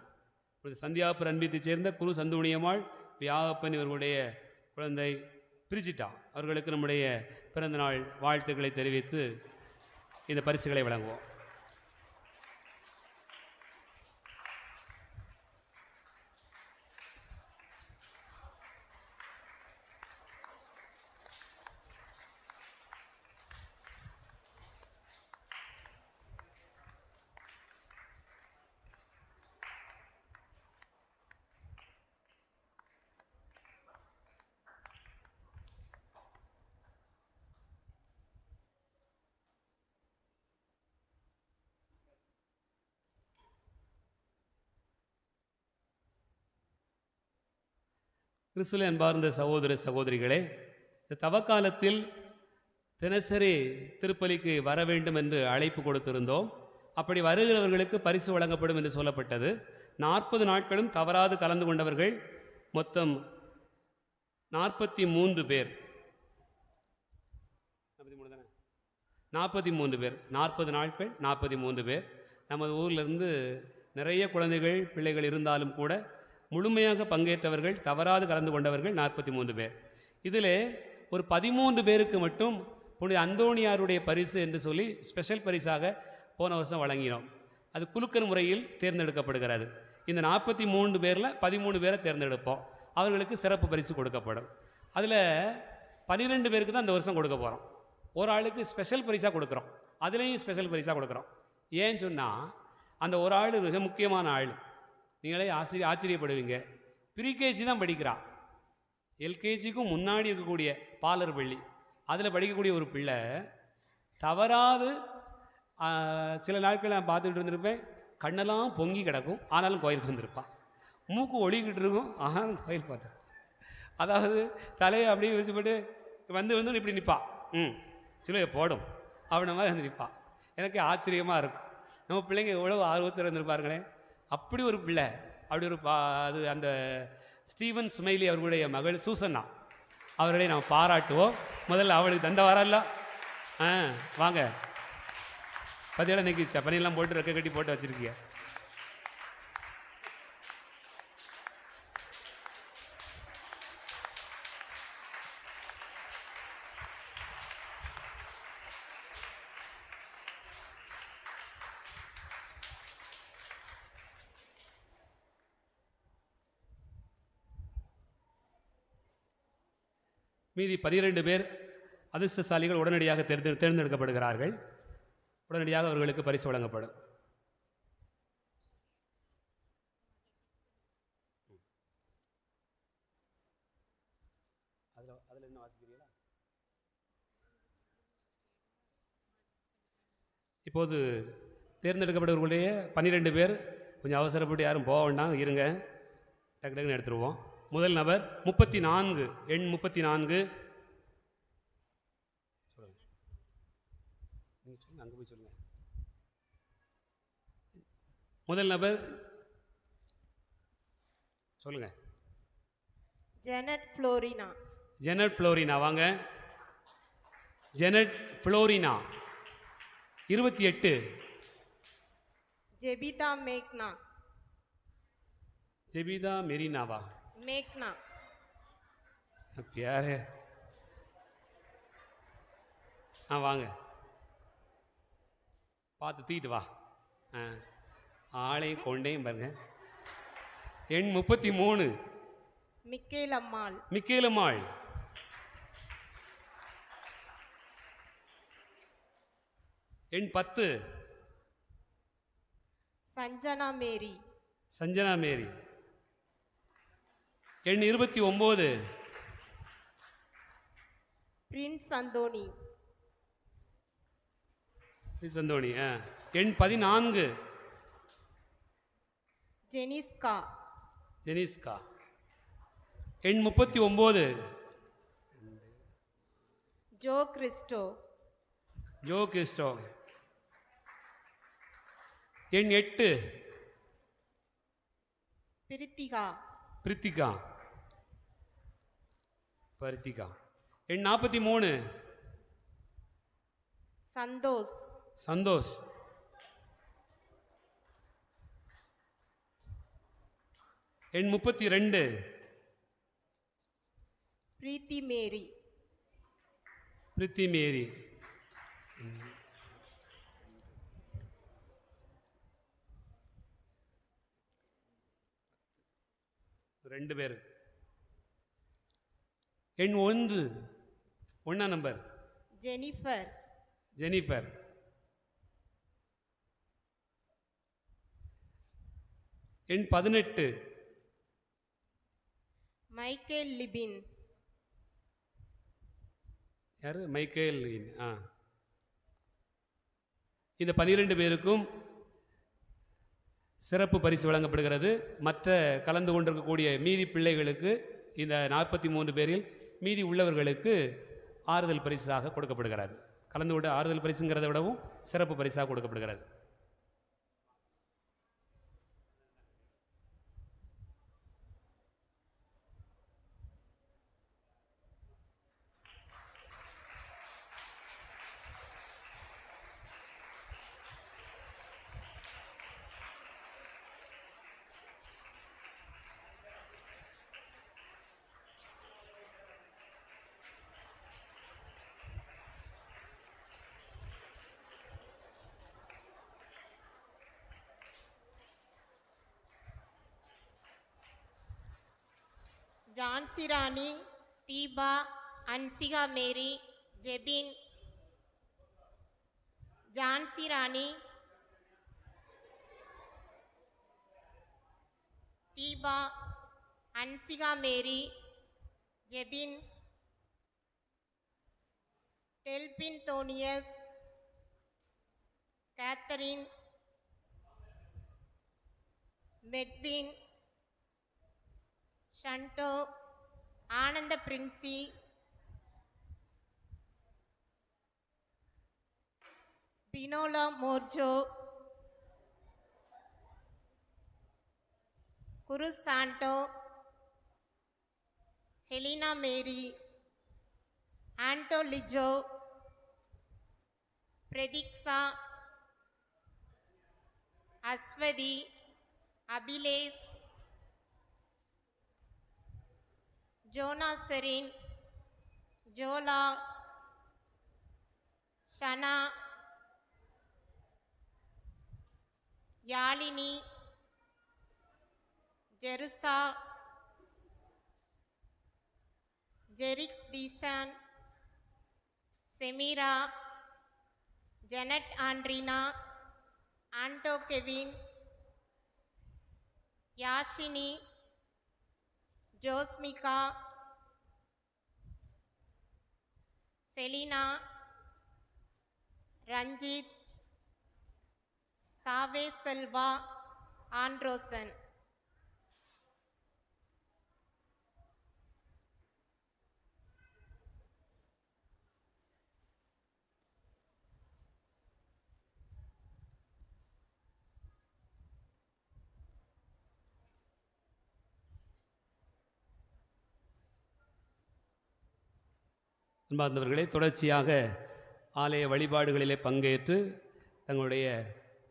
புனித சந்தியாபுர அன்பியத்தைச் சேர்ந்த குரு சந்தோணியம்மாள் வியாகப்பன் இவர்களுடைய குழந்தை பிரிஜிட்டா. அவர்களுக்கு நம்முடைய பிறந்தநாள் வாழ்த்துக்களை தெரிவித்து இந்த பரிசுகளை வழங்குவோம். கிறிஸ்துவின் அன்பார்ந்த சகோதர சகோதரிகளே, இந்த தவக்காலத்தில் தினசரி திருப்பலிக்கு வர வேண்டும் என்று அழைப்பு கொடுத்திருந்தோம். அப்படி வருகிறவர்களுக்கு பரிசு வழங்கப்படும் என்று சொல்லப்பட்டது. 40 நாட்களும் தவறாது கலந்து கொண்டவர்கள் மொத்தம் 43 பேர். 43 பேர். 40 நாட்கள் 43 பேர். நமது ஊரிலிருந்து நிறைய குழந்தைகள் பிள்ளைகள் இருந்தாலும் கூட முழுமையாக பங்கேற்றவர்கள் தவறாது கலந்து கொண்டவர்கள் 43 பேர். இதில் ஒரு 13 பேருக்கு மட்டும் புனித அந்தோணியாருடைய பரிசு என்று சொல்லி ஸ்பெஷல் பரிசாக போன வருஷம் வழங்கினோம். அது குலுக்கல் முறையில் தேர்ந்தெடுக்கப்படுகிறது. இந்த 43 பேரில் 13 பேரை தேர்ந்தெடுப்போம். அவர்களுக்கு சிறப்பு பரிசு கொடுக்கப்படும். அதில் 12 பேருக்கு தான் இந்த வருஷம் கொடுக்க போகிறோம். ஒரு ஆளுக்கு ஸ்பெஷல் பரிசாக கொடுக்குறோம். அதுலேயும் ஸ்பெஷல் பரிசாக கொடுக்குறோம். ஏன்னு சொன்னால் அந்த ஒரு ஆள் மிக முக்கியமான ஆள். நீங்களே ஆச்சரியப்படுவீங்க. ப்ரீகேஜி தான் படிக்கிறான். எல்கேஜிக்கும் முன்னாடி இருக்கக்கூடிய பாலர் பள்ளி அதில் படிக்கக்கூடிய ஒரு பிள்ளை தவறாது சில நாட்கள் நான் பார்த்துக்கிட்டு இருந்திருப்பேன். கண்ணெல்லாம் பொங்கி கிடக்கும், ஆனாலும் கோயிலுக்கு இருந்திருப்பான். மூக்கு ஒழிக்கிட்டு இருக்கும், ஆனாலும் கோயில் பார்த்தேன். அதாவது தலையை அப்படியே வச்சுப்பட்டு வந்து இப்படி நிற்பான். சிலுவையை போடும் அவனை மாதிரி வந்து நிற்பான். எனக்கு ஆச்சரியமாக இருக்கும். நம்ம பிள்ளைங்க எவ்வளோ ஆர்வத்தில் இருந்திருப்பாருங்களே. அப்படி ஒரு பிள்ளை, அப்படி ஒரு அது அந்த ஸ்டீவன் சுமைலி அவர்களுடைய மகள் சூசன்னா அவர்களை நாம் பாராட்டுவோம். முதல்ல அவளுக்கு தந்த வரல. வாங்க பார்த்தீங்களா, இன்றைக்கி சப்பனியெல்லாம் போட்டு ரெக்க கட்டி போட்டு வச்சுருக்கீங்க. மீதி 12 பேர் அதிர்ஷ்டசாலிகள் உடனடியாக தேர்ந்தெடுக்கப்படுகிறார்கள். உடனடியாக அவர்களுக்கு பரிசு வழங்கப்படும். அதில் என்ன வாசிக்கிறீங்களா? இப்போது தேர்ந்தெடுக்கப்படுவர்களுடைய 12 பேர் கொஞ்சம் அவசரப்பட்டு யாரும் போக வேண்டாம், இருங்க, டக்கு டக்குன்னு எடுத்துருவோம். முதல் நபர் 34, எண் 34. அங்கே போய் சொல்லுங்க. முதல் நபர் சொல்லுங்க. ஜெனட் ஃப்ளோரினா. ஜெனட் ஃப்ளோரினா வாங்க. ஜெனட் ஃப்ளோரினா 28. ஜெபிதா மேக்னா. ஜெபிதா மெரினாவா? மேக்னா. யாரு? வாங்க, பார்த்து தூக்கிட்டு வா. ஆளையும் கொண்டையும் பாருங்க. எண் 33. மிக்கேலம்மாள். மிக்கேலம்மாள். எண் 10. சஞ்சனா மேரி. சஞ்சனா மேரி. எண் 29. பிரின்ஸ் அந்தோணி. பிரின்ஸ் அந்தோணி. எண் 14. ஜெனிஸ்கா. ஜெனிஸ்கா. எண் 39. ஜோ கிறிஸ்டோ. ஜோ கிறிஸ்டோ. எண் 8 பிரித்திகா. பிரித்திகா. பரித்திகா. எண் 43 சந்தோஷ். சந்தோஷ். எண் 32 பிரீத்தி மேரி. பிரித்தி மேரி. ரெண்டு பேர். எண் 1 1ஆம் நம்பர் ஜெனிஃபர். ஜெனிஃபர். எண் 18 மைக்கேல் லிபின். யாரு? மைக்கேல். இந்த 12 பேருக்கும் சிறப்பு பரிசு வழங்கப்படுகிறது. மற்ற கலந்து கொண்டிருக்கக்கூடிய மீதி பிள்ளைகளுக்கு, இந்த 43 பேரில் மீதி உள்ளவர்களுக்கு ஆறுதல் பரிசாக கொடுக்கப்படுகிறது. கலந்து விட ஆறுதல் பரிசுங்கிறத விடவும் சிறப்பு பரிசாக கொடுக்கப்படுகிறது. ஜான்சி ராணி, தீபா, அன்சிகா மேரி, ஜெபின். ஜான்சி ராணி, தீபா, அன்சிகா மேரி, ஜெபின். டெல்பின் தோனியஸ், கேத்தரின், மெட்வின், ஷண்டோ, ஆனந்த பிரின்சி, பினோலா மோர்ஜோ, குரு சாண்டோ, ஹெலினா மேரி, ஆண்டோ லிஜோ, பிரதீக்ஷா, அஸ்வதி, அபிலேஷ், ஜோனா செரின், ஜோலா, ஷனா, யாழினி, ஜெருசா, ஜெரிக் தீஷான், செமீரா, ஜெனட் ஆண்ட்ரினா, ஆண்டோ கெவின், யாஷினி, ஜோஸ்மிகா, செலினா, ரஞ்சித், சாவே செல்வா, ஆண்ட்ரோசன். அன்பார்ந்தவர்களே, தொடர்ச்சியாக ஆலய வழிபாடுகளிலே பங்கேற்று தங்களுடைய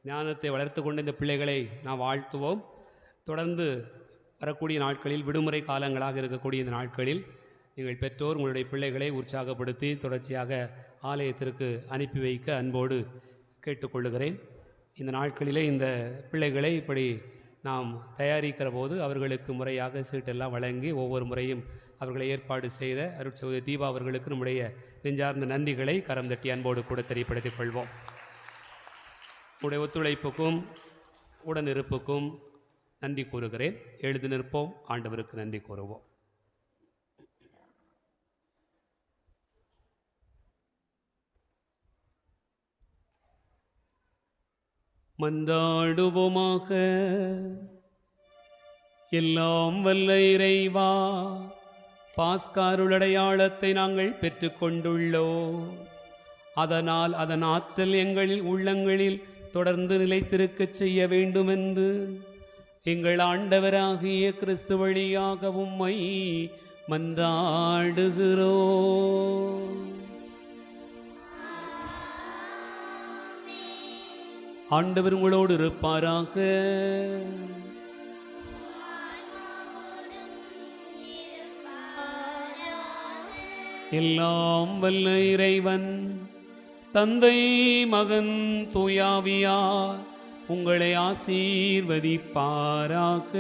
ஞானத்தை வளர்த்து கொண்ட இந்த பிள்ளைகளை நாம் வாழ்த்துவோம். தொடர்ந்து வரக்கூடிய நாட்களில், விடுமுறை காலங்களாக இருக்கக்கூடிய இந்த நாட்களில் நீங்கள் பெற்றோர் உங்களுடைய பிள்ளைகளை உற்சாகப்படுத்தி தொடர்ச்சியாக ஆலயத்திற்கு அனுப்பி வைக்க அன்போடு கேட்டுக்கொள்ளுகிறேன். இந்த நாட்களிலே இந்த பிள்ளைகளை இப்படி நாம் தயாரிக்கிற போது அவர்களுக்கு முறையாக சீட்டெல்லாம் வழங்கி ஒவ்வொரு முறையும் அவர்களை ஏற்பாடு செய்த அருட்சகோதரி தீபா அவர்களுக்கு நம்முடைய நெஞ்சார்ந்த நன்றிகளை கரம் தட்டி அன்போடு கூட தெரியப்படுத்திக் கொள்வோம். உடைய ஒத்துழைப்புக்கும் உடனிருப்புக்கும் நன்றி கூறுகிறேன். எழுந்து நிற்போம், ஆண்டவருக்கு நன்றி கூறுவோம். மன்றாடுவோமாக. எல்லாம் வல்ல இறைவா, பாஸ்காருளடையாளத்தை நாங்கள் பெற்றுக்கொண்டுள்ளோம். அதனால் அதன் ஆற்றல் எங்களில் உள்ளங்களில் தொடர்ந்து நிலைத்திருக்கச் செய்ய வேண்டுமென்று எங்கள் ஆண்டவராகிய கிறிஸ்து வழியாக உம்மை மன்றாடுகிறோம். ஆண்டவர் உங்களோடு இருப்பாராக. எல்லாம் வல்ல இறைவன் தந்தை மகன் தூயாவியார் உங்களை ஆசீர்வதிப்பாராக.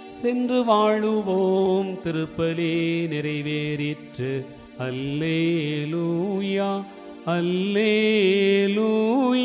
சென்று வாழுவோம். திருப்பலி நிறைவேறிற்று. அல்லேலூயா அல்லேலூயா.